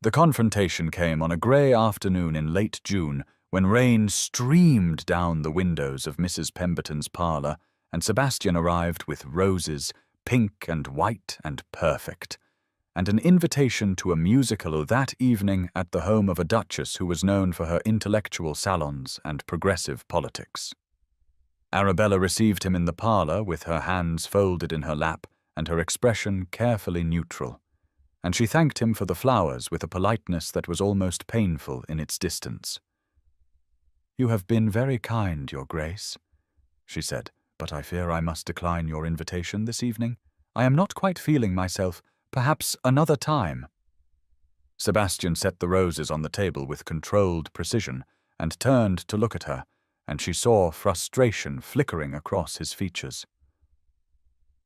S1: The confrontation came on a grey afternoon in late June, when rain streamed down the windows of Mrs. Pemberton's parlour, and Sebastian arrived with roses, pink and white and perfect, and an invitation to a musical that evening at the home of a duchess who was known for her intellectual salons and progressive politics. Arabella received him in the parlour with her hands folded in her lap and her expression carefully neutral, and she thanked him for the flowers with a politeness that was almost painful in its distance. "You have been very kind, Your Grace," she said, "but I fear I must decline your invitation this evening. I am not quite feeling myself. Perhaps another time." Sebastian set the roses on the table with controlled precision and turned to look at her, and she saw frustration flickering across his features.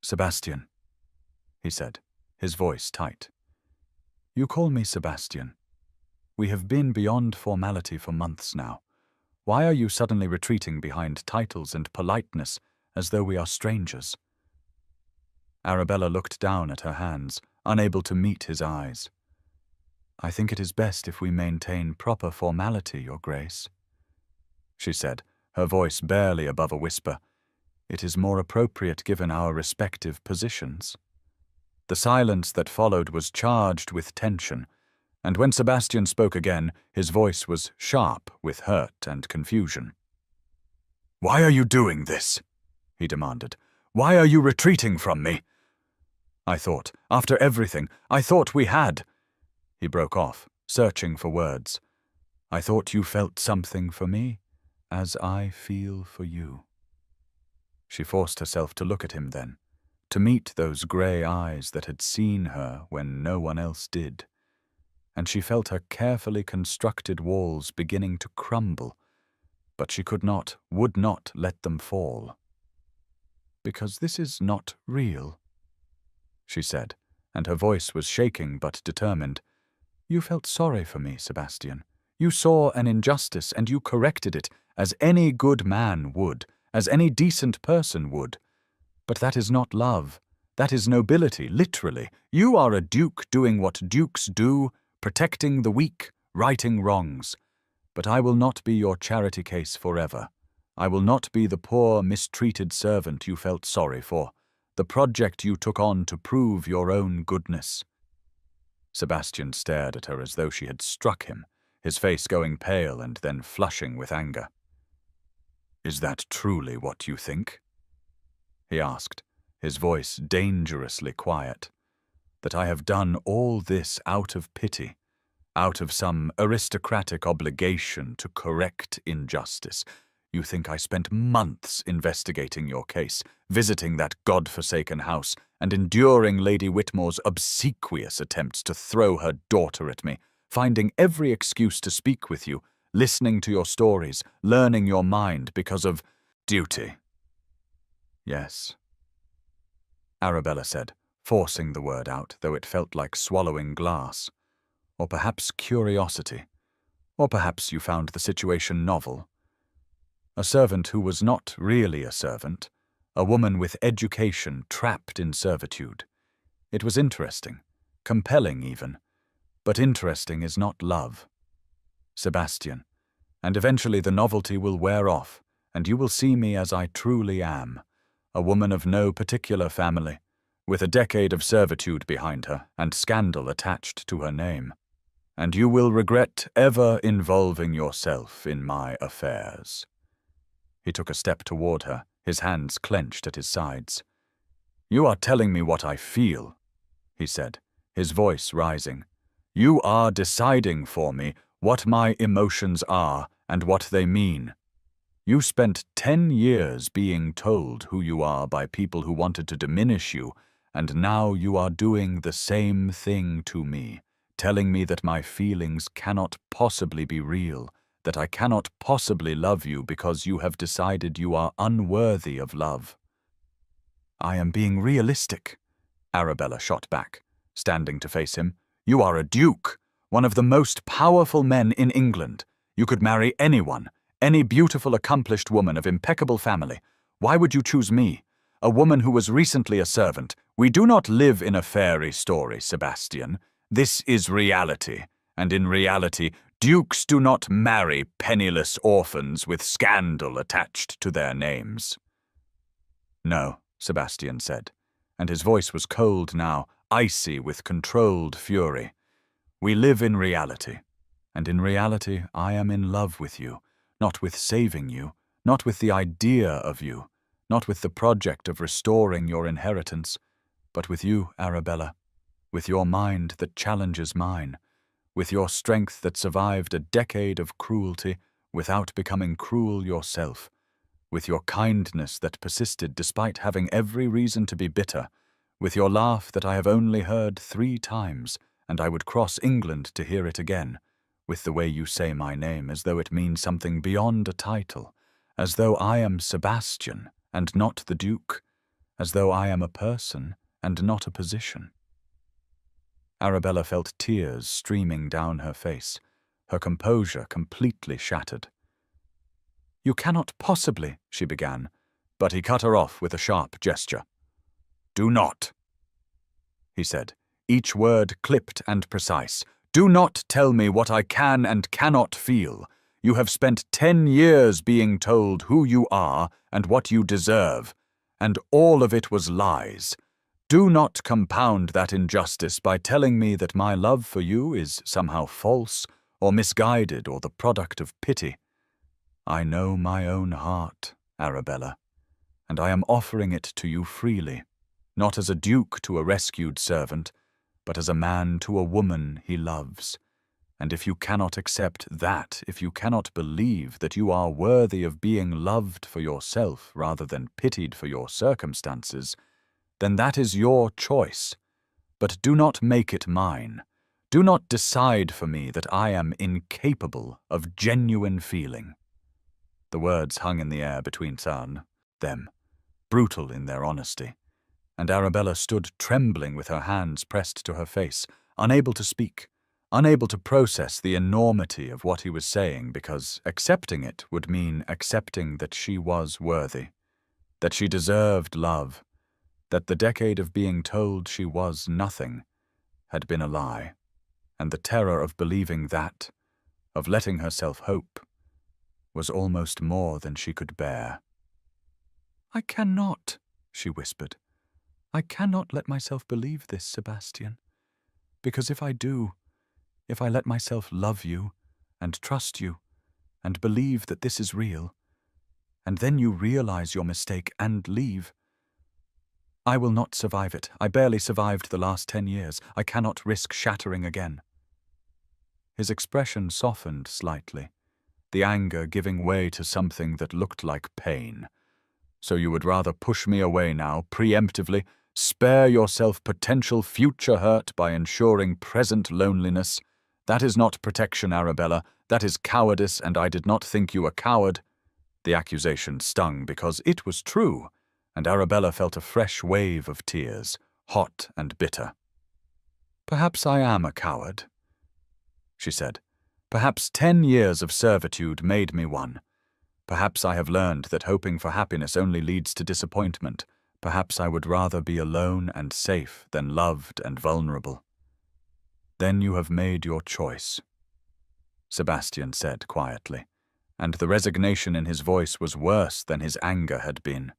S1: "Sebastian," he said, his voice tight. "You call me Sebastian. We have been beyond formality for months now. Why are you suddenly retreating behind titles and politeness as though we are strangers?" Arabella looked down at her hands, unable to meet his eyes. "I think it is best if we maintain proper formality, Your Grace," she said, her voice barely above a whisper. "It is more appropriate given our respective positions." The silence that followed was charged with tension, and when Sebastian spoke again, his voice was sharp with hurt and confusion. "Why are you doing this?" he demanded. "Why are you retreating from me?" "I thought, after everything, I thought we had—" He broke off, searching for words. "I thought you felt something for me, as I feel for you." She forced herself to look at him then, to meet those grey eyes that had seen her when no one else did, and she felt her carefully constructed walls beginning to crumble, but she would not let them fall. "Because this is not real," she said, and her voice was shaking but determined. "You felt sorry for me, Sebastian. You saw an injustice and you corrected it, as any good man would, as any decent person would. But that is not love. That is nobility, literally. You are a duke doing what dukes do, protecting the weak, righting wrongs. But I will not be your charity case forever. I will not be the poor, mistreated servant you felt sorry for, the project you took on to prove your own goodness." Sebastian stared at her as though she had struck him, his face going pale and then flushing with anger. "Is that truly what you think?" he asked, his voice dangerously quiet. "That I have done all this out of pity, out of some aristocratic obligation to correct injustice? You think I spent months investigating your case, visiting that God-forsaken house, and enduring Lady Whitmore's obsequious attempts to throw her daughter at me, finding every excuse to speak with you, listening to your stories, learning your mind because of duty?" "Yes," Arabella said, forcing the word out, though it felt like swallowing glass. "Or perhaps curiosity. Or perhaps you found the situation novel. A servant who was not really a servant, a woman with education trapped in servitude. It was interesting, compelling even, but interesting is not love. Sebastian, and eventually the novelty will wear off, and you will see me as I truly am, a woman of no particular family, with a decade of servitude behind her and scandal attached to her name. And you will regret ever involving yourself in my affairs." He took a step toward her, his hands clenched at his sides. "You are telling me what I feel," he said, his voice rising. "You are deciding for me what my emotions are and what they mean. You spent 10 years being told who you are by people who wanted to diminish you, and now you are doing the same thing to me, telling me that my feelings cannot possibly be real, that I cannot possibly love you because you have decided you are unworthy of love." "I am being realistic," Arabella shot back, standing to face him. "You are a duke, one of the most powerful men in England. You could marry anyone, any beautiful, accomplished woman of impeccable family. Why would you choose me, a woman who was recently a servant? We do not live in a fairy story, Sebastian. This is reality, and in reality, dukes do not marry penniless orphans with scandal attached to their names." "No," Sebastian said, and his voice was cold now, icy with controlled fury. "We live in reality, and in reality I am in love with you, not with saving you, not with the idea of you, not with the project of restoring your inheritance, but with you, Arabella, with your mind that challenges mine, with your strength that survived a decade of cruelty without becoming cruel yourself, with your kindness that persisted despite having every reason to be bitter, with your laugh that I have only heard 3 times, and I would cross England to hear it again, with the way you say my name as though it means something beyond a title, as though I am Sebastian and not the Duke, as though I am a person and not a position." Arabella felt tears streaming down her face, her composure completely shattered. "You cannot possibly," she began, but he cut her off with a sharp gesture. "Do not," he said, each word clipped and precise. "Do not tell me what I can and cannot feel. You have spent 10 years being told who you are and what you deserve, and all of it was lies. Do not compound that injustice by telling me that my love for you is somehow false or misguided or the product of pity. I know my own heart, Arabella, and I am offering it to you freely, not as a duke to a rescued servant, but as a man to a woman he loves. And if you cannot accept that, if you cannot believe that you are worthy of being loved for yourself rather than pitied for your circumstances, then that is your choice. But do not make it mine. Do not decide for me that I am incapable of genuine feeling." The words hung in the air between them, brutal in their honesty, and Arabella stood trembling with her hands pressed to her face, unable to speak, unable to process the enormity of what he was saying, because accepting it would mean accepting that she was worthy, that she deserved love, that the decade of being told she was nothing had been a lie, and the terror of believing that, of letting herself hope, was almost more than she could bear. "I cannot," she whispered. "I cannot let myself believe this, Sebastian, because if I do, if I let myself love you and trust you and believe that this is real, and then you realize your mistake and leave, I will not survive it. I barely survived the last 10 years. I cannot risk shattering again." His expression softened slightly, the anger giving way to something that looked like pain. "So you would rather push me away now, preemptively, spare yourself potential future hurt by ensuring present loneliness? That is not protection, Arabella. That is cowardice, and I did not think you a coward." The accusation stung because it was true, and Arabella felt a fresh wave of tears, hot and bitter. "Perhaps I am a coward," she said. "Perhaps 10 years of servitude made me one. Perhaps I have learned that hoping for happiness only leads to disappointment. Perhaps I would rather be alone and safe than loved and vulnerable." "Then you have made your choice," Sebastian said quietly, and the resignation in his voice was worse than his anger had been.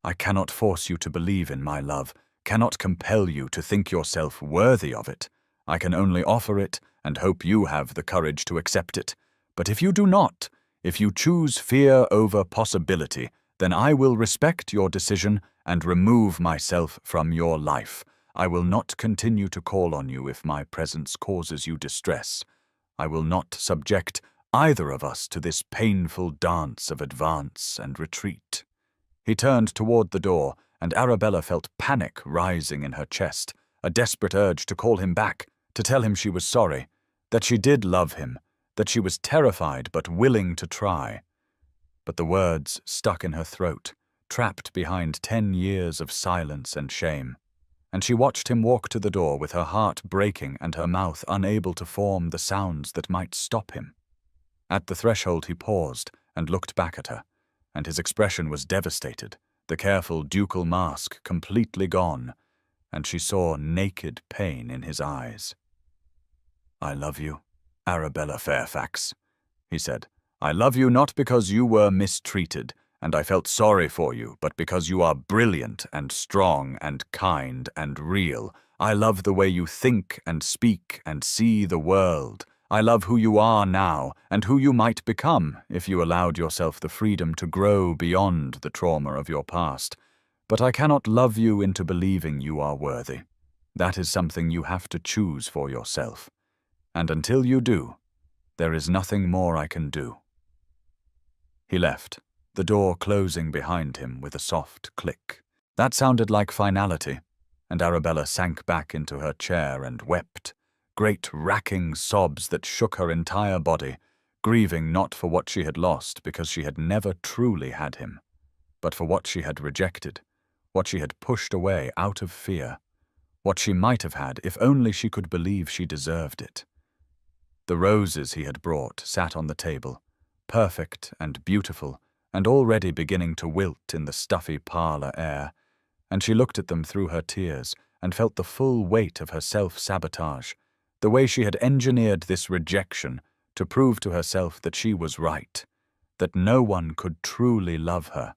S1: "I cannot force you to believe in my love, cannot compel you to think yourself worthy of it. I can only offer it and hope you have the courage to accept it. But if you do not, if you choose fear over possibility, then I will respect your decision and remove myself from your life. I will not continue to call on you if my presence causes you distress. I will not subject either of us to this painful dance of advance and retreat." He turned toward the door, and Arabella felt panic rising in her chest, a desperate urge to call him back, to tell him she was sorry, that she did love him, that she was terrified but willing to try. But the words stuck in her throat, trapped behind 10 years of silence and shame, and she watched him walk to the door with her heart breaking and her mouth unable to form the sounds that might stop him. At the threshold he paused and looked back at her, and his expression was devastated, the careful ducal mask completely gone, and she saw naked pain in his eyes. "I love you, Arabella Fairfax," he said. "I love you not because you were mistreated, and I felt sorry for you, but because you are brilliant and strong and kind and real. I love the way you think and speak and see the world. I love who you are now and who you might become if you allowed yourself the freedom to grow beyond the trauma of your past. But I cannot love you into believing you are worthy. That is something you have to choose for yourself. And until you do, there is nothing more I can do." He left, the door closing behind him with a soft click. That sounded like finality, and Arabella sank back into her chair and wept, great racking sobs that shook her entire body, grieving not for what she had lost because she had never truly had him, but for what she had rejected, what she had pushed away out of fear, what she might have had if only she could believe she deserved it. The roses he had brought sat on the table, perfect and beautiful, and already beginning to wilt in the stuffy parlor air, and she looked at them through her tears and felt the full weight of her self-sabotage, the way she had engineered this rejection to prove to herself that she was right, that no one could truly love her,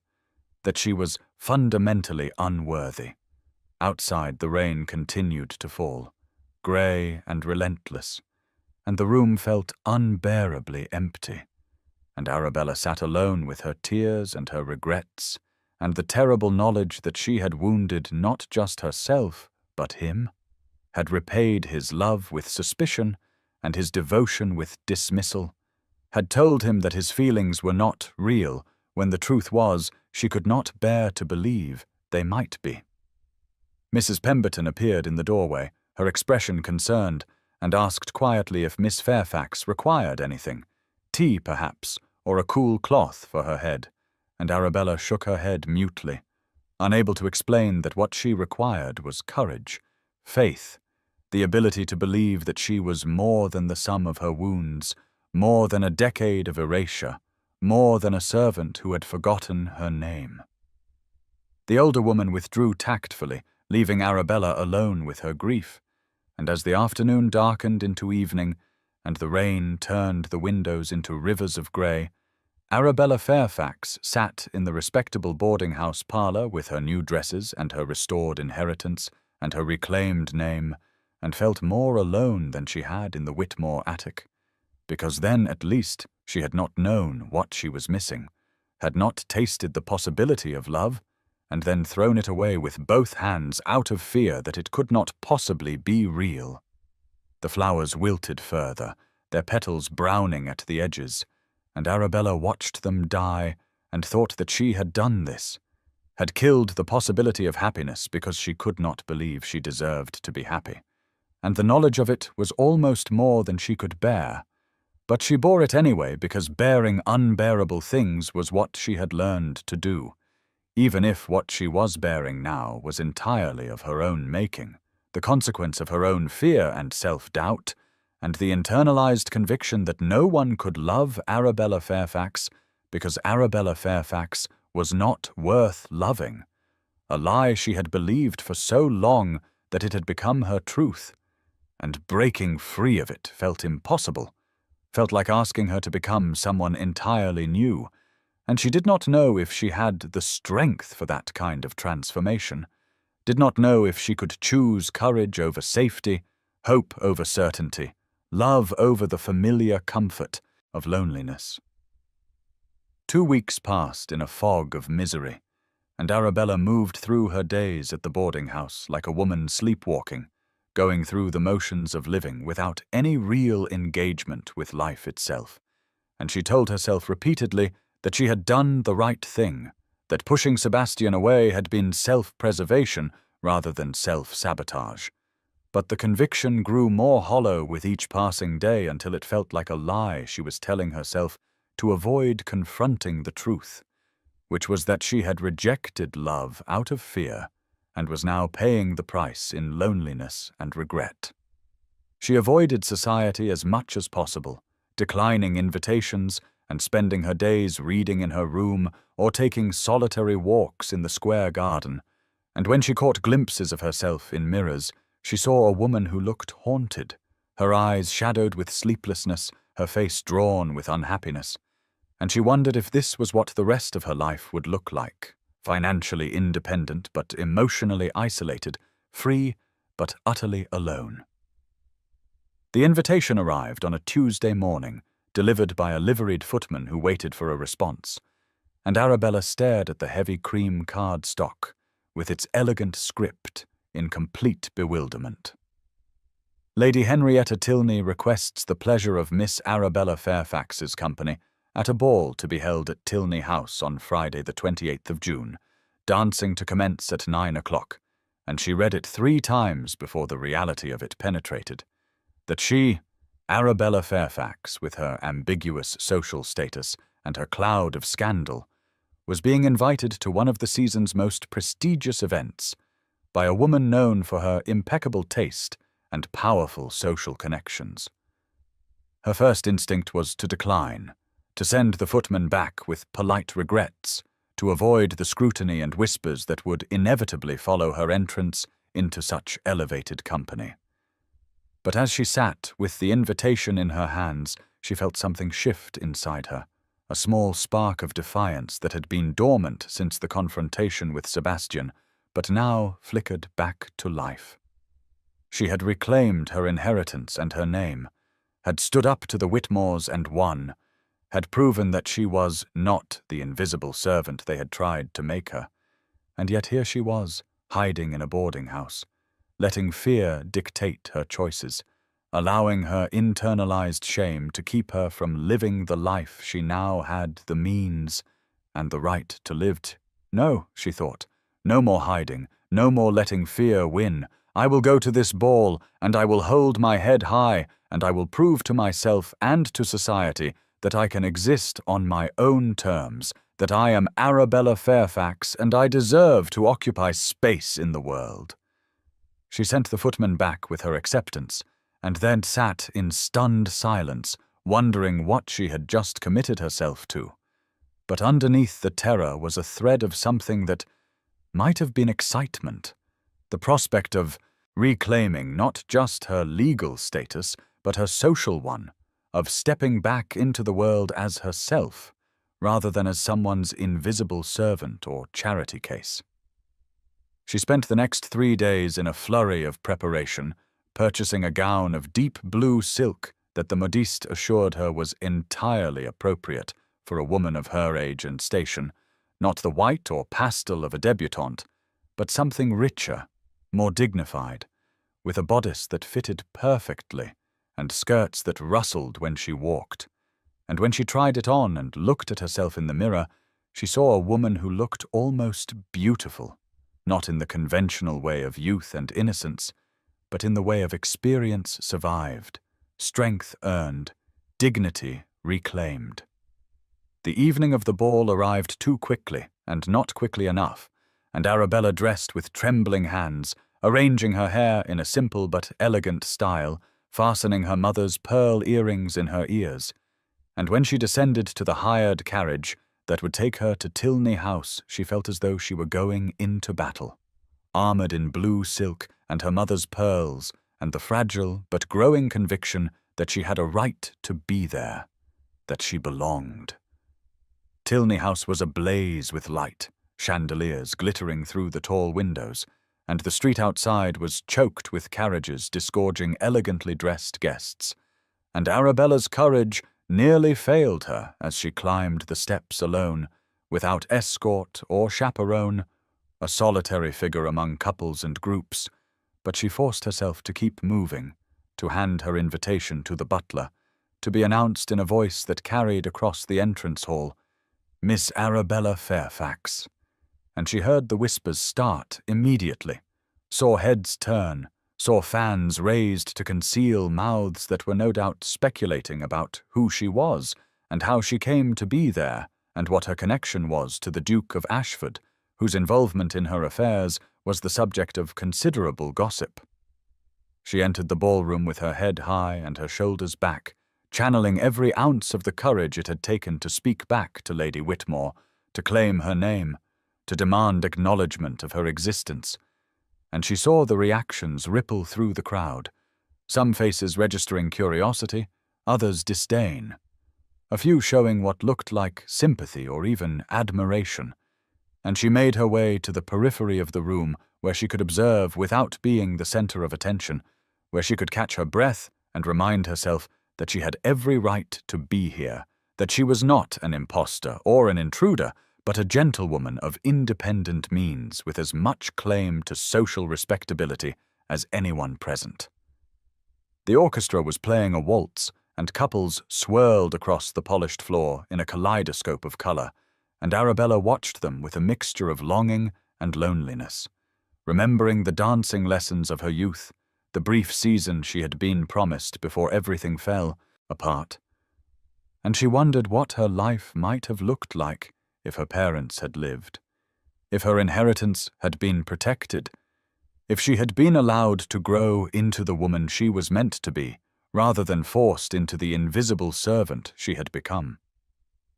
S1: that she was fundamentally unworthy. Outside, the rain continued to fall, grey and relentless, and the room felt unbearably empty, and Arabella sat alone with her tears and her regrets, and the terrible knowledge that she had wounded not just herself, but him, had repaid his love with suspicion and his devotion with dismissal, had told him that his feelings were not real, when the truth was she could not bear to believe they might be. Mrs. Pemberton appeared in the doorway, her expression concerned, and asked quietly if Miss Fairfax required anything. Tea, perhaps, or a cool cloth for her head, and Arabella shook her head mutely, unable to explain that what she required was courage, faith, the ability to believe that she was more than the sum of her wounds, more than a decade of erasure, more than a servant who had forgotten her name. The older woman withdrew tactfully, leaving Arabella alone with her grief, and as the afternoon darkened into evening, and the rain turned the windows into rivers of grey, Arabella Fairfax sat in the respectable boarding-house parlour with her new dresses and her restored inheritance and her reclaimed name, and felt more alone than she had in the Whitmore attic, because then at least she had not known what she was missing, had not tasted the possibility of love, and then thrown it away with both hands out of fear that it could not possibly be real. The flowers wilted further, their petals browning at the edges, and Arabella watched them die and thought that she had done this, had killed the possibility of happiness because she could not believe she deserved to be happy, and the knowledge of it was almost more than she could bear. But she bore it anyway because bearing unbearable things was what she had learned to do, even if what she was bearing now was entirely of her own making, the consequence of her own fear and self-doubt, and the internalized conviction that no one could love Arabella Fairfax because Arabella Fairfax was not worth loving, a lie she had believed for so long that it had become her truth, and breaking free of it felt impossible, felt like asking her to become someone entirely new, and she did not know if she had the strength for that kind of transformation, did not know if she could choose courage over safety, hope over certainty, love over the familiar comfort of loneliness. 2 weeks passed in a fog of misery, and Arabella moved through her days at the boarding-house like a woman sleepwalking, going through the motions of living without any real engagement with life itself, and she told herself repeatedly that she had done the right thing, that pushing Sebastian away had been self-preservation rather than self-sabotage. But the conviction grew more hollow with each passing day until it felt like a lie she was telling herself to avoid confronting the truth, which was that she had rejected love out of fear and was now paying the price in loneliness and regret. She avoided society as much as possible, declining invitations and spending her days reading in her room or taking solitary walks in the square garden, and when she caught glimpses of herself in mirrors, she saw a woman who looked haunted, her eyes shadowed with sleeplessness, her face drawn with unhappiness, and she wondered if this was what the rest of her life would look like, financially independent but emotionally isolated, free but utterly alone. The invitation arrived on a Tuesday morning, delivered by a liveried footman who waited for a response, and Arabella stared at the heavy cream card stock, with its elegant script, in complete bewilderment. Lady Henrietta Tilney requests the pleasure of Miss Arabella Fairfax's company at a ball to be held at Tilney House on Friday the 28th of June, dancing to commence at 9 o'clock, and she read it 3 times before the reality of it penetrated, that she, Arabella Fairfax, with her ambiguous social status and her cloud of scandal, was being invited to one of the season's most prestigious events by a woman known for her impeccable taste and powerful social connections. Her first instinct was to decline, to send the footman back with polite regrets, to avoid the scrutiny and whispers that would inevitably follow her entrance into such elevated company. But as she sat with the invitation in her hands, she felt something shift inside her, a small spark of defiance that had been dormant since the confrontation with Sebastian, but now flickered back to life. She had reclaimed her inheritance and her name, had stood up to the Whitmores and won, had proven that she was not the invisible servant they had tried to make her, and yet here she was, hiding in a boarding-house, letting fear dictate her choices, allowing her internalized shame to keep her from living the life she now had the means and the right to live. No, she thought, no more hiding, No more letting fear win. I will go to this ball, and I will hold my head high, and I will prove to myself and to society that I can exist on my own terms, that I am Arabella Fairfax, and I deserve to occupy space in the world." She sent the footman back with her acceptance, and then sat in stunned silence, wondering what she had just committed herself to. But underneath the terror was a thread of something that might have been excitement, the prospect of reclaiming not just her legal status, but her social one, of stepping back into the world as herself, rather than as someone's invisible servant or charity case. She spent the next 3 days in a flurry of preparation, purchasing a gown of deep blue silk that the modiste assured her was entirely appropriate for a woman of her age and station, not the white or pastel of a debutante, but something richer, more dignified, with a bodice that fitted perfectly and skirts that rustled when she walked. And when she tried it on and looked at herself in the mirror, she saw a woman who looked almost beautiful, not in the conventional way of youth and innocence, but in the way of experience survived, strength earned, dignity reclaimed. The evening of the ball arrived too quickly, and not quickly enough, and Arabella dressed with trembling hands, arranging her hair in a simple but elegant style, fastening her mother's pearl earrings in her ears. And when she descended to the hired carriage that would take her to Tilney House, she felt as though she were going into battle, armored in blue silk and her mother's pearls, and the fragile but growing conviction that she had a right to be there, that she belonged. Tilney House was ablaze with light, chandeliers glittering through the tall windows, and the street outside was choked with carriages disgorging elegantly dressed guests. And Arabella's courage nearly failed her as she climbed the steps alone, without escort or chaperone, a solitary figure among couples and groups, but she forced herself to keep moving, to hand her invitation to the butler, to be announced in a voice that carried across the entrance hall, "Miss Arabella Fairfax." And she heard the whispers start immediately, saw heads turn, saw fans raised to conceal mouths that were no doubt speculating about who she was and how she came to be there and what her connection was to the Duke of Ashford, whose involvement in her affairs was the subject of considerable gossip. She entered the ballroom with her head high and her shoulders back, channeling every ounce of the courage it had taken to speak back to Lady Whitmore, to claim her name, to demand acknowledgement of her existence. And she saw the reactions ripple through the crowd, some faces registering curiosity, others disdain, a few showing what looked like sympathy or even admiration. And she made her way to the periphery of the room where she could observe without being the center of attention, where she could catch her breath and remind herself that she had every right to be here, that she was not an impostor or an intruder, but a gentlewoman of independent means with as much claim to social respectability as anyone present. The orchestra was playing a waltz, and couples swirled across the polished floor in a kaleidoscope of color, and Arabella watched them with a mixture of longing and loneliness, remembering the dancing lessons of her youth, the brief season she had been promised before everything fell apart. And she wondered what her life might have looked like if her parents had lived, if her inheritance had been protected, if she had been allowed to grow into the woman she was meant to be, rather than forced into the invisible servant she had become.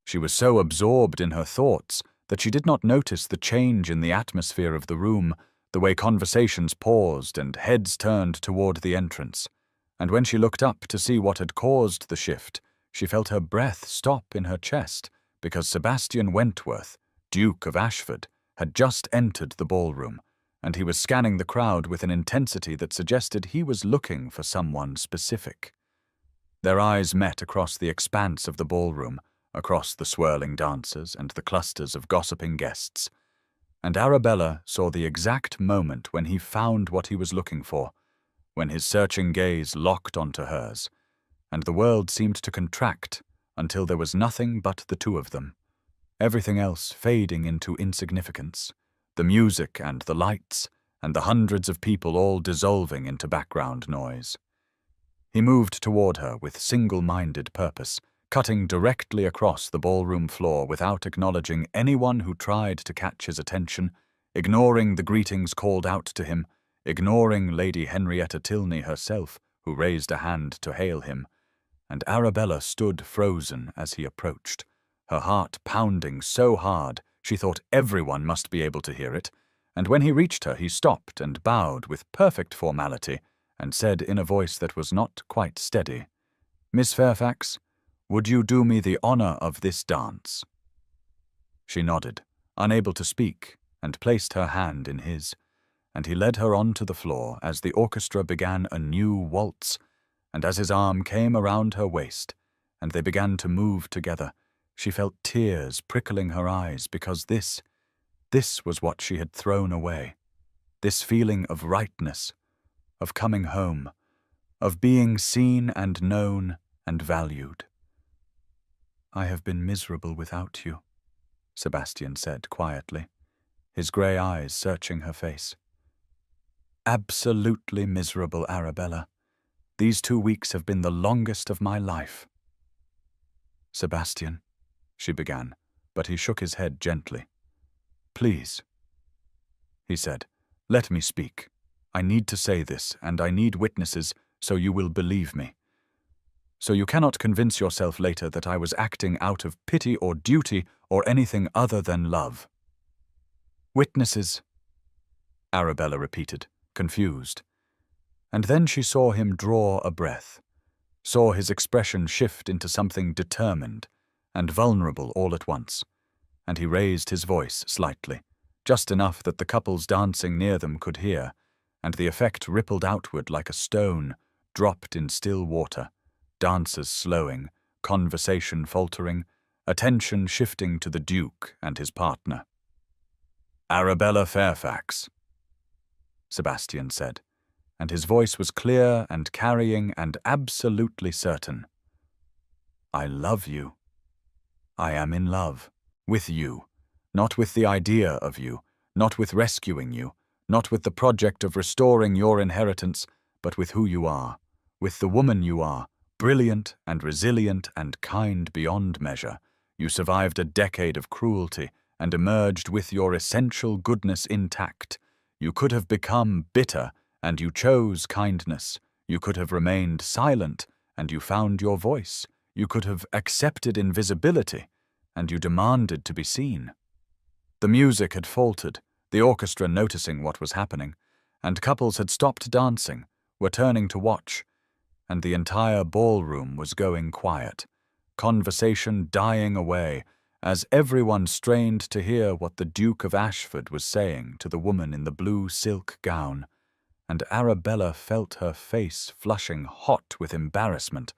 S1: She was so absorbed in her thoughts that she did not notice the change in the atmosphere of the room, the way conversations paused and heads turned toward the entrance. And when she looked up to see what had caused the shift, she felt her breath stop in her chest, because Sebastian Wentworth, Duke of Ashford, had just entered the ballroom, and he was scanning the crowd with an intensity that suggested he was looking for someone specific. Their eyes met across the expanse of the ballroom, across the swirling dancers and the clusters of gossiping guests, and Arabella saw the exact moment when he found what he was looking for, when his searching gaze locked onto hers, and the world seemed to contract until there was nothing but the two of them, everything else fading into insignificance, the music and the lights, and the hundreds of people all dissolving into background noise. He moved toward her with single-minded purpose, cutting directly across the ballroom floor without acknowledging anyone who tried to catch his attention, ignoring the greetings called out to him, ignoring Lady Henrietta Tilney herself, who raised a hand to hail him, and Arabella stood frozen as he approached, her heart pounding so hard she thought everyone must be able to hear it, and when he reached her he stopped and bowed with perfect formality and said in a voice that was not quite steady, "Miss Fairfax, would you do me the honor of this dance?" She nodded, unable to speak, and placed her hand in his, and he led her onto the floor as the orchestra began a new waltz, and as his arm came around her waist, and they began to move together, she felt tears prickling her eyes because this was what she had thrown away, this feeling of rightness, of coming home, of being seen and known and valued. "I have been miserable without you," Sebastian said quietly, his grey eyes searching her face. "Absolutely miserable, Arabella. These 2 weeks have been the longest of my life." "Sebastian," she began, but he shook his head gently. "Please," he said, "let me speak. I need to say this, and I need witnesses so you will believe me. So you cannot convince yourself later that I was acting out of pity or duty or anything other than love." "Witnesses," Arabella repeated, confused. And then she saw him draw a breath, saw his expression shift into something determined and vulnerable all at once, and he raised his voice slightly, just enough that the couples dancing near them could hear, and the effect rippled outward like a stone dropped in still water, dancers slowing, conversation faltering, attention shifting to the Duke and his partner. "Arabella Fairfax," Sebastian said, and his voice was clear and carrying and absolutely certain. "I love you. I am in love. With you. Not with the idea of you, not with rescuing you, not with the project of restoring your inheritance, but with who you are, with the woman you are, brilliant and resilient and kind beyond measure. You survived a decade of cruelty and emerged with your essential goodness intact. You could have become bitter, and you chose kindness. You could have remained silent, and you found your voice. You could have accepted invisibility, and you demanded to be seen." The music had faltered, the orchestra noticing what was happening, and couples had stopped dancing, were turning to watch, and the entire ballroom was going quiet, conversation dying away, as everyone strained to hear what the Duke of Ashford was saying to the woman in the blue silk gown, and Arabella felt her face flushing hot with embarrassment,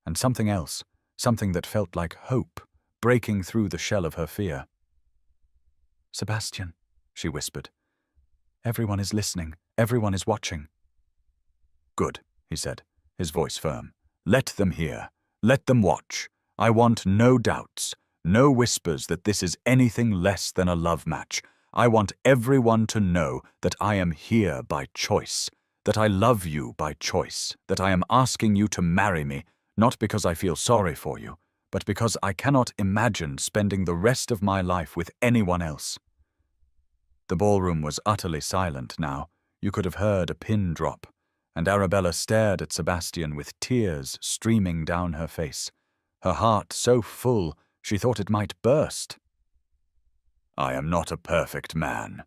S1: and something else, something that felt like hope, breaking through the shell of her fear. "Sebastian," she whispered, "everyone is listening, everyone is watching." "Good," he said, his voice firm. "Let them hear. Let them watch. I want no doubts, no whispers that this is anything less than a love match. I want everyone to know that I am here by choice, that I love you by choice, that I am asking you to marry me, not because I feel sorry for you, but because I cannot imagine spending the rest of my life with anyone else." The ballroom was utterly silent now. You could have heard a pin drop, and Arabella stared at Sebastian with tears streaming down her face, her heart so full she thought it might burst. "I am not a perfect man,"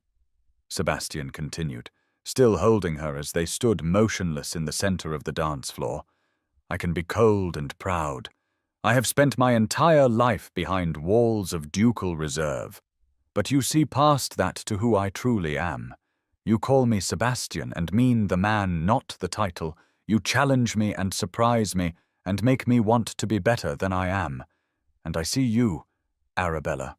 S1: Sebastian continued, still holding her as they stood motionless in the center of the dance floor. "I can be cold and proud. I have spent my entire life behind walls of ducal reserve. But you see past that to who I truly am. You call me Sebastian and mean the man, not the title. You challenge me and surprise me and make me want to be better than I am. And I see you, Arabella.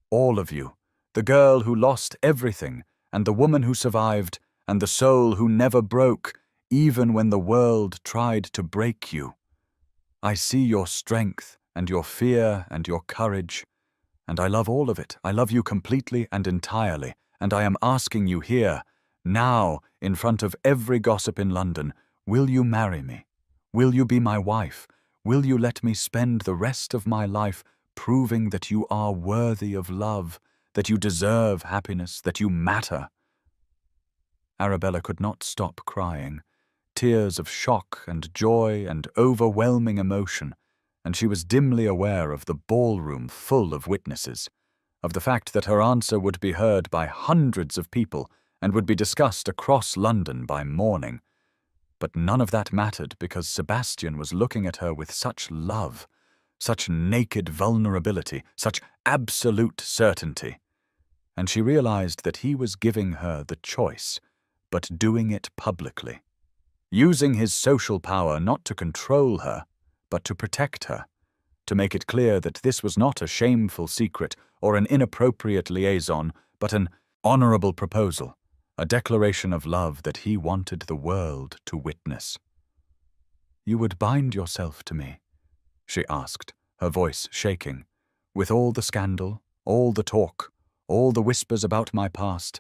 S1: All of you. The girl who lost everything, and the woman who survived, and the soul who never broke, even when the world tried to break you. I see your strength and your fear and your courage, and I love all of it. I love you completely and entirely, and I am asking you here, Now, in front of every gossip in London, will you marry me? Will you be my wife? Will you let me spend the rest of my life proving that you are worthy of love, that you deserve happiness, that you matter?" Arabella could not stop crying, tears of shock and joy and overwhelming emotion, and she was dimly aware of the ballroom full of witnesses, of the fact that her answer would be heard by hundreds of people and would be discussed across London by morning. But none of that mattered because Sebastian was looking at her with such love, such naked vulnerability, such absolute certainty. And she realized that he was giving her the choice, but doing it publicly, using his social power not to control her, but to protect her, to make it clear that this was not a shameful secret or an inappropriate liaison, but an honorable proposal, a declaration of love that he wanted the world to witness. "You would bind yourself to me?" she asked, her voice shaking. "With all the scandal, all the talk, all the whispers about my past,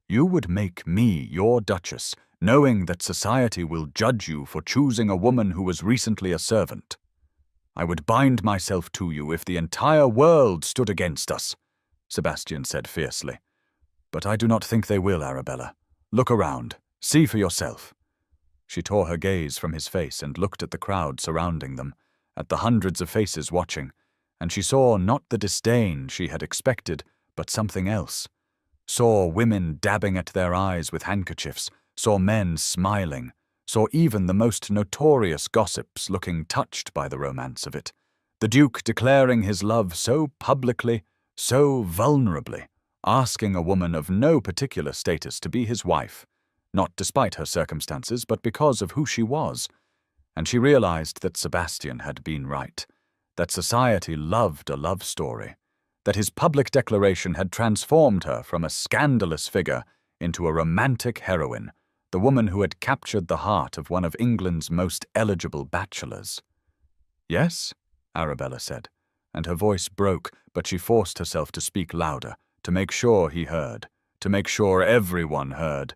S1: you would make me your duchess, knowing that society will judge you for choosing a woman who was recently a servant. I would bind myself to you if the entire world stood against us," Sebastian said fiercely. "But I do not think they will, Arabella. Look around. See for yourself." She tore her gaze from his face and looked at the crowd surrounding them, at the hundreds of faces watching, and she saw not the disdain she had expected, but something else. Saw women dabbing at their eyes with handkerchiefs, saw men smiling, saw even the most notorious gossips looking touched by the romance of it, the Duke declaring his love so publicly, so vulnerably, asking a woman of no particular status to be his wife, not despite her circumstances, but because of who she was. And she realized that Sebastian had been right, that society loved a love story, that his public declaration had transformed her from a scandalous figure into a romantic heroine, the woman who had captured the heart of one of England's most eligible bachelors. "Yes?" Arabella said, and her voice broke, but she forced herself to speak louder, to make sure he heard, to make sure everyone heard.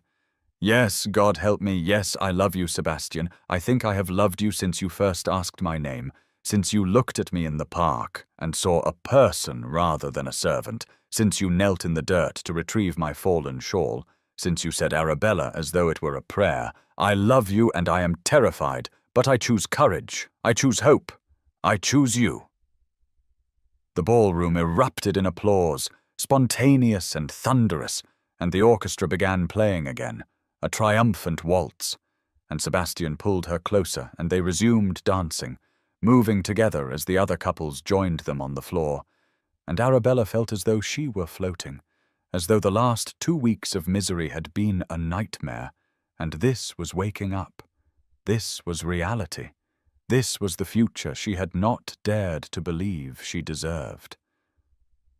S1: "Yes, God help me, yes, I love you, Sebastian. I think I have loved you since you first asked my name, since you looked at me in the park and saw a person rather than a servant, since you knelt in the dirt to retrieve my fallen shawl, since you said Arabella as though it were a prayer. I love you and I am terrified, but I choose courage, I choose hope, I choose you." The ballroom erupted in applause, spontaneous and thunderous, and the orchestra began playing again, a triumphant waltz, and Sebastian pulled her closer and they resumed dancing, moving together as the other couples joined them on the floor, and Arabella felt as though she were floating, as though the last 2 weeks of misery had been a nightmare, and this was waking up. This was reality. This was the future she had not dared to believe she deserved.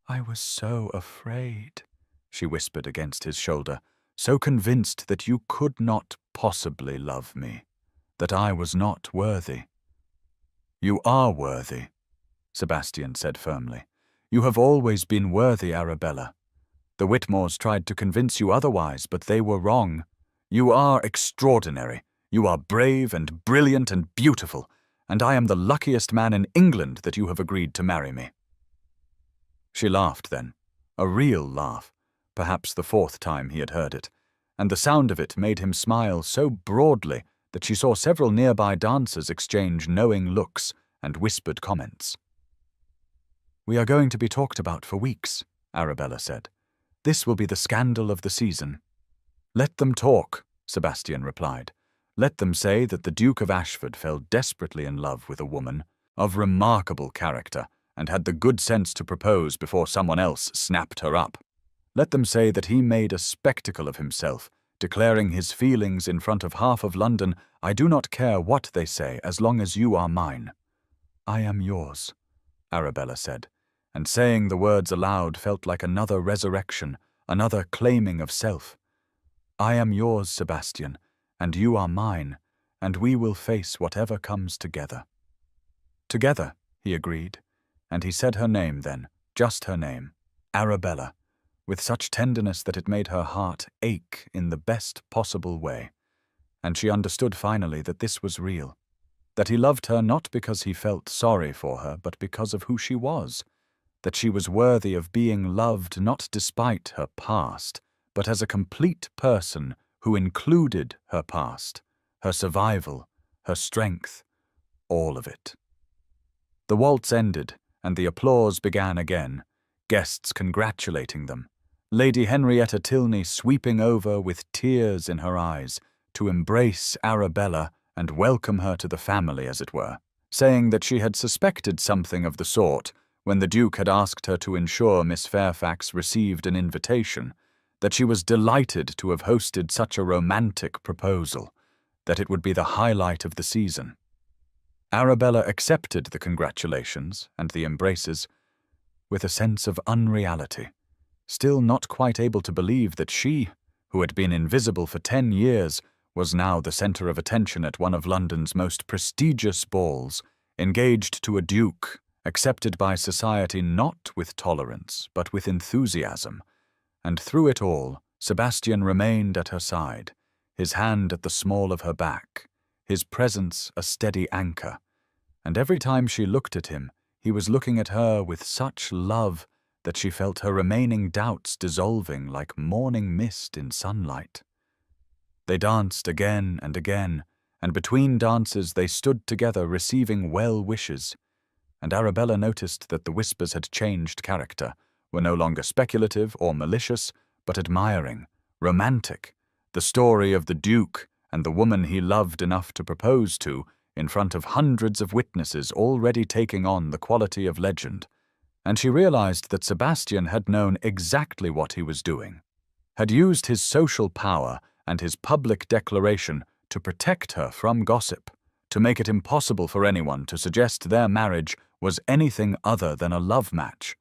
S1: "I was so afraid," she whispered against his shoulder, "so convinced that you could not possibly love me, that I was not worthy." "You are worthy," Sebastian said firmly. "You have always been worthy, Arabella. The Whitmores tried to convince you otherwise, but they were wrong. You are extraordinary. You are brave and brilliant and beautiful, and I am the luckiest man in England that you have agreed to marry me." She laughed then, a real laugh, perhaps the 4th time he had heard it, and the sound of it made him smile so broadly that she saw several nearby dancers exchange knowing looks and whispered comments. "We are going to be talked about for weeks," Arabella said. "This will be the scandal of the season." "Let them talk," Sebastian replied. "Let them say that the Duke of Ashford fell desperately in love with a woman of remarkable character and had the good sense to propose before someone else snapped her up. Let them say that he made a spectacle of himself, declaring his feelings in front of half of London. I do not care what they say as long as you are mine." "I am yours," Arabella said, and saying the words aloud felt like another resurrection, another claiming of self. "I am yours, Sebastian, and you are mine, and we will face whatever comes together." "Together," he agreed, and he said her name then, just her name, Arabella, with such tenderness that it made her heart ache in the best possible way. And she understood finally that this was real, that he loved her not because he felt sorry for her, but because of who she was, that she was worthy of being loved not despite her past, but as a complete person who included her past, her survival, her strength, all of it. The waltz ended, and the applause began again, guests congratulating them, Lady Henrietta Tilney sweeping over with tears in her eyes to embrace Arabella and welcome her to the family, as it were, saying that she had suspected something of the sort when the Duke had asked her to ensure Miss Fairfax received an invitation, that she was delighted to have hosted such a romantic proposal, that it would be the highlight of the season. Arabella accepted the congratulations and the embraces with a sense of unreality, still not quite able to believe that she, who had been invisible for 10 years, was now the centre of attention at one of London's most prestigious balls, engaged to a duke, accepted by society not with tolerance but with enthusiasm. And through it all, Sebastian remained at her side, his hand at the small of her back, his presence a steady anchor. And every time she looked at him, he was looking at her with such love that she felt her remaining doubts dissolving like morning mist in sunlight. They danced again and again, and between dances they stood together receiving well wishes. And Arabella noticed that the whispers had changed character, were no longer speculative or malicious, but admiring, romantic, the story of the Duke and the woman he loved enough to propose to, in front of hundreds of witnesses already taking on the quality of legend. And she realized that Sebastian had known exactly what he was doing, had used his social power and his public declaration to protect her from gossip, to make it impossible for anyone to suggest their marriage was anything other than a love match,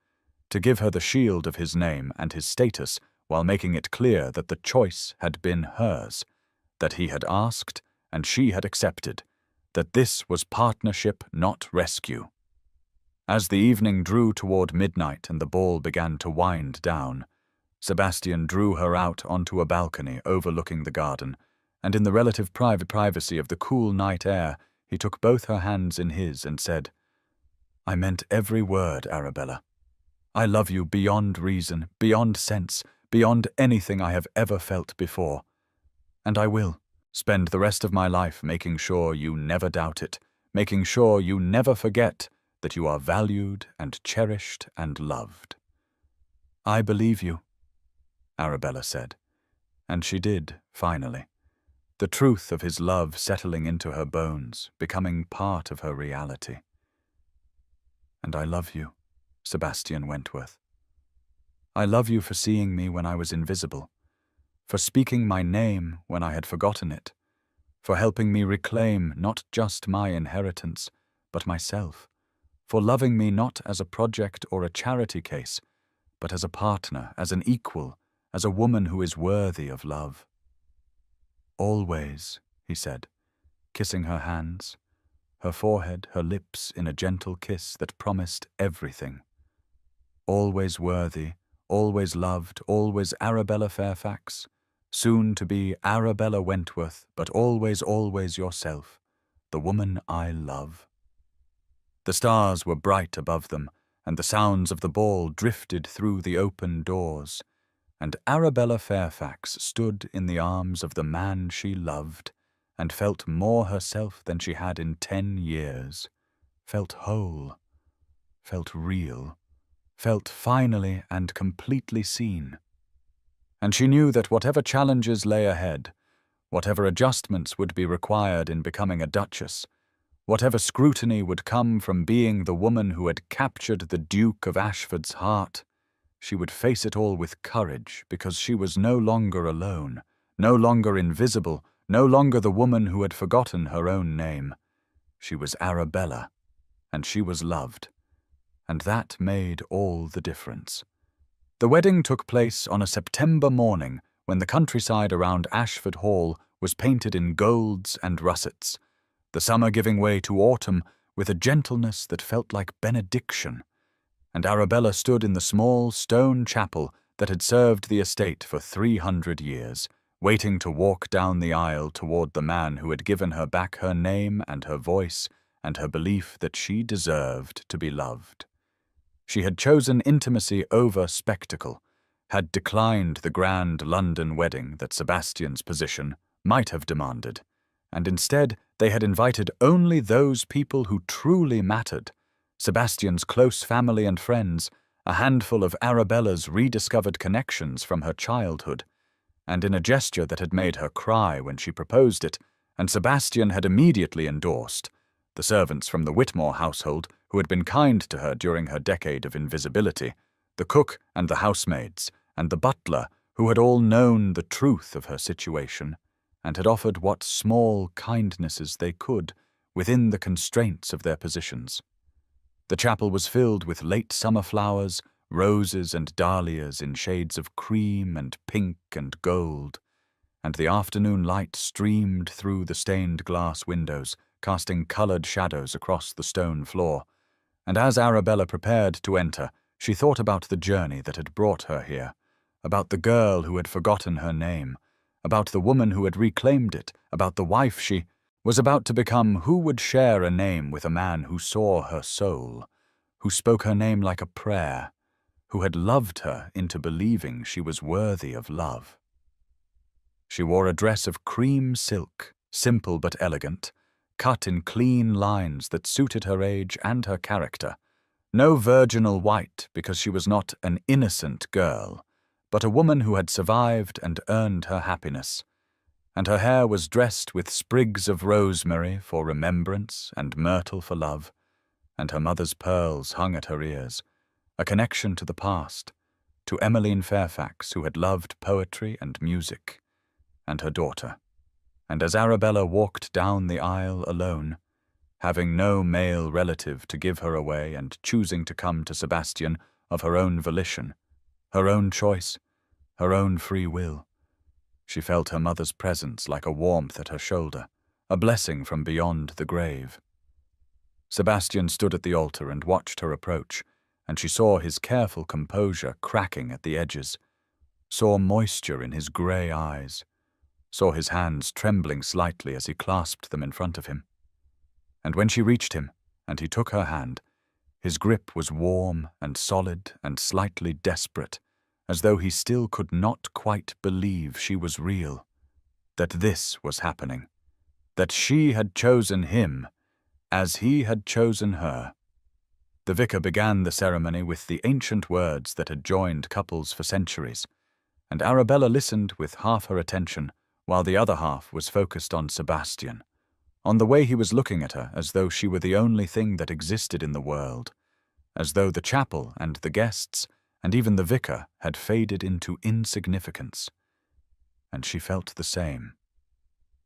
S1: to give her the shield of his name and his status while making it clear that the choice had been hers, that he had asked and she had accepted, that this was partnership, not rescue. As the evening drew toward midnight and the ball began to wind down, Sebastian drew her out onto a balcony overlooking the garden, and in the relative privacy of the cool night air, he took both her hands in his and said, "I meant every word, Arabella. I love you beyond reason, beyond sense, beyond anything I have ever felt before. And I will spend the rest of my life making sure you never doubt it, making sure you never forget that you are valued and cherished and loved." "I believe you," Arabella said. And she did, finally, the truth of his love settling into her bones, becoming part of her reality. "And I love you, Sebastian Wentworth. I love you for seeing me when I was invisible, for speaking my name when I had forgotten it, for helping me reclaim not just my inheritance, but myself, for loving me not as a project or a charity case, but as a partner, as an equal, as a woman who is worthy of love." "Always," he said, kissing her hands, her forehead, her lips in a gentle kiss that promised everything. "Always worthy, always loved, always Arabella Fairfax, soon to be Arabella Wentworth, but always, always yourself, the woman I love." The stars were bright above them, and the sounds of the ball drifted through the open doors, and Arabella Fairfax stood in the arms of the man she loved, and felt more herself than she had in 10 years, felt whole, felt real, felt finally and completely seen. And she knew that whatever challenges lay ahead, whatever adjustments would be required in becoming a duchess, whatever scrutiny would come from being the woman who had captured the Duke of Ashford's heart, she would face it all with courage because she was no longer alone, no longer invisible, no longer the woman who had forgotten her own name. She was Arabella, and she was loved, and that made all the difference. The wedding took place on a September morning when the countryside around Ashford Hall was painted in golds and russets, the summer giving way to autumn with a gentleness that felt like benediction, and Arabella stood in the small stone chapel that had served the estate for 300 years, waiting to walk down the aisle toward the man who had given her back her name and her voice and her belief that she deserved to be loved. She had chosen intimacy over spectacle, had declined the grand London wedding that Sebastian's position might have demanded, and instead they had invited only those people who truly mattered, Sebastian's close family and friends, a handful of Arabella's rediscovered connections from her childhood, and in a gesture that had made her cry when she proposed it, and Sebastian had immediately endorsed, the servants from the Whitmore household who had been kind to her during her decade of invisibility, the cook and the housemaids, and the butler who had all known the truth of her situation, and had offered what small kindnesses they could within the constraints of their positions. The chapel was filled with late summer flowers, roses and dahlias in shades of cream and pink and gold, and the afternoon light streamed through the stained glass windows, casting colored shadows across the stone floor. And as Arabella prepared to enter, she thought about the journey that had brought her here, about the girl who had forgotten her name, about the woman who had reclaimed it, about the wife she was about to become, who would share a name with a man who saw her soul, who spoke her name like a prayer, who had loved her into believing she was worthy of love. She wore a dress of cream silk, simple but elegant, cut in clean lines that suited her age and her character. No virginal white, because she was not an innocent girl, but a woman who had survived and earned her happiness. And her hair was dressed with sprigs of rosemary for remembrance and myrtle for love, and her mother's pearls hung at her ears, a connection to the past, to Emmeline Fairfax, who had loved poetry and music, and her daughter. And as Arabella walked down the aisle alone, having no male relative to give her away and choosing to come to Sebastian of her own volition, her own choice, her own free will, she felt her mother's presence like a warmth at her shoulder, a blessing from beyond the grave. Sebastian stood at the altar and watched her approach, and she saw his careful composure cracking at the edges, saw moisture in his grey eyes, saw his hands trembling slightly as he clasped them in front of him. And when she reached him, and he took her hand, his grip was warm and solid and slightly desperate, as though he still could not quite believe she was real, that this was happening, that she had chosen him as he had chosen her. The vicar began the ceremony with the ancient words that had joined couples for centuries, and Arabella listened with half her attention, while the other half was focused on Sebastian, on the way he was looking at her as though she were the only thing that existed in the world, as though the chapel and the guests and even the vicar had faded into insignificance. And she felt the same,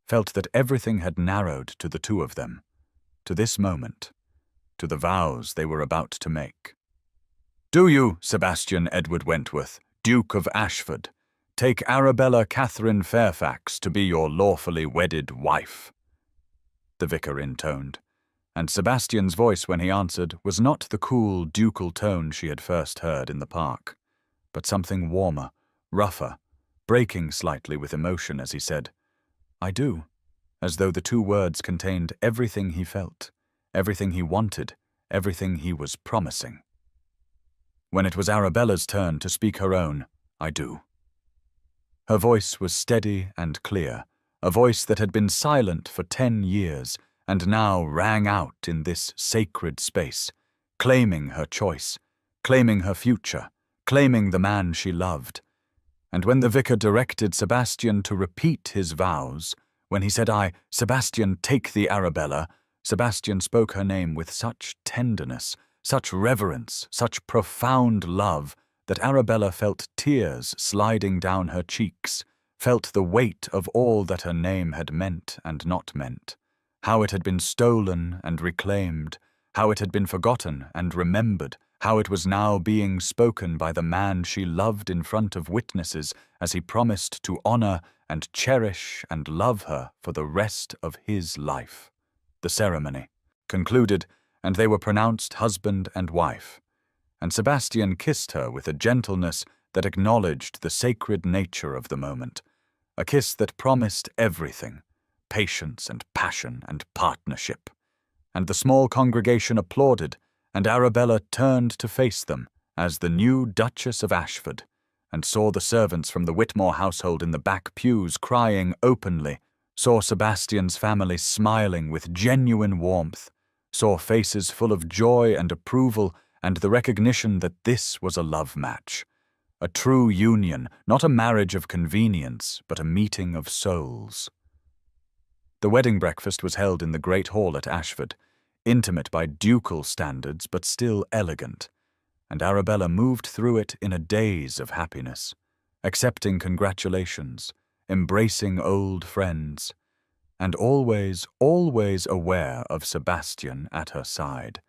S1: felt that everything had narrowed to the two of them, to this moment, to the vows they were about to make. "Do you, Sebastian Edward Wentworth, Duke of Ashford, take Arabella Catherine Fairfax to be your lawfully wedded wife?" The vicar intoned, and Sebastian's voice when he answered was not the cool, ducal tone she had first heard in the park, but something warmer, rougher, breaking slightly with emotion as he said, "I do," as though the two words contained everything he felt, everything he wanted, everything he was promising. When it was Arabella's turn to speak her own, "I do." Her voice was steady and clear, a voice that had been silent for 10 years and now rang out in this sacred space, claiming her choice, claiming her future, claiming the man she loved. And when the vicar directed Sebastian to repeat his vows, when he said, Sebastian, take the Arabella," Sebastian spoke her name with such tenderness, such reverence, such profound love, that Arabella felt tears sliding down her cheeks, felt the weight of all that her name had meant and not meant, how it had been stolen and reclaimed, how it had been forgotten and remembered, how it was now being spoken by the man she loved in front of witnesses as he promised to honor and cherish and love her for the rest of his life. The ceremony concluded, and they were pronounced husband and wife, and Sebastian kissed her with a gentleness that acknowledged the sacred nature of the moment, a kiss that promised everything, patience and passion and partnership. And the small congregation applauded, and Arabella turned to face them as the new Duchess of Ashford, and saw the servants from the Whitmore household in the back pews crying openly, saw Sebastian's family smiling with genuine warmth, saw faces full of joy and approval and the recognition that this was a love match, a true union, not a marriage of convenience, but a meeting of souls. The wedding breakfast was held in the great hall at Ashford, intimate by ducal standards but still elegant, and Arabella moved through it in a daze of happiness, accepting congratulations, embracing old friends, and always aware of Sebastian at her side,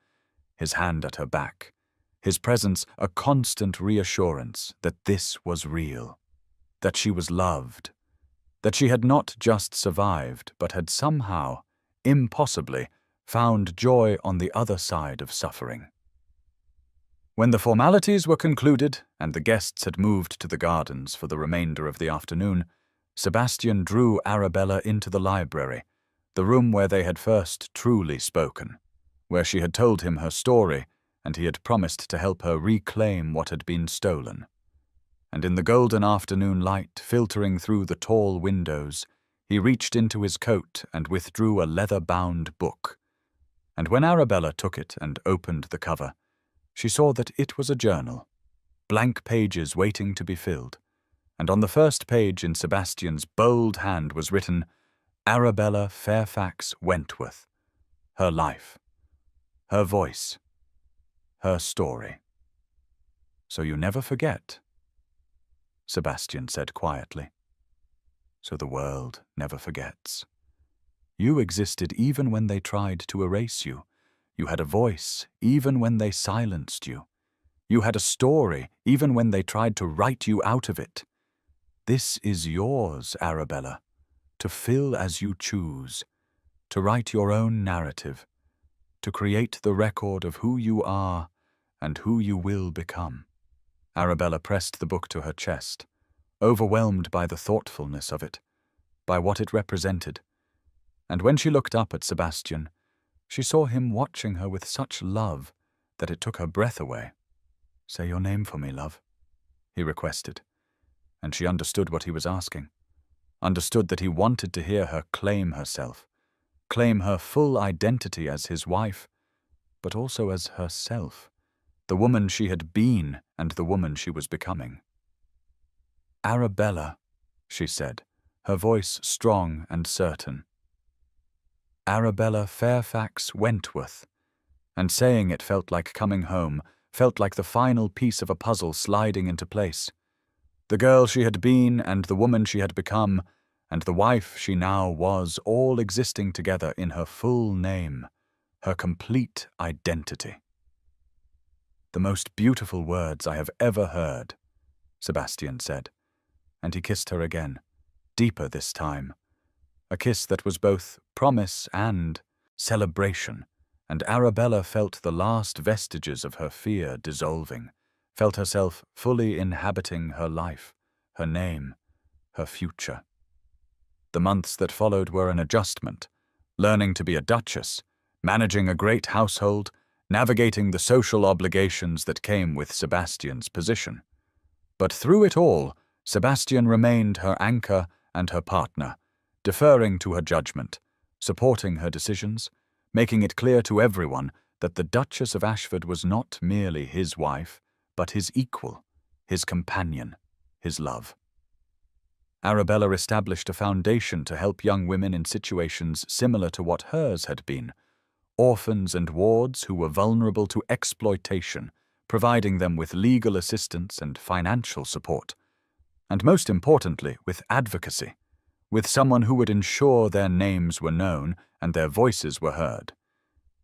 S1: his hand at her back, his presence a constant reassurance that this was real, that she was loved, that she had not just survived but had somehow, impossibly, found joy on the other side of suffering. When the formalities were concluded and the guests had moved to the gardens for the remainder of the afternoon, Sebastian drew Arabella into the library, the room where they had first truly spoken, where she had told him her story and he had promised to help her reclaim what had been stolen. And in the golden afternoon light filtering through the tall windows, he reached into his coat and withdrew a leather-bound book. And when Arabella took it and opened the cover, she saw that it was a journal, blank pages waiting to be filled, and on the first page in Sebastian's bold hand was written, Arabella Fairfax Wentworth, her life, her voice, her story. So you never forget, Sebastian said quietly. So the world never forgets. You existed even when they tried to erase you. You had a voice even when they silenced you. You had a story even when they tried to write you out of it. This is yours, Arabella, to fill as you choose, to write your own narrative, to create the record of who you are and who you will become. Arabella pressed the book to her chest, overwhelmed by the thoughtfulness of it, by what it represented. And when she looked up at Sebastian, she saw him watching her with such love that it took her breath away. Say your name for me, love, he requested, and she understood what he was asking, understood that he wanted to hear her claim herself, claim her full identity as his wife, but also as herself, the woman she had been and the woman she was becoming. Arabella, she said, her voice strong and certain. Arabella Fairfax Wentworth, and saying it felt like coming home, felt like the final piece of a puzzle sliding into place. The girl she had been and the woman she had become, and the wife she now was, all existing together in her full name, her complete identity. The most beautiful words I have ever heard, Sebastian said, and he kissed her again, deeper this time, a kiss that was both promise and celebration, and Arabella felt the last vestiges of her fear dissolving, felt herself fully inhabiting her life, her name, her future. The months that followed were an adjustment, learning to be a duchess, managing a great household, navigating the social obligations that came with Sebastian's position. But through it all, Sebastian remained her anchor and her partner, deferring to her judgment, supporting her decisions, making it clear to everyone that the Duchess of Ashford was not merely his wife, but his equal, his companion, his love. Arabella established a foundation to help young women in situations similar to what hers had been, orphans and wards who were vulnerable to exploitation, providing them with legal assistance and financial support, and most importantly, with advocacy, with someone who would ensure their names were known and their voices were heard.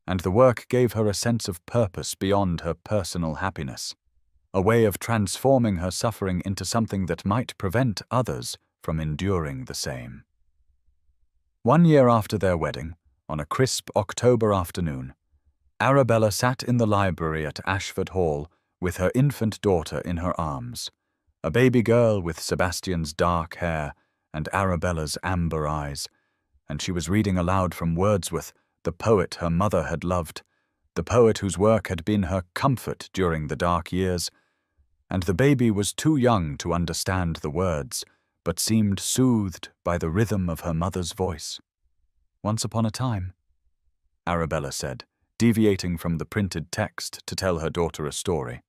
S1: And the work gave her a sense of purpose beyond her personal happiness, a way of transforming her suffering into something that might prevent others from enduring the same. 1 year after their wedding, on a crisp October afternoon, Arabella sat in the library at Ashford Hall with her infant daughter in her arms, a baby girl with Sebastian's dark hair and Arabella's amber eyes, and she was reading aloud from Wordsworth, the poet her mother had loved, the poet whose work had been her comfort during the dark years, and the baby was too young to understand the words, but seemed soothed by the rhythm of her mother's voice. "Once upon a time," Arabella said, deviating from the printed text to tell her daughter a story.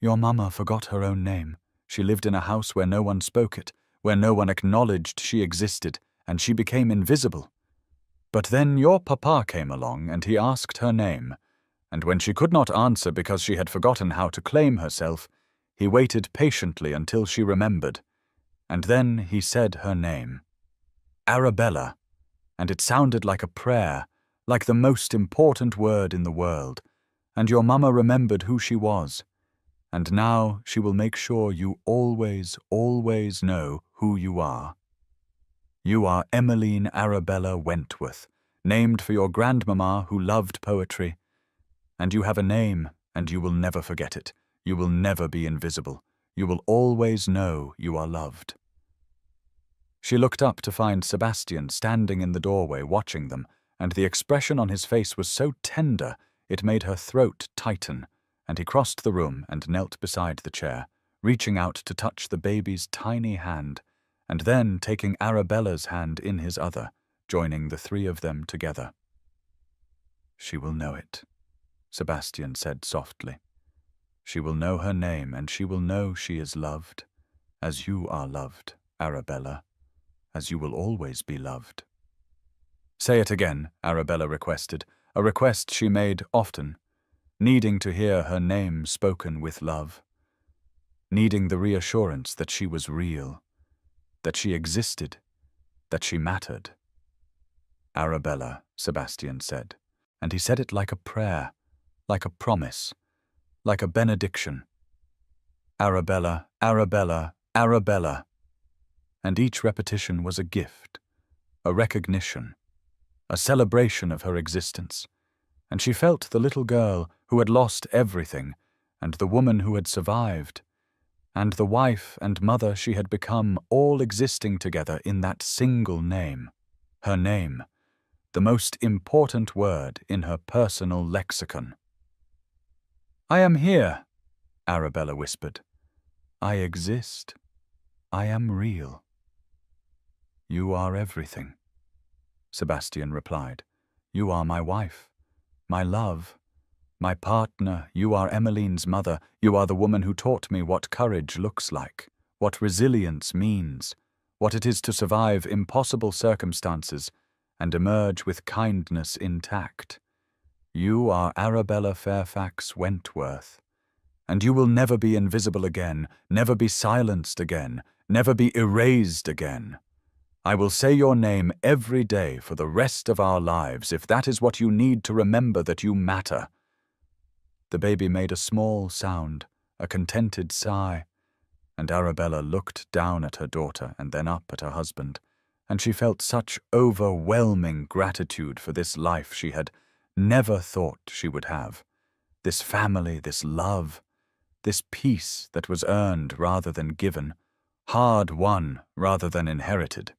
S1: "Your mamma forgot her own name. She lived in a house where no one spoke it, where no one acknowledged she existed, and she became invisible. But then your papa came along and he asked her name, and when she could not answer because she had forgotten how to claim herself, he waited patiently until she remembered, and then he said her name. Arabella, and it sounded like a prayer, like the most important word in the world, and your mamma remembered who she was, and now she will make sure you always, always know who you are. You are Emmeline Arabella Wentworth, named for your grandmamma who loved poetry, and you have a name, and you will never forget it. You will never be invisible. You will always know you are loved." She looked up to find Sebastian standing in the doorway watching them, and the expression on his face was so tender it made her throat tighten, and he crossed the room and knelt beside the chair, reaching out to touch the baby's tiny hand, and then taking Arabella's hand in his other, joining the three of them together. "She will know it," Sebastian said softly. "She will know her name, and she will know she is loved, as you are loved, Arabella, as you will always be loved." "Say it again," Arabella requested, a request she made often, needing to hear her name spoken with love, needing the reassurance that she was real, that she existed, that she mattered. "Arabella," Sebastian said, and he said it like a prayer, like a promise, like a benediction. "Arabella, Arabella, Arabella." And each repetition was a gift, a recognition, a celebration of her existence, and she felt the little girl who had lost everything, and the woman who had survived, and the wife and mother she had become, all existing together in that single name, her name, the most important word in her personal lexicon. "I am here," Arabella whispered. "I exist. I am real." "You are everything," Sebastian replied. "You are my wife, my love, my partner. You are Emmeline's mother. You are the woman who taught me what courage looks like, what resilience means, what it is to survive impossible circumstances and emerge with kindness intact. You are Arabella Fairfax Wentworth, and you will never be invisible again, never be silenced again, never be erased again. I will say your name every day for the rest of our lives if that is what you need to remember that you matter." The baby made a small sound, a contented sigh, and Arabella looked down at her daughter and then up at her husband, and she felt such overwhelming gratitude for this life she had never thought she would have, this family, this love, this peace that was earned rather than given, hard won rather than inherited,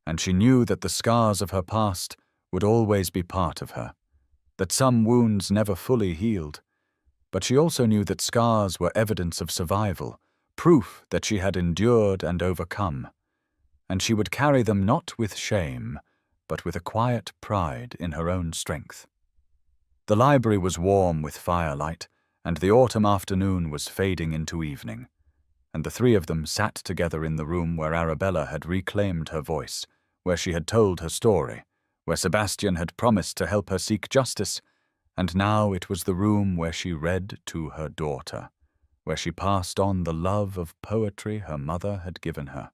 S1: and she knew that the scars of her past would always be part of her, that some wounds never fully healed, but she also knew that scars were evidence of survival, proof that she had endured and overcome, and she would carry them not with shame, but with a quiet pride in her own strength. The library was warm with firelight, and the autumn afternoon was fading into evening, and the three of them sat together in the room where Arabella had reclaimed her voice, where she had told her story, where Sebastian had promised to help her seek justice, and now it was the room where she read to her daughter, where she passed on the love of poetry her mother had given her,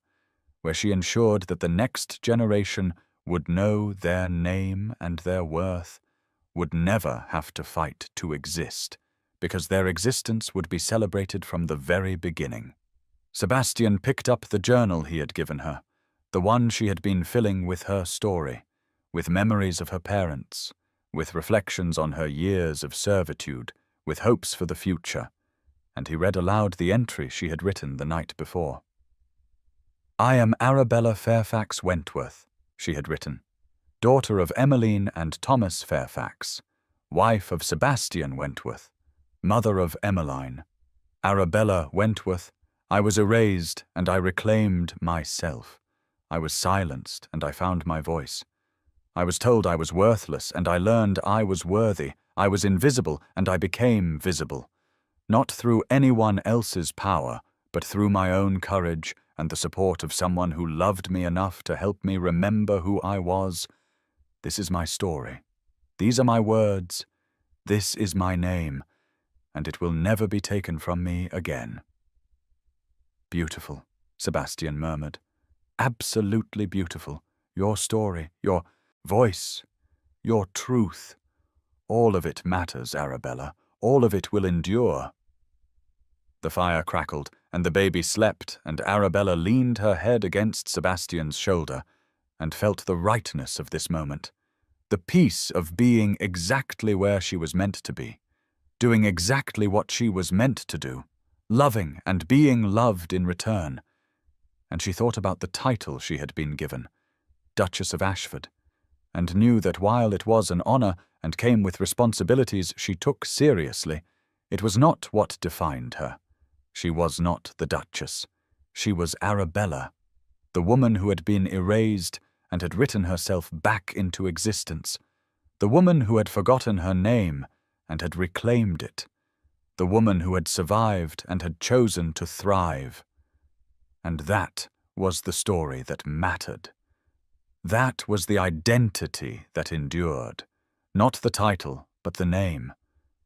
S1: where she ensured that the next generation would know their name and their worth, would never have to fight to exist, because their existence would be celebrated from the very beginning. Sebastian picked up the journal he had given her, the one she had been filling with her story, with memories of her parents, with reflections on her years of servitude, with hopes for the future, and he read aloud the entry she had written the night before. "I am Arabella Fairfax Wentworth," she had written, "daughter of Emmeline and Thomas Fairfax, wife of Sebastian Wentworth, mother of Emmeline. Arabella Wentworth, I was erased, and I reclaimed myself. I was silenced, and I found my voice. I was told I was worthless, and I learned I was worthy. I was invisible, and I became visible. Not through anyone else's power, but through my own courage and the support of someone who loved me enough to help me remember who I was. This is my story. These are my words. This is my name, and it will never be taken from me again." "Beautiful," Sebastian murmured. "Absolutely beautiful. Your story, your voice, your truth. All of it matters, Arabella. All of it will endure." The fire crackled, and the baby slept, and Arabella leaned her head against Sebastian's shoulder and felt the rightness of this moment, the peace of being exactly where she was meant to be, doing exactly what she was meant to do, loving and being loved in return. And she thought about the title she had been given, Duchess of Ashford, and knew that while it was an honor and came with responsibilities she took seriously, it was not what defined her. She was not the Duchess. She was Arabella, the woman who had been erased and had written herself back into existence, the woman who had forgotten her name and had reclaimed it, the woman who had survived and had chosen to thrive. And that was the story that mattered. That was the identity that endured. Not the title, but the name.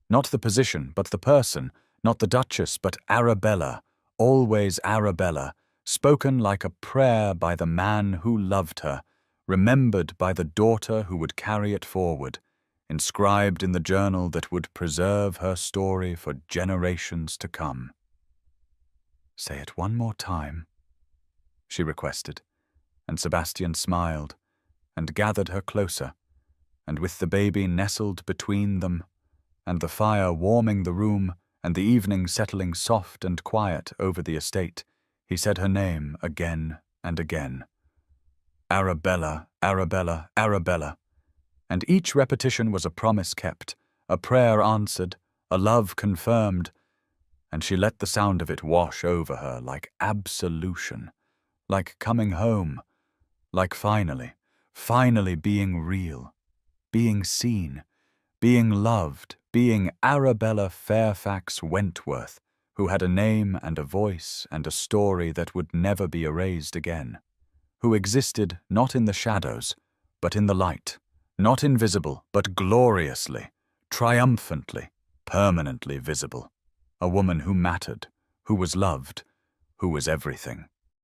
S1: Not the position, but the person. Not the Duchess, but Arabella, always Arabella, spoken like a prayer by the man who loved her, remembered by the daughter who would carry it forward, inscribed in the journal that would preserve her story for generations to come. "Say it one more time," she requested, and Sebastian smiled and gathered her closer, and with the baby nestled between them, and the fire warming the room, and the evening settling soft and quiet over the estate, he said her name again and again. Arabella, Arabella, Arabella. And each repetition was a promise kept, a prayer answered, a love confirmed, and she let the sound of it wash over her like absolution, like coming home, like finally being real, being seen, being loved, being Arabella Fairfax Wentworth, who had a name and a voice and a story that would never be erased again, who existed not in the shadows, but in the light, not invisible, but gloriously, triumphantly, permanently visible, a woman who mattered, who was loved, who was everything.